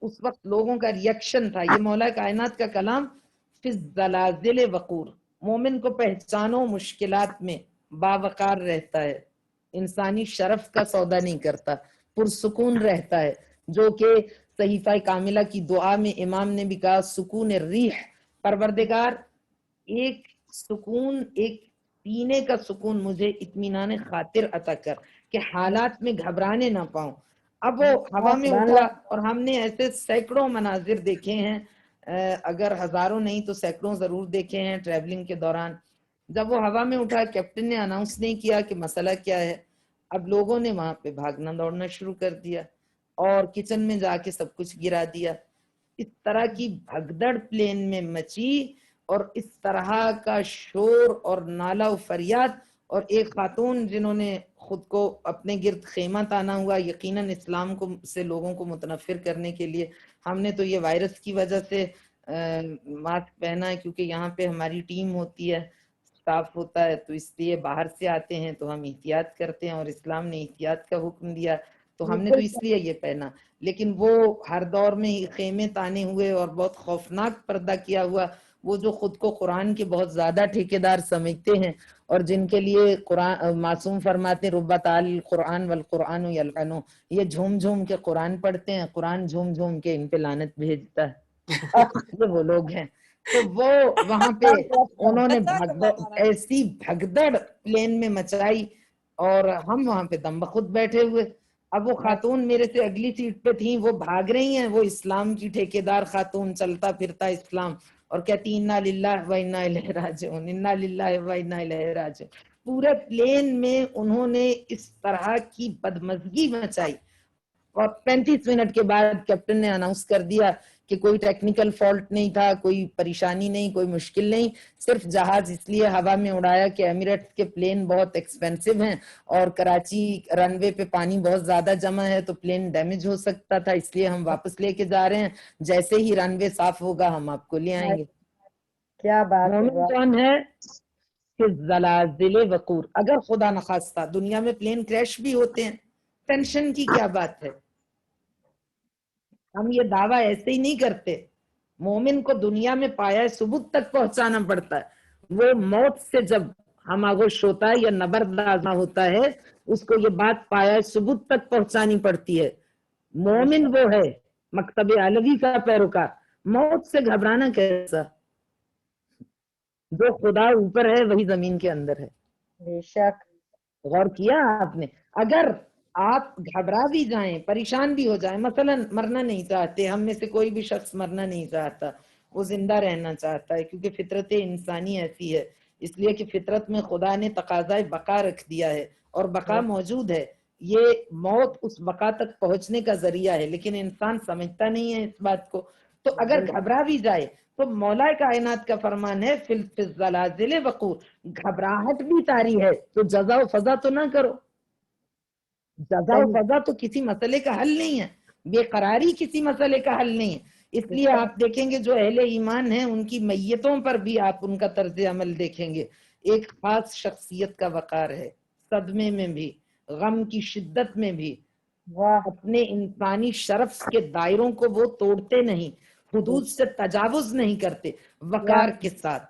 [SPEAKER 3] اس وقت لوگوں کا ریئیکشن تھا، یہ مولا کائنات کا کلام فی الزلازل وقور، مومن کو پہچانو مشکلات میں باوقار رہتا ہے، انسانی شرف کا سودا نہیں کرتا، پرسکون رہتا ہے، جو کہ صحیفہ کاملہ کی دعا میں امام نے بھی کہا سکون الریح، پروردگار ایک سکون، ایک سینے کا سکون مجھے اطمینان خاطر عطا کر کہ حالات میں گھبرانے نہ پاؤں۔ اب وہ ہوا میں اٹھا اور ہم نے ایسے سینکڑوں مناظر دیکھے ہیں، اگر ہزاروں نہیں تو سینکڑوں ضرور دیکھے ہیں ٹریولنگ کے دوران۔ جب وہ ہوا میں اٹھا، کیپٹن نے اناؤنس نہیں کیا کہ مسئلہ کیا ہے، اب لوگوں نے وہاں پہ بھاگنا دوڑنا شروع کر دیا اور کچن میں جا کے سب کچھ گرا دیا۔ اس طرح کی بھگدڑ پلین میں مچی اور اس طرح کا شور اور نالہ و فریاد، اور ایک خاتون جنہوں نے خود کو اپنے گرد خیمہ تانا ہوا، یقیناً اسلام کو سے لوگوں کو متنفر کرنے کے لیے۔ ہم نے تو یہ وائرس کی وجہ سے ماسک پہنا ہے، کیونکہ یہاں پہ ہماری ٹیم ہوتی ہے، اسٹاف ہوتا ہے، تو اس لیے باہر سے آتے ہیں تو ہم احتیاط کرتے ہیں، اور اسلام نے احتیاط کا حکم دیا تو ہم نے تو اس لیے یہ پہنا۔ لیکن وہ ہر دور میں خیمے تانے ہوئے اور بہت خوفناک پردہ کیا ہوا، وہ جو خود کو قرآن کے بہت زیادہ ٹھیکیدار سمجھتے ہیں، اور جن کے لیے قرآن معصوم فرماتے ربت القرآن والقرآن یلعنو، یہ جھوم جھوم کے قرآن پڑھتے ہیں، قرآن جھوم جھوم کے ان پہ لعنت بھیجتا ہے، یہ وہ لوگ ہیں۔ تو وہ وہاں پہ انہوں نے ایسی بھگدڑ پلین میں مچائی، اور ہم وہاں پہ دم بخود بیٹھے ہوئے۔ اب وہ خاتون میرے سے اگلی سیٹ پہ تھیں، وہ بھاگ رہی ہیں، وہ اسلام کی ٹھیکیدار خاتون، چلتا پھرتا اسلام، اور کہتی انا للہ و انا الیہ راجعون، انا للہ و انا الیہ راجعون۔ پورے پلین میں انہوں نے اس طرح کی بدمزگی مچائی، اور 35 منٹ کے بعد کیپٹن نے اناؤنس کر دیا کہ کوئی ٹیکنیکل فالٹ نہیں تھا، کوئی پریشانی نہیں، کوئی مشکل نہیں، صرف جہاز اس لیے ہوا میں اڑایا کہ ایمریٹس کے پلین بہت ایکسپینسو ہیں، اور کراچی رن وے پہ پانی بہت زیادہ جمع ہے تو پلین ڈیمیج ہو سکتا تھا، اس لیے ہم واپس لے کے جا رہے ہیں، جیسے ہی رن وے صاف ہوگا ہم آپ کو لے آئیں گے۔
[SPEAKER 1] کیا بات
[SPEAKER 3] مومن
[SPEAKER 1] ہے،
[SPEAKER 3] کون ہے؟ کہ زلازل وقور، اگر خدا نخواستہ دنیا میں پلین کریش بھی ہوتے ہیں، ٹینشن کی کیا بات ہے؟ ہم یہ دعویٰ ایسے ہی نہیں کرتے۔ مومن کو دنیا میں پایا ثبوت تک پہنچانا پڑتا ہے، وہ موت سے جب ہم آغوش ہوتا ہے یا نبردازہ ہوتا ہے، اس کو یہ بات پایا ثبوت تک پہنچانی پڑتی ہے۔ مومن وہ ہے مکتب علوی کا پیروکار، موت سے گھبرانا کیسا؟ جو خدا اوپر ہے وہی زمین کے اندر ہے۔
[SPEAKER 1] بے شک۔
[SPEAKER 3] غور کیا آپ نے؟ اگر آپ گھبرا بھی جائیں، پریشان بھی ہو جائیں، مثلا مرنا نہیں چاہتے، ہم میں سے کوئی بھی شخص مرنا نہیں چاہتا، وہ زندہ رہنا چاہتا ہے، کیونکہ فطرت انسانی ایسی ہے، اس لیے کہ فطرت میں خدا نے تقاضۂ بقا رکھ دیا ہے، اور بقا موجود ہے، یہ موت اس بقا تک پہنچنے کا ذریعہ ہے، لیکن انسان سمجھتا نہیں ہے اس بات کو۔ تو اگر گھبرا بھی جائے تو مولا کائنات کا فرمان ہے فی الزلازل وقور، گھبراہٹ بھی طاری ہے تو جزا و فضا تو نہ کرو۔ جزا و فضا تو کسی مسئلے کا حل نہیں ہے، بے قراری کسی مسئلے کا حل نہیں ہے، اس لیے آپ دیکھیں گے جو اہل ایمان ہیں ان کی میتوں پر بھی آپ ان کا طرز عمل دیکھیں گے، ایک خاص شخصیت کا وقار ہے، صدمے میں بھی، غم کی شدت میں بھی اپنے انسانی شرف کے دائروں کو وہ توڑتے نہیں، حدود سے تجاوز نہیں کرتے، وقار کے ساتھ۔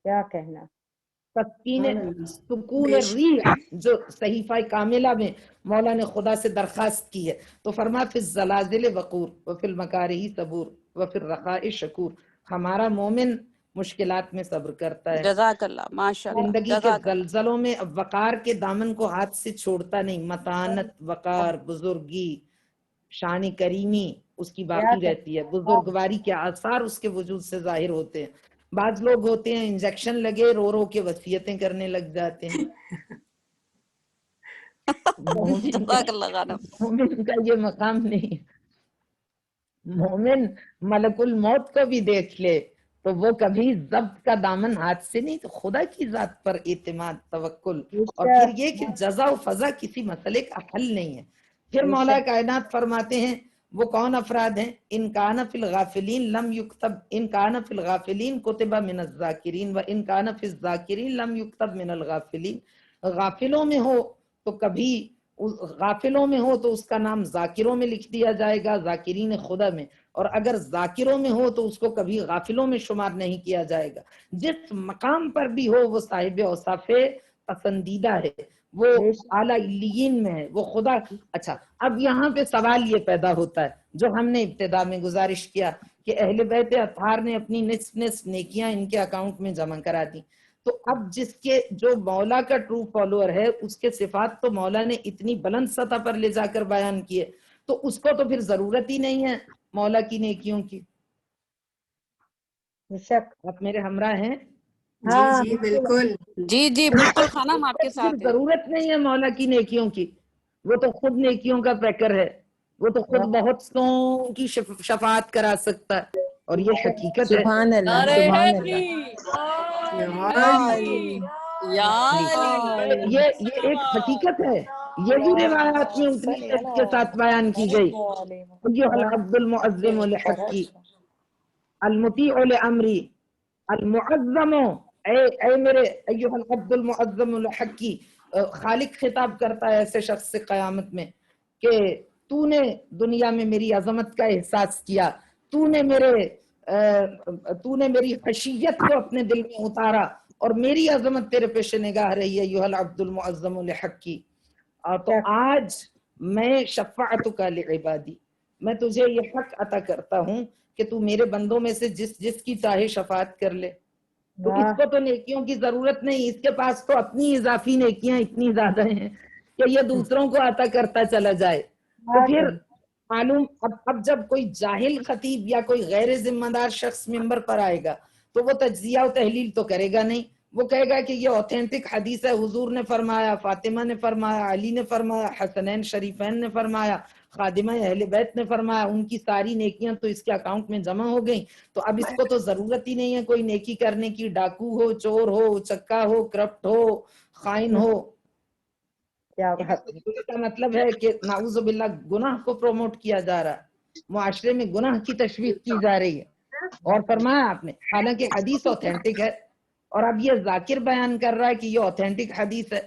[SPEAKER 1] کیا کہنا،
[SPEAKER 3] تسکین سکون ریح جو صحیفہ کاملہ میں مولا نے خدا سے درخواست کی ہے، تو فرما فی الزلازل وقور وفی المکارہ صبور وفی الرخاء شکور، ہمارا مومن مشکلات میں صبر کرتا ہے،
[SPEAKER 4] جزاک اللہ، ماشاء اللہ،
[SPEAKER 3] زندگی کے
[SPEAKER 4] جزاک اللہ۔
[SPEAKER 3] زلزلوں میں وقار کے دامن کو ہاتھ سے چھوڑتا نہیں، متانت، وقار، بزرگی، شان کریمی اس کی باقی رہتی ہے، بزرگواری کے آثار اس کے وجود سے ظاہر ہوتے ہیں۔ بعض لوگ ہوتے ہیں انجیکشن لگے رو رو کے وصیتیں کرنے لگ جاتے ہیں،
[SPEAKER 4] جزاک اللہ خانم۔
[SPEAKER 3] مومن کا یہ مقام نہیں، مومن ملک الموت کو بھی دیکھ لے تو وہ کبھی ضبط کا دامن ہاتھ سے نہیں، تو خدا کی ذات پر اعتماد، توکل، اور پھر یہ کہ جزا و فضا کسی مسئلے کا حل نہیں ہے۔ پھر مولا کائنات فرماتے ہیں وہ کون افراد ہیں؟ ان کان فی الغافلین لم یکتب، ان کان فی الغافلین کتب من الذاکرین و ان کان فی الذاکرین لم یکتب من الغافلین، غافلوں میں ہو تو کبھی غافلوں میں ہو تو اس کا نام ذاکروں میں لکھ دیا جائے گا، ذاکرین خدا میں، اور اگر ذاکروں میں ہو تو اس کو کبھی غافلوں میں شمار نہیں کیا جائے گا۔ جس مقام پر بھی ہو وہ صاحب اوصاف پسندیدہ ہے، وہ اعلیٰ علیین میں ہے، وہ خدا۔ اچھا، اب یہاں پہ سوال یہ پیدا ہوتا ہے جو ہم نے ابتدا میں گزارش کیا کہ اہل بیت اطہار نے اپنی نصف نصف نیکیاں ان کے اکاؤنٹ میں جمع کرا دی، تو اب جس کے جو مولا کا ٹرو فالوور ہے اس کے صفات تو مولا نے اتنی بلند سطح پر لے جا کر بیان کیے، تو اس کو تو پھر ضرورت ہی نہیں ہے مولا کی نیکیوں کی۔ آپ میرے ہمراہ ہیں؟
[SPEAKER 2] جی جی بالکل،
[SPEAKER 4] جی جی بالکل خانم، آپ کے
[SPEAKER 3] پھر
[SPEAKER 4] ساتھ ہیں۔
[SPEAKER 3] ضرورت نہیں ہے مولا کی نیکیوں کی، وہ تو خود نیکیوں کا پیکر ہے، وہ تو خود بہت سوں کی شفاعت کرا سکتا ہے، اور یہ حقیقت ہے۔
[SPEAKER 5] سبحان اللہ،
[SPEAKER 4] نعرہ
[SPEAKER 5] سبحان اللہ۔
[SPEAKER 4] حیدری،
[SPEAKER 2] نعرہ حیدری،
[SPEAKER 3] یہ ایک حقیقت ہے، یہ بھی روایات میں اتنی شدت کے ساتھ بیان کی گئی. ایھا العبد المعظم لحقی المطیع لامری المعظم، اے میرے ایھا العبد المعظم لحقی، خالق خطاب کرتا ہے ایسے شخص سے قیامت میں کہ تو نے دنیا میں میری عظمت کا احساس کیا، تو نے میری خشیت کو اپنے دل میں اتارا اور میری عظمت تیرے پیش نگاہ رہی ہے ایھا العبد المعظم لحقی. تو آج میں شفاعتک لعبادی، میں تجھے یہ حق عطا کرتا ہوں کہ تو میرے بندوں میں سے جس کی چاہے شفاعت کر لے. تو اس کو تو نیکیوں کی ضرورت نہیں، اس کے پاس تو اپنی اضافی نیکیاں اتنی زیادہ ہیں کہ یہ دوسروں کو عطا کرتا چلا جائے. تو پھر معلوم اب جب کوئی جاہل خطیب یا کوئی غیر ذمہ دار شخص ممبر پر آئے گا تو وہ تجزیہ و تحلیل تو کرے گا نہیں، وہ کہے گا کہ یہ اوتھینٹک حدیث ہے، حضور نے فرمایا، فاطمہ نے فرمایا، علی نے فرمایا، حسنین شریفین نے فرمایا، خادمہ اہل بیت نے فرمایا، ان کی ساری نیکیاں تو اس کے اکاؤنٹ میں جمع ہو گئیں، تو اب اس کو تو ضرورت ہی نہیں ہے کوئی نیکی کرنے کی، ڈاکو ہو، چور ہو، چکا ہو، کرپٹ ہو، خائن ہو. اس کا مطلب ہے کہ نعوذ باللہ گناہ کو پروموٹ کیا جا رہا ہے، معاشرے میں گناہ کی تشویق کی جا رہی ہے. اور فرمایا آپ نے حالانکہ حدیث اوتھینٹک ہے، اور اب یہ ذاکر بیان کر رہا ہے کہ یہ اوتھینٹک حدیث ہے.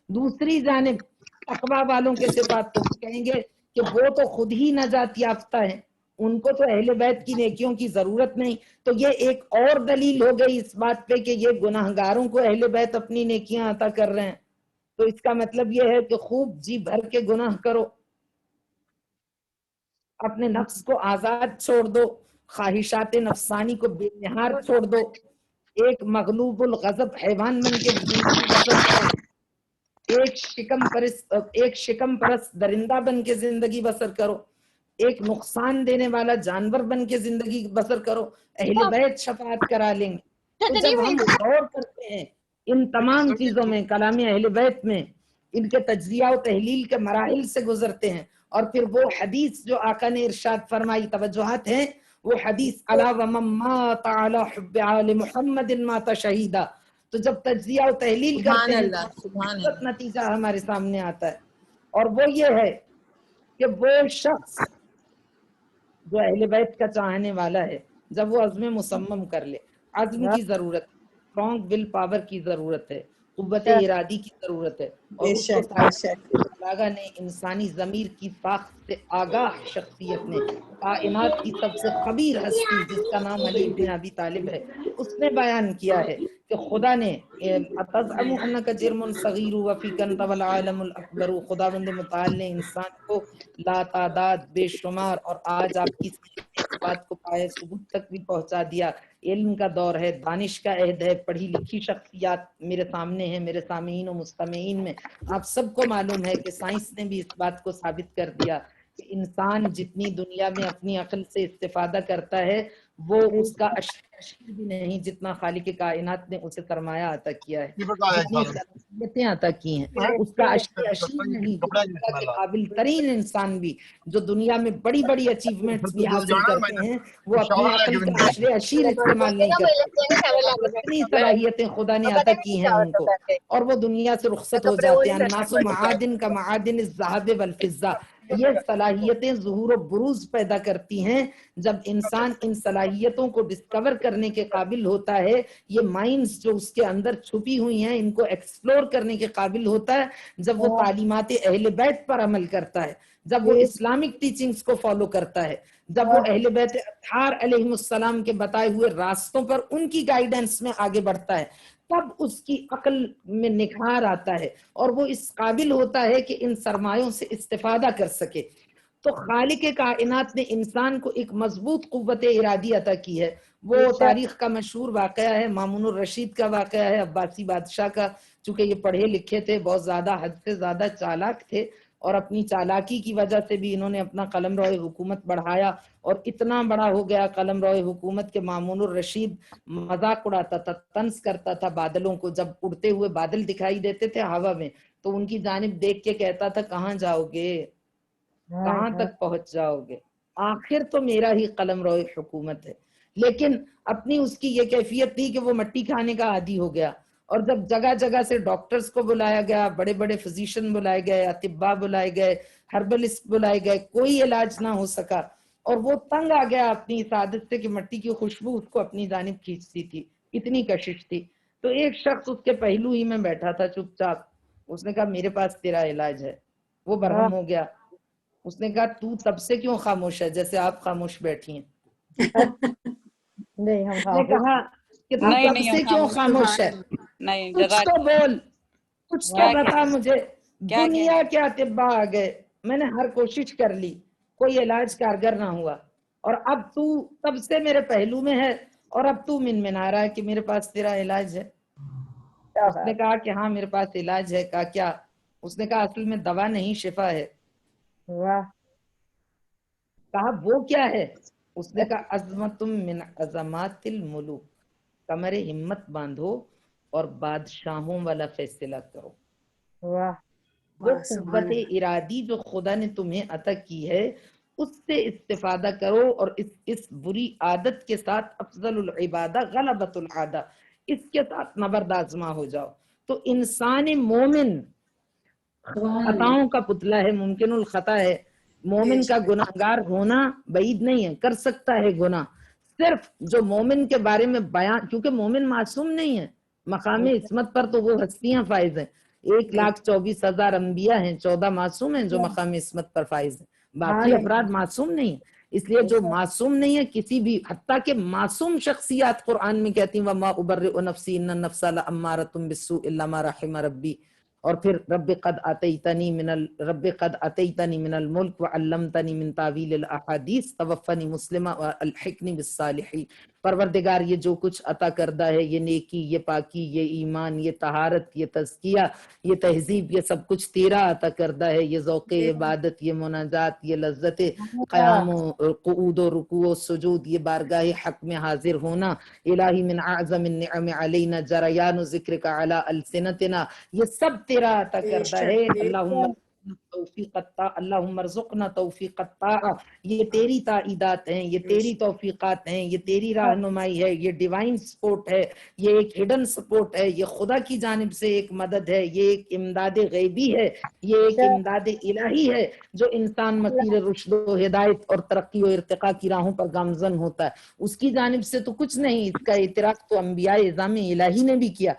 [SPEAKER 3] دوسری جانب تقویٰ والوں کے صفات تو کہیں گے کہ وہ تو خود ہی نجات یافتہ ہیں، ان کو تو اہل بیت کی نیکیوں کی ضرورت نہیں. تو یہ ایک اور دلیل ہو گئی اس بات پہ کہ یہ گناہگاروں کو اہل بیت اپنی نیکیاں عطا کر رہے ہیں. تو اس کا مطلب یہ ہے کہ خوب جی بھر کے گناہ کرو، اپنے نفس کو آزاد چھوڑ دو، خواہشات نفسانی کو بے نہار چھوڑ دو، ایک مغلوب الغضب حیوان بن کے زندگی بسر کرو، ایک شکم پرست درندہ بن کے زندگی بسر کرو، ایک نقصان دینے والا جانور بن کے زندگی بسر کرو. اہل بیت شفاعت کرا لیں گے. تو جب ہم غور کرتے ہیں ان تمام چیزوں میں، کلام اہل بیت میں، ان کے تجزیہ و تحلیل کے مراحل سے گزرتے ہیں، اور پھر وہ حدیث جو آقا نے ارشاد فرمائی، توجہات ہیں وہ حدیث الا ومن مات علی حب آل محمد مات شہیدا. تو جب تجزیہ و تحلیل کرتے ہیں تو نتیجہ ہمارے سامنے آتا ہے، اور وہ یہ ہے کہ وہ شخص جو اہل بیت کا چاہنے والا ہے جب وہ عزم مصمم کر لے، عزم کی ضرورت ہے، اسٹرانگ ول پاور کی ضرورت ہے، قوت ارادی کی ضرورت ہے، اور اس کو بلاغہ نے انسانی ضمیر کی ساخت سے آگاہ شخصیت نے، کائنات کی سب سے خبیر ہستی جس کا نام علی بن ابی طالب ہے، اس نے بیان کیا ہے کہ خدا نے اتزعم انک جرم صغیر وفیک انت والعالم الاکبر، خداوند متعال نے انسان کو لا تعداد بے شمار اور آج آپ کی اس بات کو پائے ثبوت تک بھی پہنچا دیا. علم کا دور ہے، دانش کا عہد ہے، پڑھی لکھی شخصیات میرے سامنے ہیں، میرے سامعین و مستمعین میں. آپ سب کو معلوم ہے کہ سائنس نے بھی اس بات کو ثابت کر دیا کہ انسان جتنی دنیا میں اپنی عقل سے استفادہ کرتا ہے وہ اس کا اشیر بھی نہیں جتنا خالق کائنات نے اسے سرمایہ عطا کیا ہے، جتنی صلاحیتیں عطا کی ہیں اس کا اشیر نہیں. دنیا کے قابل ترین انسان بھی جو دنیا میں بڑی بڑی اچیومنٹس بھی حاصل کرتے ہیں وہ اپنی عقل کا اشیر استعمال نہیں کرتے. اتنی صلاحیتیں خدا نے عطا کی ہیں ان کو، اور وہ دنیا سے رخصت ہو جاتے ہیں. الناس معادن کا معادن الذهب والفضہ. یہ صلاحیتیں ظہور و بروز پیدا کرتی ہیں جب انسان ان صلاحیتوں کو ڈسکور کرنے کے قابل ہوتا ہے، یہ مائنڈز جو اس کے اندر چھپی ہوئی ہیں ان کو ایکسپلور کرنے کے قابل ہوتا ہے جب وہ تعلیمات اہل بیت پر عمل کرتا ہے، جب وہ اسلامک ٹیچنگز کو فالو کرتا ہے، جب وہ اہل بیت اطہار علیہم السلام کے بتائے ہوئے راستوں پر ان کی گائیڈنس میں آگے بڑھتا ہے، تب اس کی عقل میں نکھار آتا ہے اور وہ اس قابل ہوتا ہے کہ ان سرمایوں سے استفادہ کر سکے. تو خالق کائنات نے انسان کو ایک مضبوط قوت ارادی عطا کی ہے. وہ تاریخ کا مشہور واقعہ ہے، مامون الرشید کا واقعہ ہے، عباسی بادشاہ کا. چونکہ یہ پڑھے لکھے تھے، بہت زیادہ حد سے زیادہ چالاک تھے، اور اپنی چالاکی کی وجہ سے بھی انہوں نے اپنا قلم روئے حکومت بڑھایا، اور اتنا بڑا ہو گیا قلم روئے حکومت کے مامون الرشید مذاق اڑاتا تھا، طنز کرتا تھا بادلوں کو. جب اڑتے ہوئے بادل دکھائی دیتے تھے ہوا میں تو ان کی جانب دیکھ کے کہتا تھا کہاں جاؤ گے، کہاں تک پہنچ جاؤ گے، آخر تو میرا ہی قلم روئے حکومت ہے. لیکن اپنی اس کی یہ کیفیت تھی کہ وہ مٹی کھانے کا عادی ہو گیا اور جب جگہ جگہ سے ڈاکٹرز کو بلایا گیا، بڑے بڑے فزیشین بلائے گئے، اطباء بلائے گئے، ہربلسٹ بلائے گئے، کوئی علاج نہ ہو سکا، اور وہ تنگ آ گیا اپنی اس عادت سے کہ مٹی کی خوشبو اس کو اپنی جانب کھینچتی تھی، اتنی کشش تھی. تو ایک شخص اس کے پہلو ہی میں بیٹھا تھا چپ چاپ، اس نے کہا میرے پاس تیرا علاج ہے. وہ برہم ہو گیا. اس نے کہا تو تب سے کیوں خاموش ہے جیسے آپ خاموش بیٹھی ہیں؟
[SPEAKER 1] نہیں ہم
[SPEAKER 3] اس نے کہا کہ تو
[SPEAKER 4] نہیں
[SPEAKER 3] تب
[SPEAKER 4] نہیں
[SPEAKER 3] سے
[SPEAKER 4] ہم
[SPEAKER 3] کیوں
[SPEAKER 4] خاموش
[SPEAKER 3] خاموش ہے؟
[SPEAKER 4] نہیں.
[SPEAKER 3] کچھ
[SPEAKER 4] جزاک
[SPEAKER 3] تو بول، کچھ تو
[SPEAKER 4] کیا
[SPEAKER 3] بتا
[SPEAKER 4] کہہ
[SPEAKER 3] مجھے.
[SPEAKER 4] کیا
[SPEAKER 3] دنیا کے اطباء آ گئے، میں نے ہر کوشش کر لی، کوئی علاج کارگر نہ ہوا، اور اب تو تب سے میرے پہلو میں ہے اور اب تو منمنا رہا ہے کہ میرے پاس تیرا علاج ہے. اس نے کہا کہ ہاں میرے پاس علاج ہے. کہا کیا؟ اس نے کہا اصل میں دوا نہیں شفا ہے.
[SPEAKER 1] واہ
[SPEAKER 3] کہا وہ کیا ہے؟ اس نے کہا عظمتم من عظمات الملوک، کمر ہمت باندھو اور بادشاہوں والا فیصلہ کرو.
[SPEAKER 1] واہ
[SPEAKER 3] وہ قوت ارادی جو خدا نے تمہیں عطا کی ہے اس سے استفادہ کرو، اور اس بری عادت کے ساتھ افضل العبادہ غلبۃ العادہ، اس کے ساتھ نبرد آزما ہو جاؤ. تو انسان مومن خطاؤں کا پتلا ہے، ممکن الخطا ہے. مومن کا گناہگار ہونا بعید نہیں ہے، کر سکتا ہے گناہ. صرف جو مومن کے بارے میں بیان، کیونکہ مومن معصوم نہیں ہے، مقام عصمت پر تو وہ ہستیاں فائز ہیں. 1,24,000 انبیاء ہیں، 14 معصوم ہیں جو مقام عصمت پر فائز ہیں، باقی افراد معصوم نہیں ہیں. اس لیے جو معصوم نہیں ہے کسی بھی، حتیٰ کہ معصوم شخصیات قرآن میں کہتی ہیں وَمَا أُبَرِّئُ نَفْسِي إِنَّ النَّفْسَ لَأَمَّارَةٌ بِالسُّوءِ إِلَّا مَا رَحِمَ رَبِّي. اور پھر رب قد اتیتنی من الملک وعلمتنی من تعویل الاحادیث توفنی مسلمہ والحقنی بالصالحین. پروردگار یہ جو کچھ عطا کردہ ہے، یہ نیکی، یہ پاکی، یہ ایمان، یہ طہارت، یہ تزکیہ، یہ تہذیب، یہ سب کچھ تیرا عطا کردہ ہے. یہ ذوق عبادت، یہ مناجات، یہ لذت قیام و قعود و رکوع و سجود، یہ بارگاہ حق میں حاضر ہونا. الہی من اعظم النعم علینا جریان ذکرک علی السنتنا، یہ سب تیرا عطا کردہ ہے. اللہم ارزقنا توفیق الطاعہ، یہ تیری تائیدات ہیں، یہ تیری توفیقات ہیں، یہ تیری رہنمائی ہے، یہ ڈیوائن سپورٹ ہے، یہ ایک ہڈن سپورٹ ہے، یہ خدا کی جانب سے ایک مدد ہے، یہ ایک امداد غیبی ہے، یہ ایک امداد الہی ہے جو انسان مسیر رشد و ہدایت اور ترقی و ارتقاء کی راہوں پر گامزن ہوتا ہے. اس کی جانب سے تو کچھ نہیں. اس کا اعتراف تو انبیاء اعظام الہی نے بھی کیا.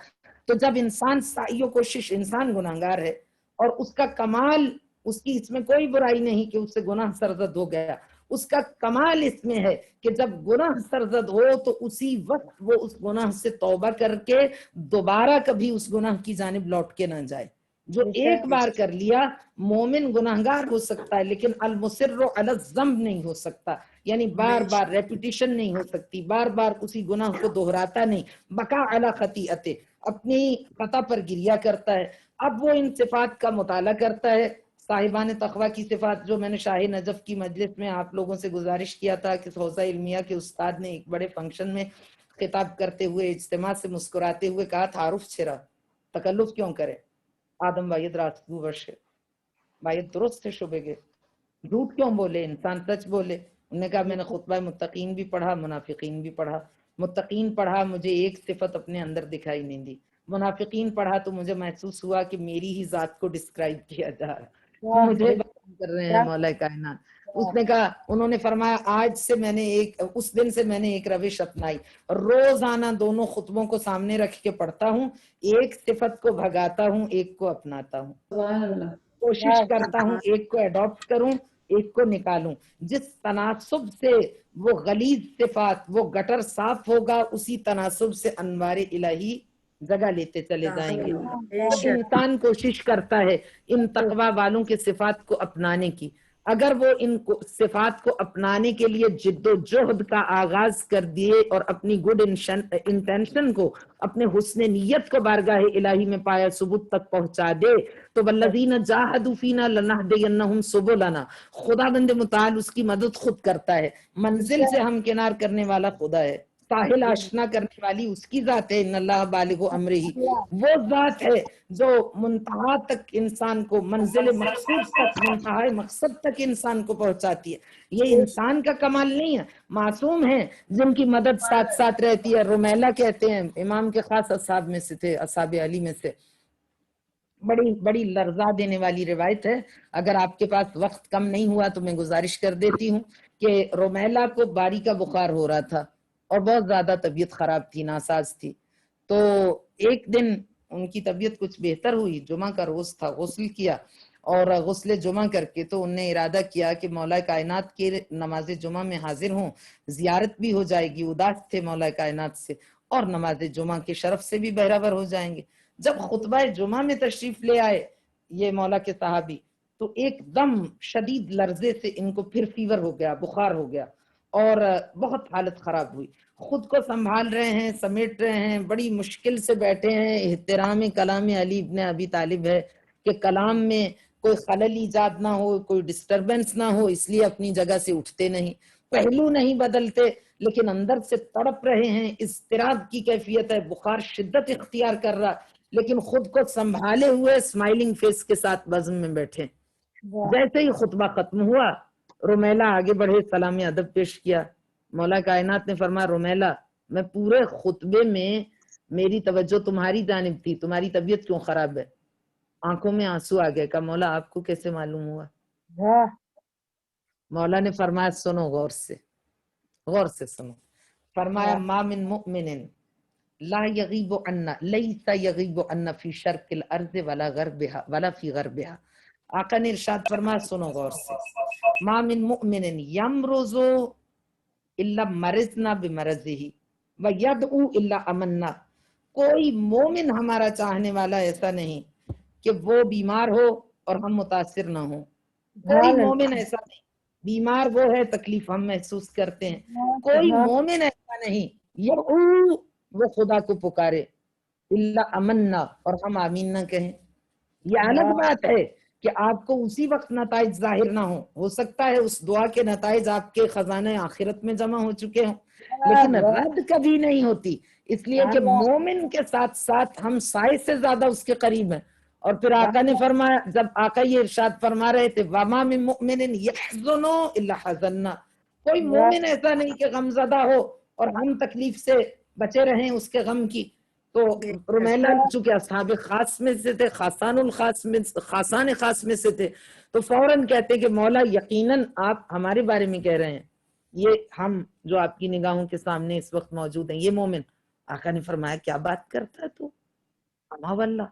[SPEAKER 3] تو جب انسان سعی و کوشش، انسان گناہگار ہے اور اس کا کمال، اس کی اس میں کوئی برائی نہیں کہ اس سے گناہ سرزد ہو گیا، اس کا کمال اس میں ہے کہ جب گناہ سرزد ہو تو اسی وقت وہ اس گناہ سے توبہ کر کے دوبارہ کبھی اس گناہ کی جانب لوٹ کے نہ جائے. جو ایک بار کر لیا، مومن گناہگار ہو سکتا ہے لیکن المصر علی الذنب نہیں ہو سکتا. یعنی بار بار ریپیٹیشن نہیں ہو سکتی، بار بار اسی گناہ کو دہراتا نہیں. بقا علی خطیئتے، اپنی خطا پر گریا کرتا ہے. اب وہ ان صفات کا مطالعہ کرتا ہے. صاحبان تقوی کی صفات جو میں نے شاہ نجف کی مجلس میں آپ لوگوں سے گزارش کیا تھا کہ حوزہ علمیہ کے استاد نے ایک بڑے فنکشن میں خطاب کرتے ہوئے اجتماع سے مسکراتے ہوئے کہا تعارف چھرا، تکلف کیوں کرے، آدم باید راستو ورشے، باید درست ہے شبے گے، جھوٹ کیوں بولے، انسان سچ بولے. انہوں نے کہا میں نے خطبہ متقین بھی پڑھا، منافقین بھی پڑھا. متقین پڑھا، مجھے ایک صفت اپنے اندر دکھائی نہیں دی. منافقین پڑھا تو مجھے محسوس ہوا کہ میری ہی ذات کو ڈسکرائب کیا جا رہا ہے، مجھے بیان کر رہے ہیں مولا کائنات. اس نے کہا، انہوں نے فرمایا آج سے میں نے اس دن سے میں نے ایک روش اپنائی، روزانہ دونوں خطبوں کو سامنے رکھ کے پڑھتا ہوں، ایک صفت کو بھگاتا ہوں، ایک کو اپناتا ہوں، کوشش کرتا ہوں ایک کو ایڈاپٹ کروں، ایک کو نکالوں. جس تناسب سے وہ غلیظ صفات، وہ گٹر صاف ہوگا، اسی تناسب سے انوار الہی جگہ لیتے چلے جائیں گے. جب انسان کوشش کرتا ہے ان تقوی والوں کے صفات کو اپنانے کی، اگر وہ ان صفات کو اپنانے کے لیے جد و جہد کا آغاز کر دیے اور اپنی گڈ انٹینشن کو، اپنے حسن نیت کو بارگاہ الہی میں پایا ثبوت تک پہنچا دے تو والذین جاہدوا فینا لنہدینہم سبلنا، خدا بند متعال اس کی مدد خود کرتا ہے. منزل سے ہم کنار کرنے والا خدا ہے، ساحل آشنا کرنے والی اس کی ذات ہے، ان اللہ بالغ امرہ، وہ ذات ہے جو منتہا تک انسان کو، منزل مقصود تک، منتہا مقصد تک انسان کو پہنچاتی ہے۔ یہ انسان کا کمال نہیں ہے، معصوم ہیں جن کی مدد ساتھ ساتھ رہتی ہے۔ رمیلہ کہتے ہیں امام کے خاص اصحاب میں سے تھے، اصحاب علی میں سے، بڑی بڑی لرزا دینے والی روایت ہے۔ اگر آپ کے پاس وقت کم نہیں ہوا تو میں گزارش کر دیتی ہوں کہ رمیلہ کو باری کا بخار ہو رہا تھا اور بہت زیادہ طبیعت خراب تھی، ناساز تھی۔ تو ایک دن ان کی طبیعت کچھ بہتر ہوئی، جمعہ کا روز تھا، غسل کیا، اور غسل جمعہ کر کے تو انہوں نے ارادہ کیا کہ مولا کائنات کے نماز جمعہ میں حاضر ہوں، زیارت بھی ہو جائے گی، اداس تھے مولا کائنات سے، اور نماز جمعہ کے شرف سے بھی بہرہ ہو جائیں گے۔ جب خطبہ جمعہ میں تشریف لے آئے یہ مولا کے صحابی، تو ایک دم شدید لرزے سے ان کو پھر فیور ہو گیا، بخار ہو گیا، اور بہت حالت خراب ہوئی۔ خود کو سنبھال رہے ہیں، سمیٹ رہے ہیں، بڑی مشکل سے بیٹھے ہیں۔ احترام کلام علی ابن ابی طالب ہے کہ کلام میں کوئی خلل ایجاد نہ ہو، کوئی ڈسٹربنس نہ ہو، اس لیے اپنی جگہ سے اٹھتے نہیں، پہلو نہیں بدلتے، لیکن اندر سے تڑپ رہے ہیں، اضطراب کی کیفیت ہے، بخار شدت اختیار کر رہا، لیکن خود کو سنبھالے ہوئے اسمائلنگ فیس کے ساتھ بزم میں بیٹھے۔ جیسے ہی خطبہ ختم ہوا، رمیلہ آگے بڑھے، سلام ادب پیش کیا۔ مولا کائنات نے فرمایا رمیلہ، میں پورے خطبے میں میری توجہ تمہاری جانب تھی، تمہاری طبیعت کیوں خراب ہے؟ آنکھوں میں آنسو آ گئے، کہا مولا آپ کو کیسے معلوم ہوا؟ مولا نے فرمایا سنو غور سے، غور سے سنو۔ فرمایا ما من مؤمن لا یغیب عنا لیس یغیب عنا فی شرق الارض ولا غربها ولا فی غربها۔ آقا نے ارشاد فرمایا سنو غور سے، ما من مؤمن یمرض الا مرضنا بمرضه ویدعو الا امنا۔ کوئی مومن ہمارا چاہنے والا ایسا نہیں کہ وہ بیمار ہو اور ہم متاثر نہ ہوں، کوئی مومن ایسا نہیں۔ بیمار وہ ہے، تکلیف ہم محسوس کرتے ہیں، کوئی مومن ایسا نہیں یدعو وہ خدا کو پکارے الا امنا اور ہم آمین نہ کہیں۔ یہ الگ بات ہے کہ آپ کو اسی وقت نتائج ظاہر نہ ہو سکتا ہے اس دعا کے نتائج آپ کے خزانہ آخرت میں جمع ہو چکے ہوں، لیکن رد کبھی نہیں ہوتی، اس لیے کہ مومن کے ساتھ ساتھ ہم سائے سے زیادہ اس کے قریب ہیں۔ اور پھر آقا نے فرمایا، جب آقا یہ ارشاد فرما رہے تھے وَمَا مِن مُؤْمِنٍ يَحْزُنُ إِلَّا حَزَنَّا، کوئی مومن ایسا نہیں کہ غم زدہ ہو اور ہم تکلیف سے بچے رہیں اس کے غم کی۔ تو رمیلہ چونکہ اصحاب خاص میں سے تھے، خاصان خاص میں سے تھے، تو فوراً کہتے کہ مولا یقیناً آپ ہمارے بارے میں کہہ رہے ہیں، یہ ہم جو آپ کی نگاہوں کے سامنے اس وقت موجود ہیں یہ مومن۔ آقا نے فرمایا کیا بات کرتا ہے تو؟ اما واللہ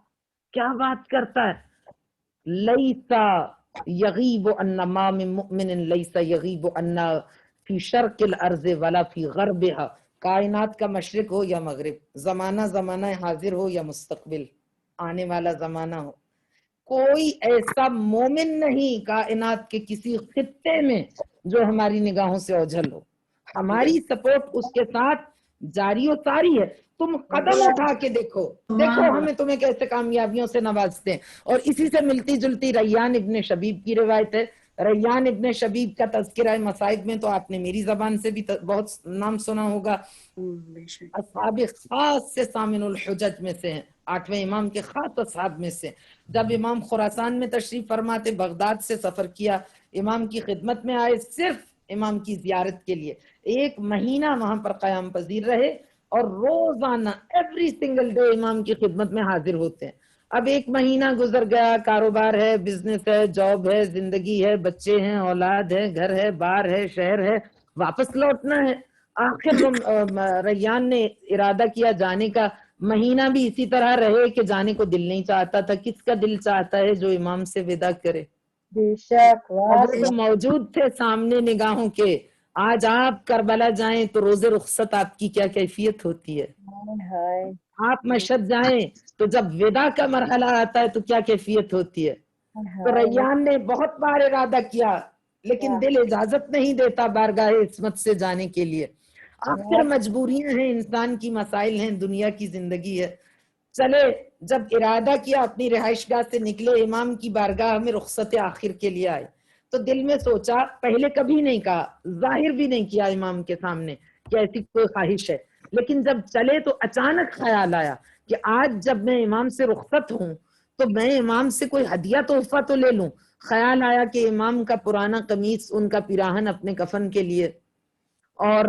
[SPEAKER 3] کیا بات کرتا ہے؟ لیسا یغیب عنا ما من مؤمن لیسا یغیب عنا فی شرق الارض ولا فی غربها، کائنات کا مشرق ہو یا مغرب، زمانہ زمانہ حاضر ہو یا مستقبل آنے والا زمانہ ہو، کوئی ایسا مومن نہیں کائنات کے کسی خطے میں جو ہماری نگاہوں سے اوجھل ہو۔ ہماری سپورٹ اس کے ساتھ جاری و ساری ہے۔ تم قدم اٹھا کے دیکھو، دیکھو ہمیں تمہیں کیسے کامیابیوں سے نوازتے ہیں۔ اور اسی سے ملتی جلتی ریان ابن شبیب کی روایت ہے۔ ریان ابن شبیب کا تذکرہ مصائب میں تو آپ نے میری زبان سے بھی بہت نام سنا ہوگا، اصحاب خاص سے سامن الحجج میں سے ہیں، 8ویں امام کے خاص اصحاب میں سے۔ جب امام خراسان میں تشریف فرماتے، بغداد سے سفر کیا، امام کی خدمت میں آئے، صرف امام کی زیارت کے لیے 1 مہینہ وہاں پر قیام پذیر رہے، اور روزانہ ایوری سنگل ڈے امام کی خدمت میں حاضر ہوتے ہیں۔ اب 1 مہینہ گزر گیا، کاروبار ہے، بزنس ہے، جاب ہے، زندگی ہے، بچے ہیں، اولاد ہے، گھر ہے، بار ہے، شہر ہے، واپس لوٹنا ہے۔ آخر ریان نے ارادہ کیا جانے کا، مہینہ بھی اسی طرح رہے کہ جانے کو دل نہیں چاہتا تھا۔ کس کا دل چاہتا ہے جو امام سے وداع کرے؟
[SPEAKER 1] بے شک
[SPEAKER 3] وہ تو موجود تھے سامنے نگاہوں کے۔ آج آپ کربلا جائیں تو روز رخصت آپ کی کیا کیفیت ہوتی ہے؟ آپ مشہد جائیں تو جب وداع کا مرحلہ آتا ہے تو کیا کیفیت ہوتی ہے؟ تو ریان نے بہت بار ارادہ کیا لیکن دل اجازت نہیں دیتا بارگاہ عصمت سے جانے کے لیے۔ آخر مجبوریاں ہیں، انسان کی مسائل ہیں، دنیا کی زندگی ہے۔ چلے جب ارادہ کیا اپنی رہائش گاہ سے نکلے، امام کی بارگاہ میں رخصت آخر کے لیے آئے، تو دل میں سوچا، پہلے کبھی نہیں کہا، ظاہر بھی نہیں کیا امام کے سامنے کہ ایسی کوئی خواہش ہے، لیکن جب چلے تو اچانک خیال آیا کہ آج جب میں امام سے رخصت ہوں تو میں امام سے کوئی ہدیہ تحفہ تو لے لوں۔ خیال آیا کہ امام کا پرانا قمیص، ان کا پیراہن اپنے کفن کے لیے، اور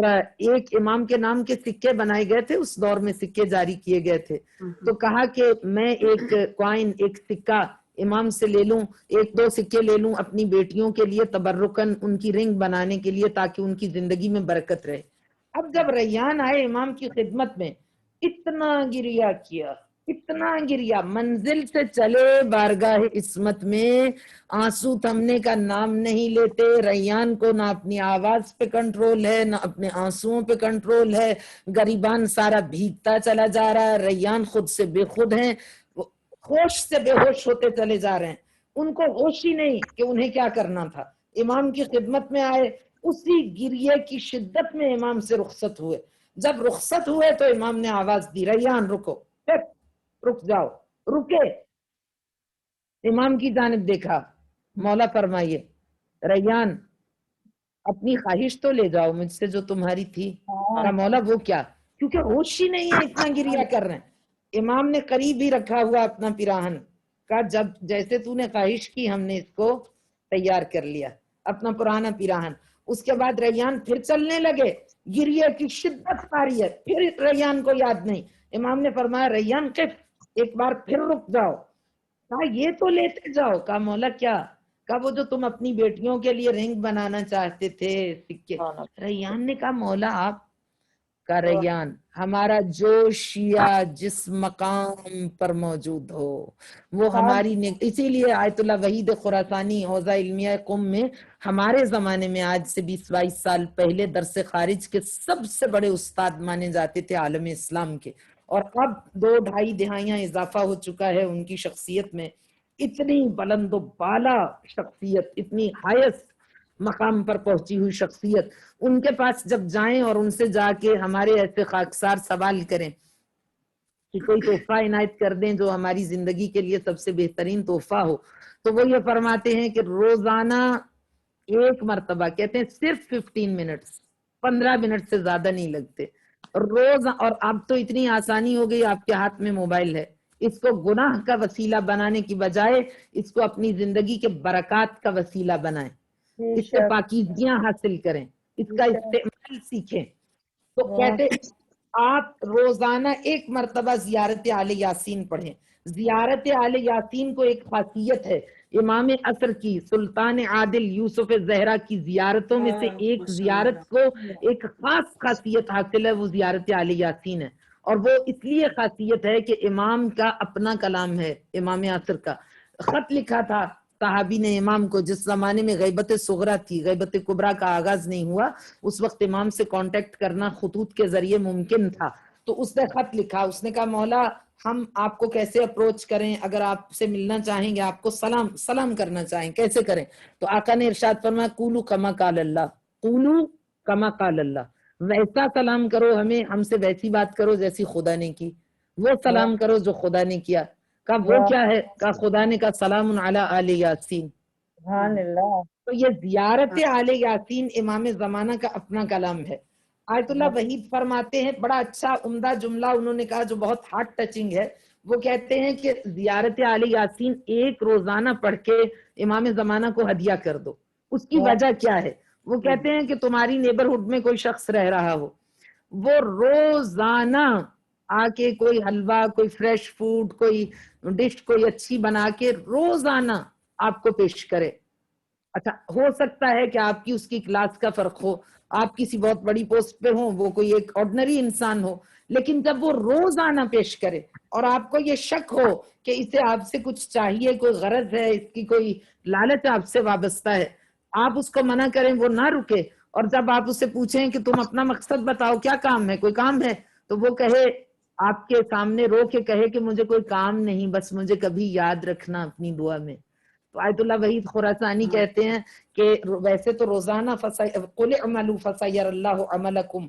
[SPEAKER 3] ایک امام کے نام کے سکے بنائے گئے تھے، اس دور میں سکے جاری کیے گئے تھے، تو کہا کہ میں ایک کوائن، ایک سکہ امام سے لے لوں، ایک دو سکے لے لوں اپنی بیٹیوں کے لیے تبرکن، ان کی رنگ بنانے کے لیے، تاکہ ان کی زندگی میں برکت رہے۔ اب جب ریان آئے امام کی خدمت میں، اتنا گریا کیا، اتنا گریا، منزل سے چلے بارگاہ عصمت میں، آنسو تھمنے کا نام نہیں لیتے۔ ریان کو نہ اپنی آواز پہ کنٹرول ہے، نہ اپنے آنسوؤں پہ کنٹرول ہے، گریبان سارا بھیگتا چلا جا رہا ہے، ریان خود سے بے خود ہیں، ہوش سے بے ہوش ہوتے چلے جا رہے ہیں، ان کو ہوش ہی نہیں کہ انہیں کیا کرنا تھا۔ امام کی خدمت میں آئے، اسی گریے کی شدت میں امام سے رخصت ہوئے۔ جب رخصت ہوئے تو امام نے آواز دی، ریان رکو، پھر رک جاؤ، رکے، امام کی جانب دیکھا، مولا فرمائیے ریان اپنی خواہش تو لے جاؤ مجھ سے جو تمہاری تھی۔ کہا مولا وہ کیا؟ کیونکہ ہوش ہی نہیں ہے، اتنا گریا کر رہے ہیں۔ امام نے قریب ہی رکھا ہوا اپنا پیراہن، کہا جب جیسے تو نے خواہش کی ہم نے اس کو تیار کر لیا، اپنا پرانا پیراہن۔ اس کے بعد ریان پھر چلنے لگے، گریے کی شدت پاری ہے، پھر ریان کو یاد نہیں۔ امام نے فرمایا ریان قف، ایک بار پھر رک جاؤ۔ کہا یہ تو لیتے جاؤ۔ کہا مولا کیا؟ کہا وہ جو تم اپنی بیٹیوں کے لیے رنگ بنانا چاہتے تھے، سکے۔ ریان نے کہا مولا آپ کا، ریان ہمارا جو شیعہ جس مقام پر موجود ہو وہ ہماری اسی لیے آیت اللہ وحید خراسانی حوزہ علمیہ قم میں ہمارے زمانے میں آج سے 20-22 سال پہلے درس خارج کے سب سے بڑے استاد مانے جاتے تھے عالم اسلام کے، اور اب 2-2.5 دہائیاں اضافہ ہو چکا ہے ان کی شخصیت میں۔ اتنی بلند و بالا شخصیت، اتنی ہائیسٹ مقام پر پہنچی ہوئی شخصیت، ان کے پاس جب جائیں اور ان سے جا کے ہمارے ایسے خاکسار سوال کریں کہ کوئی تحفہ عنایت کر دیں جو ہماری زندگی کے لیے سب سے بہترین تحفہ ہو، تو وہ یہ فرماتے ہیں کہ روزانہ ایک مرتبہ، کہتے ہیں صرف 15 منٹ سے زیادہ نہیں لگتے روز، اور اب تو اتنی آسانی ہو گئی، آپ کے ہاتھ میں موبائل ہے، اس کو گناہ کا وسیلہ بنانے کی بجائے اس کو اپنی زندگی کے برکات کا وسیلہ بنائیں، اس سے پاکیزگیاں حاصل کریں، اس کا استعمال سیکھیں۔ تو کہتے آپ روزانہ ایک مرتبہ زیارت آل یاسین پڑھیں۔ زیارت آل یاسین کو ایک خاصیت ہے، امام عصر کی سلطان عادل یوسف زہرا کی زیارتوں میں سے ایک زیارت کو ایک خاص خاصیت حاصل ہے، وہ زیارت آل یاسین ہے، اور وہ اس لیے خاصیت ہے کہ امام کا اپنا کلام ہے، امام عصر کا خط لکھا تھا صحابی نے امام کو، جس زمانے میں غیبت صغرا تھی، غیبت کبرا کا آغاز نہیں ہوا، اس وقت امام سے کانٹیکٹ کرنا خطوط کے ذریعے ممکن تھا، تو اس نے خط لکھا، اس نے کہا مولا ہم آپ کو کیسے اپروچ کریں، اگر آپ سے ملنا چاہیں گے، آپ کو سلام کرنا چاہیں کیسے کریں؟ تو آقا نے ارشاد فرمایا قولوا کما قال اللہ، قولوا کما قال اللہ، ویسا سلام کرو ہمیں، ہم سے ویسی بات کرو جیسی خدا نے کی، وہ سلام کرو جو خدا نے کیا۔ کہا وہ کیا ہے؟ کہا خدا نے کہا سلام علی آل یاسین۔ تو یہ زیارت آل یاسین امام زمانہ کا اپنا کلام ہے۔ آیت اللہ وحید فرماتے ہیں، بڑا اچھا عمدہ جملہ انہوں نے کہا جو بہت ہارٹ ٹچنگ ہے، وہ کہتے ہیں کہ زیارت آل یاسین ایک روزانہ پڑھ کے امام زمانہ کو ہدیہ کر دو۔ اس کی وجہ کیا ہے؟ وہ کہتے ہیں کہ تمہاری نیبرہڈ میں کوئی شخص رہ رہا ہو، وہ روزانہ آ کے کوئی حلوہ، کوئی فریش فوڈ، کوئی ڈش کوئی اچھی بنا کے روزانہ آپ کو پیش کرے۔ اچھا ہو سکتا ہے کہ آپ کی اس کی کلاس کا فرق ہو، آپ کسی بہت بڑی پوسٹ پہ ہوں، وہ کوئی ایک آرڈنری انسان ہو، لیکن جب وہ روزانہ پیش کرے اور آپ کو یہ شک ہو کہ اسے آپ سے کچھ چاہیے، کوئی غرض ہے، اس کی کوئی لالچ آپ سے وابستہ ہے، آپ اس کو منع کریں، وہ نہ رکے، اور جب آپ اسے پوچھیں کہ تم اپنا مقصد بتاؤ، کیا کام ہے، کوئی کام ہے، تو وہ کہے، آپ کے سامنے رو کے کہے کہ مجھے کوئی کام نہیں، بس مجھے کبھی یاد رکھنا اپنی دعا میں۔ تو آیت اللہ وحید خراسانی کہتے ہیں کہ ویسے تو روزانہ قُلِ اعْمَلُوا فَسَيَرَ اللَّهُ عَمَلَكُمْ،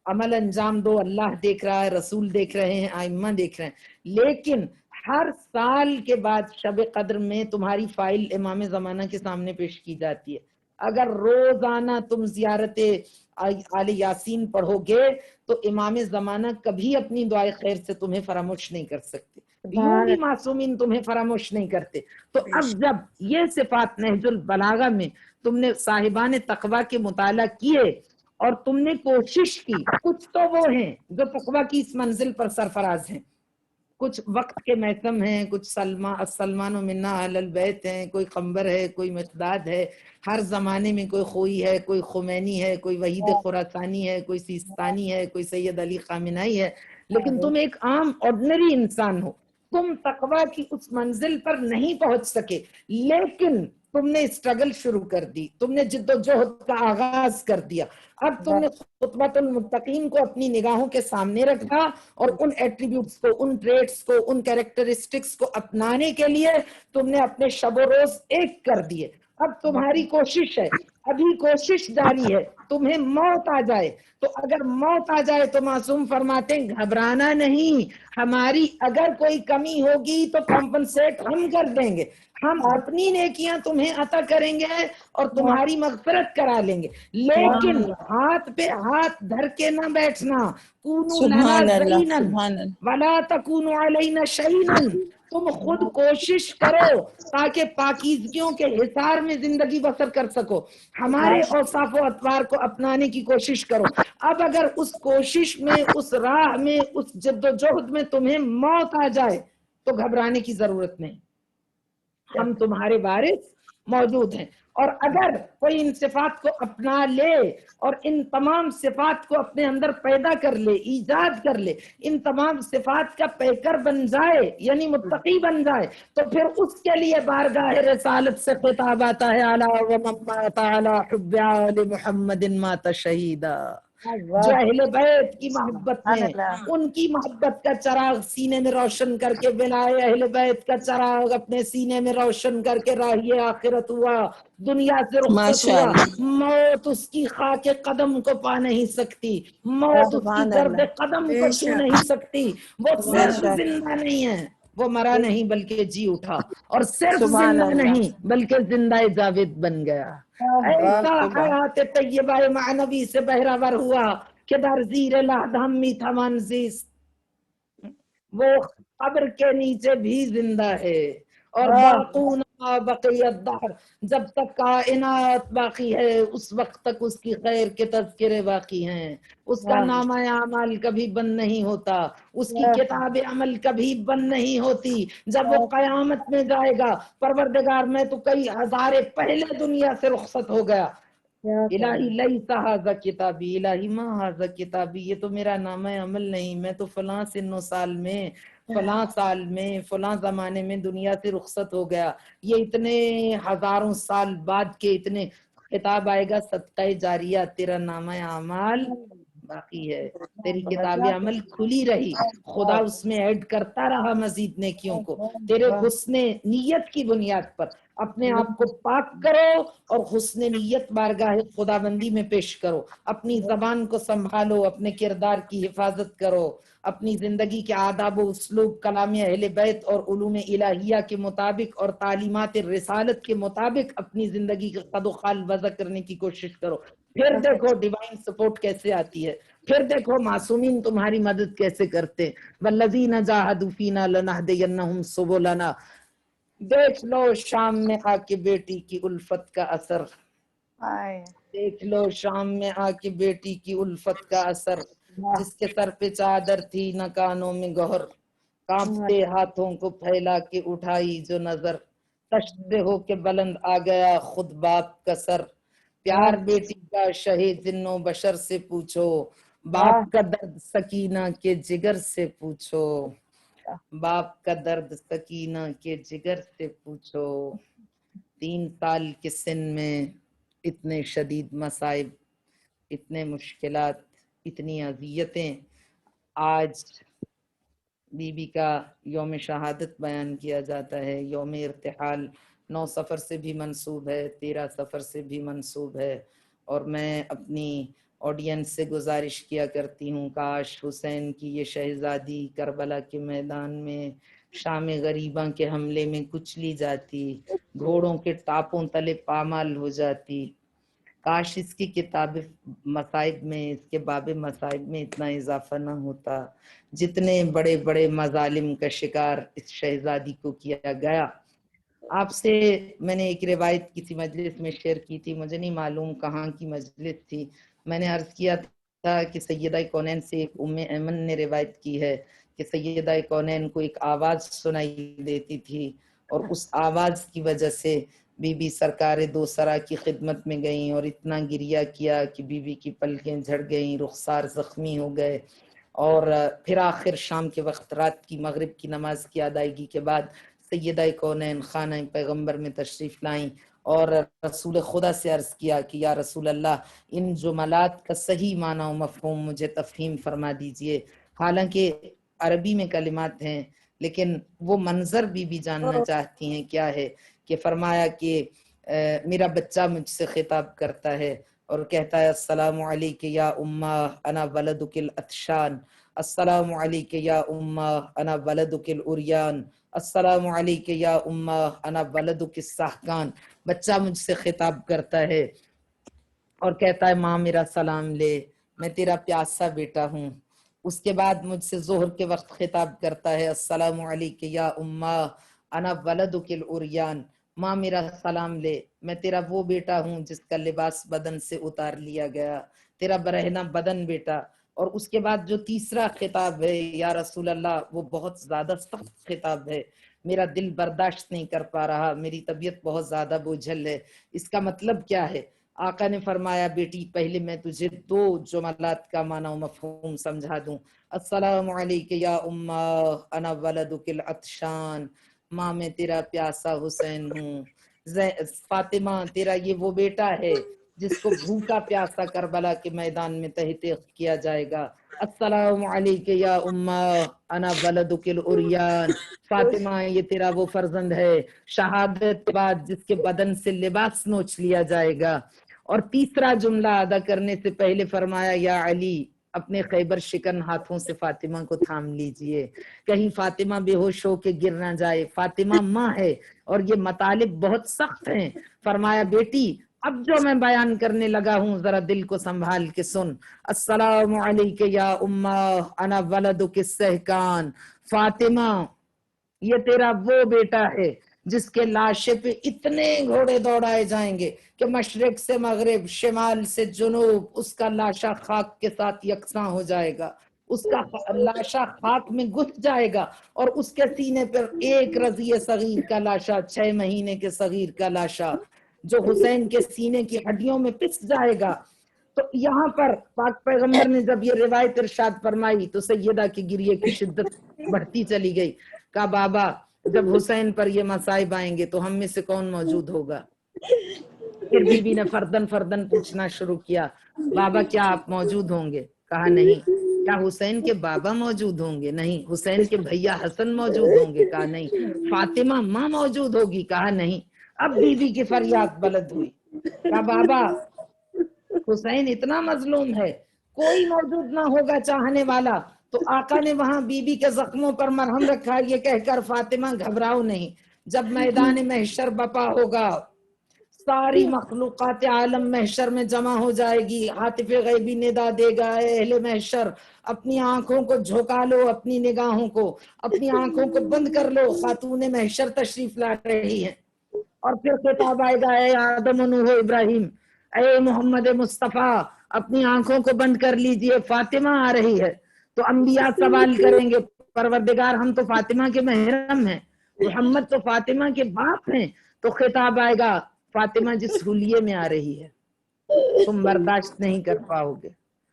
[SPEAKER 3] عمل انجام دو، اللہ دیکھ رہا ہے، رسول دیکھ رہے ہیں، ائمہ دیکھ رہے ہیں، لیکن ہر سال کے بعد شب قدر میں تمہاری فائل امام زمانہ کے سامنے پیش کی جاتی ہے۔ اگر روزانہ تم زیارت آل یاسین پڑھو گے تو امام زمانہ کبھی اپنی دعائے خیر سے تمہیں فراموش نہیں کر سکتے، یوں بھی معصومین تمہیں فراموش نہیں کرتے۔ تو اب جب یہ صفات نہج البلاغہ میں تم نے صاحبان تقوی کے مطالعہ کیے اور تم نے کوشش کی، کچھ تو وہ ہیں جو تقوی کی اس منزل پر سرفراز ہیں، کچھ وقت کے محکم ہیں، کچھ سلمان و منا اہل البیت ہیں، کوئی قمبر ہے، کوئی مقداد ہے، ہر زمانے میں کوئی خوئی ہے، کوئی خمینی ہے، کوئی وحید خراسانی ہے، کوئی سیستانی ہے، کوئی سید علی خامنائی ہے، لیکن تم ایک عام آرڈنری انسان ہو، تم تقوی کی اس منزل پر نہیں پہنچ سکے، لیکن تم نے اسٹرگل شروع کر دی، تم نے جد و جہد کا آغاز کر دیا، اب تم نے خطبۃ المتقین کو اپنی نگاہوں کے سامنے رکھا اور ان ایٹریبیوٹس کو، ان ٹریٹس کو، ان کیریکٹرسٹکس کو اپنانے کے لیے تم نے اپنے شب و روز ایک کر دیے۔ اب تمہاری کوشش ہے، ابھی کوشش جاری ہے، تمہیں موت آ جائے تو اگر موت آ جائے تو معصوم فرماتے ہیں گھبرانا نہیں، ہماری اگر کوئی کمی ہوگی تو کمپنسیٹ ہم کر دیں گے، ہم اپنی نیکیاں تمہیں عطا کریں گے اور تمہاری مغفرت کرا لیں گے، لیکن ہاتھ پہ ہاتھ دھر کے نہ بیٹھنا، کونوا لنا
[SPEAKER 5] سبحان اللہ،
[SPEAKER 3] زعینا
[SPEAKER 5] سبحان اللہ۔
[SPEAKER 3] ولا تکونوا علینا شہینا، تم خود کوشش کرو تاکہ پاکیزگیوں کے حصار میں زندگی بسر کر سکو، ہمارے اوصاف و اطوار کو اپنانے کی کوشش کرو۔ اب اگر اس کوشش میں، اس راہ میں، اس جد و جہد میں تمہیں موت آ جائے تو گھبرانے کی ضرورت نہیں، ہم تمہارے وارث موجود ہیں۔ اور اگر کوئی ان صفات کو اپنا لے اور ان تمام صفات کو اپنے اندر پیدا کر لے، ایجاد کر لے، ان تمام صفات کا پیکر بن جائے، یعنی متقی بن جائے، تو پھر اس کے لیے بارگاہ رسالت سے خطاب آتا ہے اعلیٰ ومن مات علی حب آل محمد مات شہیدا۔ جو اہل بیت کی محبت میں، ان کی محبت کا چراغ سینے میں روشن کر کے بلائے اہل بیت کا چراغ اپنے سینے میں روشن کر کے راہی آخرت ہوا، دنیا سے رخصت
[SPEAKER 5] ماشاء
[SPEAKER 3] ہوا،
[SPEAKER 5] اللہ،
[SPEAKER 3] موت اس کی خاک قدم کو پا نہیں سکتی، موت اس کی گرد قدم
[SPEAKER 2] بے
[SPEAKER 3] کو چھو
[SPEAKER 2] شک،
[SPEAKER 3] نہیں سکتی، وہ
[SPEAKER 5] بے
[SPEAKER 3] صرف
[SPEAKER 5] شک،
[SPEAKER 3] زندہ نہیں ہے، وہ مرا نہیں بلکہ جی اٹھا، اور صرف
[SPEAKER 5] سبحان
[SPEAKER 3] زندہ
[SPEAKER 5] اللہ،
[SPEAKER 3] نہیں بلکہ زندہ جاوید بن گیا،
[SPEAKER 5] واہ
[SPEAKER 3] ایسا
[SPEAKER 5] صبح،
[SPEAKER 3] حیات طیبہ معنوی سے بہرہور ہوا کہ در زیر لحد می توان زیست، وہ قبر کے نیچے بھی زندہ ہے، اور باقون ما بقی الدہر، جب تک کائنات باقی ہے اس وقت تک اس کی خیر کے تذکرے باقی ہیں، اس کا نامہ اعمال کبھی بند نہیں ہوتا، اس کی کتاب عمل کبھی بند نہیں ہوتی، جب وہ قیامت میں جائے گا پروردگار میں تو کئی ہزارے پہلے دنیا سے رخصت ہو گیا، الہی لیس ھذا کتابی، الہی ما ھذا کتابی، یہ تو میرا نامہ عمل نہیں، میں تو فلاں سن و سال میں، فلاں سال میں، فلاں زمانے میں دنیا سے رخصت ہو گیا، یہ اتنے ہزاروں سال بعد کے اتنے خطاب آئے گا، صدقہ جاریہ تیرا نامہ اعمال باقی ہے، تیری کتاب عمل کھلی رہی، خدا اس میں ایڈ کرتا رہا مزید نیکیوں کو، تیرے حسن نیت کی بنیاد پر اپنے آپ کو پاک کرو اور حسن نیت بارگاہ خدا بندی میں پیش کرو، اپنی زبان کو سنبھالو، اپنے کردار کی حفاظت کرو، اپنی زندگی کے آداب و اسلوب کلام اہل بیت اور علوم الہیہ کے مطابق اور تعلیمات رسالت کے مطابق اپنی زندگی کا قد و خال وضع کرنے کی کوشش کرو، پھر دیکھو ڈیوائن سپورٹ کیسے آتی ہے، پھر دیکھو معصومین تمہاری مدد کیسے کرتے، والذین جاہدوا فینا لنہدینہم سبلنا، دیکھ لو شام میں آ کے بیٹی کی الفت کا اثر، دیکھ لو شام میں آ کے بیٹی کی الفت کا اثر، جس کے سر پہ چادر تھی نہ کانوں میں گوہر، کانپتے ہاتھوں کو پھیلا کے اٹھائی جو نظر، تشتے ہو کے بلند آ گیا خود باپ کا سر، پیار بیٹی کا شہید جن و بشر سے پوچھو، باپ کا درد سکینہ کے جگر سے پوچھو، باپ کا درد سکینہ کے جگر سے پوچھو، 3 سال کے سن میں اتنے شدید مصائب، اتنے مشکلات، اتنی اذیتیں، آج بی بی کا یوم شہادت بیان کیا جاتا ہے، یوم ارتحال 9 صفر سے بھی منسوب ہے، 13 صفر سے بھی منسوب ہے، اور میں اپنی آڈینس سے گزارش کیا کرتی ہوں کاش حسین کی یہ شہزادی کربلا کے میدان میں شام غریباں کے حملے میں کچلی جاتی، گھوڑوں کے ٹاپوں تلے پامال ہو جاتی، کاش اس کی کتاب مصائب میں، اس کے باب مصائب میں اتنا اضافہ نہ ہوتا جتنے بڑے بڑے مظالم کا شکار اس شہزادی کو کیا گیا۔ آپ سے میں نے ایک روایت کسی مجلس میں شیئر کی تھی، مجھے نہیں معلوم کہاں کی مجلس تھی، میں نے عرض کیا تھا کہ سیدہ کونین سے ایک ام ایمن نے روایت کی ہے کہ سیدہ کونین کو ایک آواز سنائی دیتی تھی اور اس آواز کی وجہ سے بی بی سرکار دو سرا کی خدمت میں گئیں اور اتنا گریہ کیا کہ بی بی کی پلکیں جھڑ گئیں، رخسار زخمی ہو گئے، اور پھر آخر شام کے وقت رات کی مغرب کی نماز کی ادائیگی کے بعد سیدہ کونین خانہ پیغمبر میں تشریف لائیں اور رسول خدا سے عرض کیا کہ یا رسول اللہ ان جملات کا صحیح معنی و مفہوم مجھے تفہیم فرما دیجئے۔ حالانکہ عربی میں کلمات ہیں لیکن وہ منظر بھی جاننا چاہتی ہیں کیا ہے، کہ فرمایا کہ میرا بچہ مجھ سے خطاب کرتا ہے اور کہتا ہے السلام علیک یا امہ انا ولدک الاتشان، السلام علیک یا امہ انا ولدک العریان، السلام علیک یا امہ انا ولدک السحقان۔ بچہ مجھ سے خطاب کرتا ہے اور کہتا ہے ماں میرا سلام لے، میں تیرا پیاسا بیٹا ہوں۔ اس کے بعد مجھ سے ظہر کے وقت خطاب کرتا ہے السلام علیک یا امہ انا ولدک العریان، ماں میرا سلام لے، میں تیرا وہ بیٹا ہوں جس کا لباس بدن سے اتار لیا گیا، تیرا برہنہ بدن بیٹا۔ اور اس کے بعد جو تیسرا خطاب ہے یا رسول اللہ وہ بہت زیادہ سخت خطاب ہے، میرا دل برداشت نہیں کر پا رہا، میری طبیعت بہت زیادہ بوجھل ہے۔ اس کا مطلب کیا ہے؟ آقا نے فرمایا بیٹی پہلے میں تجھے دو جملات کا معنی و مفہوم سمجھا دوں۔ السلام علیک یا امہ انا ولدک العطشان، ماں میں تیرا پیاسا حسین ہوں۔ فاطمہ تیرا یہ وہ بیٹا ہے جس کو بھوکا پیاسا کربلا کے میدان میں تحقیق کیا جائے گا۔ السلام علیک یا امہ انا ولدک العریان، فاطمہ یہ تیرا وہ فرزند ہے شہادت کے بعد جس کے بدن سے لباس نوچ لیا جائے گا۔ اور تیسرا جملہ ادا کرنے سے پہلے فرمایا یا علی اپنے خیبر شکن ہاتھوں سے فاطمہ کو تھام لیجئے، کہیں فاطمہ بے ہوش ہو کے گر نہ جائے، فاطمہ ماں ہے اور یہ مطالب بہت سخت ہیں۔ فرمایا بیٹی اب جو میں بیان کرنے لگا ہوں ذرا دل کو سنبھال کے سن۔ السلام علیک یا امہ انا ولدک السحقان، فاطمہ یہ تیرا وہ بیٹا ہے جس کے لاشے پہ اتنے گھوڑے دوڑائے جائیں گے کہ مشرق سے مغرب شمال سے جنوب اس کا لاشا خاک کے ساتھ یکساں ہو جائے گا، اس کا لاشا خاک میں گھس جائے گا اور اس کے سینے پر ایک رضی صغیر کا لاشا، 6 مہینے کے صغیر کا لاشا جو حسین کے سینے کی ہڈیوں میں پس جائے گا۔ تو یہاں پر پاک پیغمبر نے جب یہ روایت ارشاد فرمائی تو سیدہ کی گریے کی شدت بڑھتی چلی گئی۔ کہا بابا جب حسین پر یہ مصائب آئیں گے تو ہم میں سے کون موجود ہوگا؟ پھر بی بی نے فردن فردن پوچھنا شروع کیا، بابا کیا آپ موجود ہوں گے؟ کہا نہیں۔ کیا حسین کے بابا موجود ہوں گے؟ نہیں۔ حسین کے بھیا حسن موجود ہوں گے؟ کہا نہیں۔ فاطمہ ماں موجود ہوگی؟ کہا نہیں۔ اب بی بی کی فریاد بلند ہوئی، کہا بابا حسین اتنا مظلوم ہے، کوئی موجود نہ ہوگا چاہنے والا؟ تو آقا نے وہاں بی بی کے زخموں پر مرہم رکھا یہ کہہ کر فاطمہ گھبراؤ نہیں، جب میدان محشر بپا ہوگا ساری مخلوقات عالم محشر میں جمع ہو جائے گی، ہاتف غیبی ندا دے گا اے اہل محشر اپنی آنکھوں کو جھکا لو، اپنی نگاہوں کو اپنی آنکھوں کو بند کر لو، خاتون محشر تشریف لا رہی ہے۔ اور پھر خطاب آئے گا اے آدم و نوح و ابراہیم، اے محمد مصطفیٰ اپنی آنکھوں کو بند کر لیجئے فاطمہ آ رہی ہے۔ تو انبیاء سوال کریں گے پروردگار ہم تو فاطمہ کے محرم ہیں، محمد تو فاطمہ کے باپ ہیں۔ تو خطاب آئے گا فاطمہ جس حلیے میں آ رہی ہے تم برداشت نہیں کر پاؤ گے،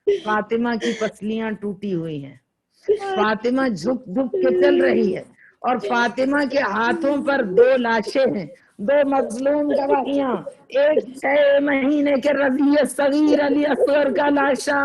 [SPEAKER 3] فاطمہ کی پسلیاں ٹوٹی ہوئی ہیں، فاطمہ جھک جھک کے چل رہی ہے اور فاطمہ کے ہاتھوں پر 2 لاشیں ہیں، 2 مظلوم گواہیاں، ایک 6 مہینے کے رضیع صغیر علی اصغر کا لاشا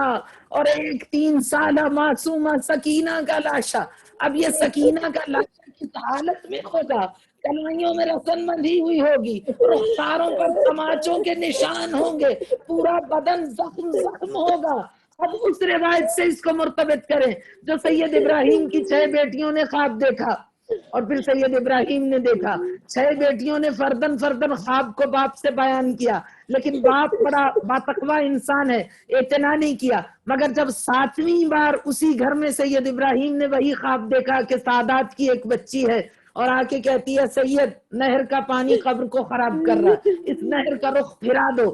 [SPEAKER 3] اور ایک 3 سالہ معصومہ سکینہ کا لاشا۔ اب یہ سکینہ کا لاشا کس حالت میں ہوگا؟ کلائیوں میں رسن بندھی ہوئی ہوگی، رخساروں پر تماچوں کے نشان ہوں گے، پورا بدن زخم زخم ہوگا۔ اب اس روایت سے اس کو مرتبط کریں جو سید ابراہیم کی 6 بیٹیوں نے خواب دیکھا، اور پھر سید ابراہیم نے دیکھا 6 بیٹیوں نے فردن فردن خواب کو باپ سے بیان کیا، لیکن باپ بڑا باتقوا انسان ہے، اعتنا نہیں کیا، مگر جب 7ویں بار اسی گھر میں سید ابراہیم نے وہی خواب دیکھا کہ سادات کی ایک بچی ہے اور آ کے کہتی ہے سید نہر کا پانی قبر کو خراب کر رہا، اس نہر کا رخ پھرا دو۔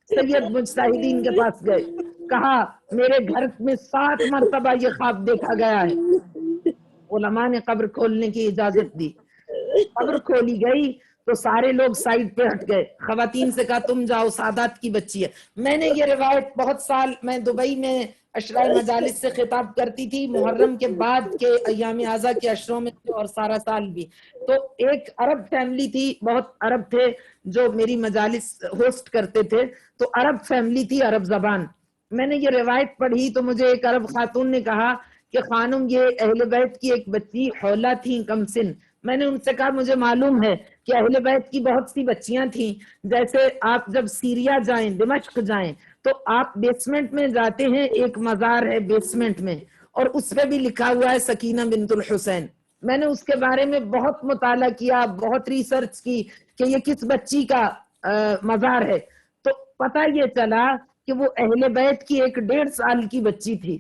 [SPEAKER 3] سید مجتہدین کے پاس گئے، کہا میرے گھر میں 7 مرتبہ یہ خواب دیکھا گیا ہے۔ علماء نے قبر کھولنے کی اجازت دی، قبر کھولی گئی تو سارے لوگ سائڈ پہ ہٹ گئے، خواتین سے کہا تم جاؤ سادات کی بچی ہے۔ میں نے یہ روایت بہت سال میں دبئی میں اشرائے مجالس سے خطاب کرتی تھی، محرم کے بعد کے ایام اعضا کے اشروں میں اور سارا سال بھی، تو ایک عرب فیملی تھی، بہت عرب تھے جو میری مجالس ہوسٹ کرتے تھے، تو عرب فیملی تھی، عرب زبان۔ میں نے یہ روایت پڑھی تو مجھے ایک عرب خاتون نے کہا کہ خانم یہ اہل بیت کی ایک بچی حولہ تھی کم سن۔ میں نے ان سے کہا مجھے معلوم ہے کہ اہل بیت کی بہت سی بچیاں تھیں، جیسے آپ جب سیریا جائیں، دمشق جائیں تو آپ بیسمنٹ میں جاتے ہیں، ایک مزار ہے بیسمنٹ میں اور اس پہ بھی لکھا ہوا ہے سکینہ بنت الحسین۔ میں نے اس کے بارے میں بہت مطالعہ کیا، بہت ریسرچ کی کہ یہ کس بچی کا مزار ہے، تو پتہ یہ چلا کہ وہ اہل بیت کی ایک 1.5 سال کی بچی تھی،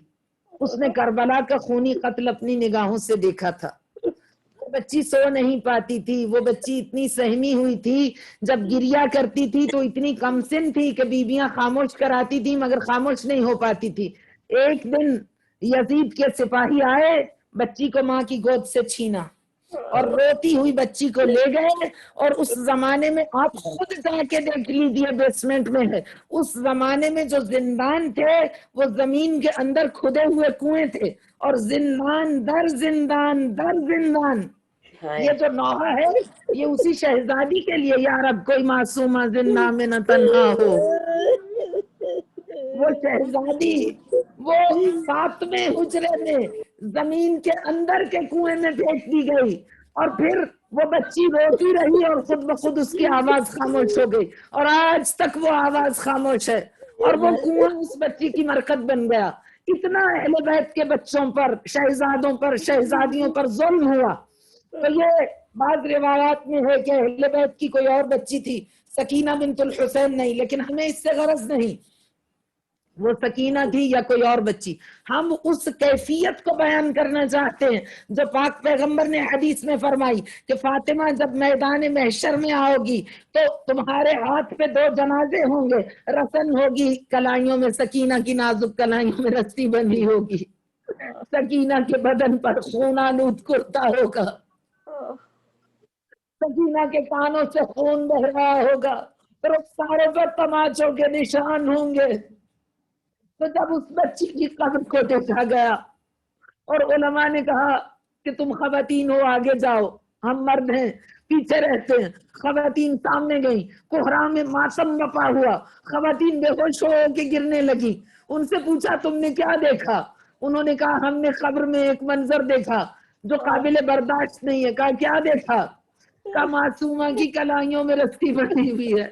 [SPEAKER 3] اس نے کربلا کا خونی قتل اپنی نگاہوں سے دیکھا تھا۔ وہ بچی سو نہیں پاتی تھی، وہ بچی اتنی سہمی ہوئی تھی، جب گریا کرتی تھی تو اتنی کم سن تھی کہ بیویاں خاموش کراتی تھی مگر خاموش نہیں ہو پاتی تھی۔ ایک دن یزید کے سپاہی آئے، بچی کو ماں کی گود سے چھینا اور روتی ہوئی بچی کو لے گئے، اور اس زمانے میں آپ خود جا کے دیکھ لیجیے بیسمنٹ میں ہے، اس زمانے میں جو زندان تھے وہ زمین کے اندر کھدے ہوئے کنویں تھے، اور زندان در زندان در زندان۔ یہ جو نوحہ ہے یہ اسی شہزادی کے لیے، یا رب کوئی معصومہ زندہ میں نہ تنہا ہو۔ وہ شہزادی وہ 7ویں حجرے میں زمین کے اندر کے کنویں میں پھینک دی گئی، اور پھر وہ بچی روتی رہی اور خود بخود اس کی آواز خاموش ہو گئی، اور آج تک وہ آواز خاموش ہے، اور وہ کنواں اس بچی کی مرکز بن گیا۔ اتنا اہل بیت کے بچوں پر، شہزادوں پر، شہزادیوں پر ظلم ہوا۔ تو یہ بعض روایات میں ہے کہ اہل بیت کی کوئی اور بچی تھی، سکینہ بنت الحسین نہیں، لیکن ہمیں اس سے غرض نہیں وہ سکینہ تھی یا کوئی اور بچی، ہم اس کیفیت کو بیان کرنا چاہتے ہیں جو پاک پیغمبر نے حدیث میں فرمائی کہ فاطمہ جب میدان محشر میں آؤ گی تو تمہارے ہاتھ پہ 2 جنازے ہوں گے، رسن ہوگی کلائیوں میں، سکینہ کی نازک کلائیوں میں رسی بندھی ہوگی، سکینہ کے بدن پر خون آلود کرتا ہوگا، سکینہ کے کانوں سے خون بہ رہا ہوگا، رخساروں پر تماچوں کے نشان ہوں گے۔ تو جب اس بچی کی قبر کو دیکھا گیا اور علماء نے کہا کہ تم خواتین ہو آگے جاؤ، ہم مرد ہیں پیچھے رہتے ہیں، خواتین سامنے گئیں، کوہرام میں ماتم بپا ہوا، خواتین بے ہوش ہو کے گرنے لگی۔ ان سے پوچھا تم نے کیا دیکھا؟ انہوں نے کہا ہم نے قبر میں ایک منظر دیکھا جو قابل برداشت نہیں ہے۔ کہا کیا دیکھا؟ کہا معصومہ کی کلائیوں میں رسی بندھی ہوئی ہے،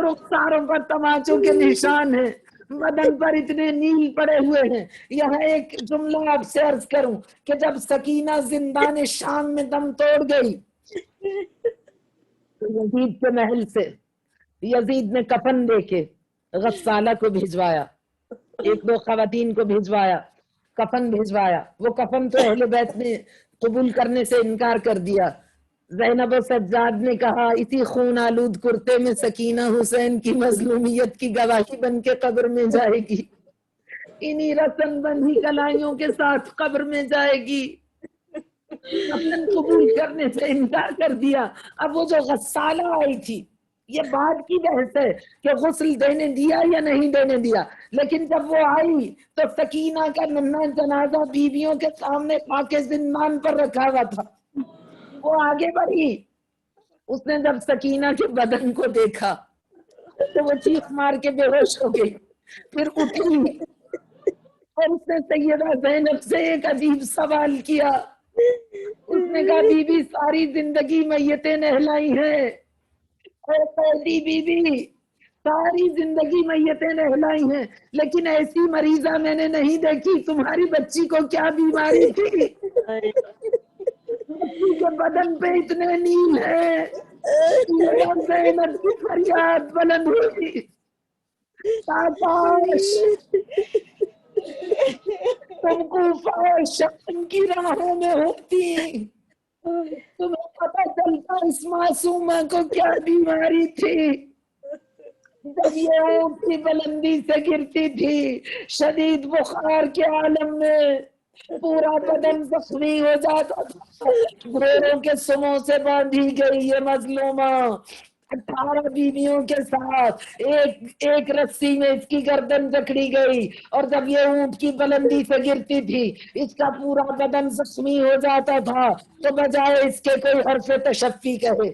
[SPEAKER 3] رخساروں پر تماچوں کے نشان ہیں، بدن پر اتنے نیل پڑے ہوئے ہیں۔ یہاں ایک جملہ آپ سے عرض کروں کہ جب سکینہ زندان شام میں دم توڑ گئی تو یزید کے محل سے یزید نے کفن دے کے غسالہ کو بھیجوایا، 1-2 خواتین کو بھیجوایا، کفن بھیجوایا۔ وہ کفن تو اہل بیت نے قبول کرنے سے انکار کر دیا۔ زینب و سجاد نے کہا اسی خون آلود کرتے میں سکینہ حسین کی مظلومیت کی گواہی بن کے قبر میں جائے گی، انہی رسن بندھی کلائیوں کے ساتھ قبر میں جائے گی۔ کفن قبول کرنے سے انکار کر دیا۔ اب وہ جو غسالہ آئی تھی، یہ بعد کی بحث ہے کہ غسل دینے دیا یا نہیں دینے دیا، لیکن جب وہ آئی تو سکینہ کا ننھا جنازہ بیویوں کے سامنے خاک زندان پر رکھا ہوا تھا۔ وہ آگے بڑھی، اس نے جب سکینہ کے بدن کو دیکھا تو وہ چیخ مار کے بے ہوش ہو گئی، پھر اٹھی اور اس نے سیدہ زینب سے ایک عجیب سوال کیا۔ اس نے کہا بی بی ساری زندگی میتیں نہلائی ہیں، اے پہلی بی بی ساری زندگی میتیں نہلائی ہیں، لیکن ایسی مریضہ میں نے نہیں دیکھی، تمہاری بچی کو کیا بیماری تھی؟ کسی کے بدن پہ اتنے نیل ہیں. زینب کی فریاد بلند ہوئی. کاش تم کو شان کی راہوں میں ہوتی, تمہیں پتہ چلتا اس معصومہ کو کیا بیماری تھی. جب یہ اونٹ کی بلندی سے گرتی تھی, شدید بخار کے عالم میں پورا بدن زخمی ہو جاتا تھا. گھوڑوں کے سموں سے باندھی گئی یہ مظلومہ 18 بیویوں کے ساتھ ایک رسی میں اس کی گردن جکڑی گئی, اور جب یہ اونٹ کی بلندی سے گرتی تھی اس کا پورا بدن زخمی ہو جاتا تھا. تو بجائے اس کے کوئی حرف تشفی کہے,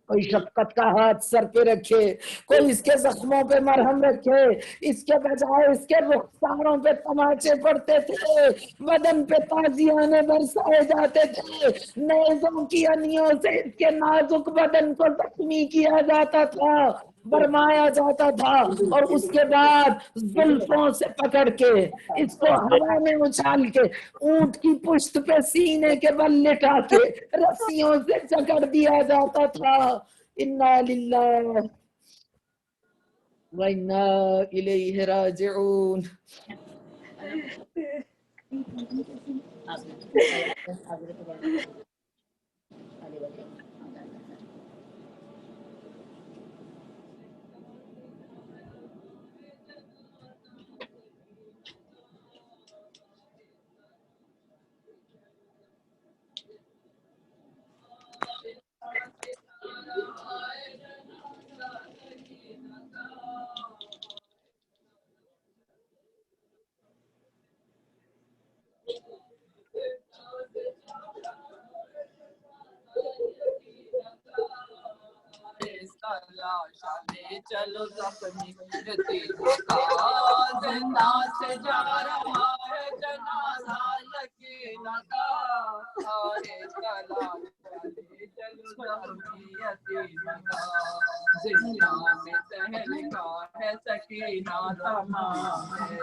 [SPEAKER 3] کوئی شفقت کا ہاتھ سر پہ رکھے, کوئی اس کے زخموں پہ مرہم رکھے, اس کے بجائے اس کے رخساروں پہ تماچے پڑتے تھے, بدن پہ تازیانے برسائے جاتے تھے, نیزوں کی انیوں سے اس کے نازک بدن کو زخمی کیا جاتا تھا, برمایا جاتا تھا, اور اس کے بعد زلفوں سے پکڑ کے اس کو ہوا میں اچھال کے اونٹ کی پشت پہ سینے کے بل لٹا کے رسیوں سے جکڑ دیا جاتا تھا. انا للہ و انا الیہ راجعون.
[SPEAKER 5] چلو زخمی زندہ سے جا رہا ہے جنازہ یقین کا, چلو زخمی یتیم کا, زندہ میں تہلکا ہے سکینہ تمام ہے.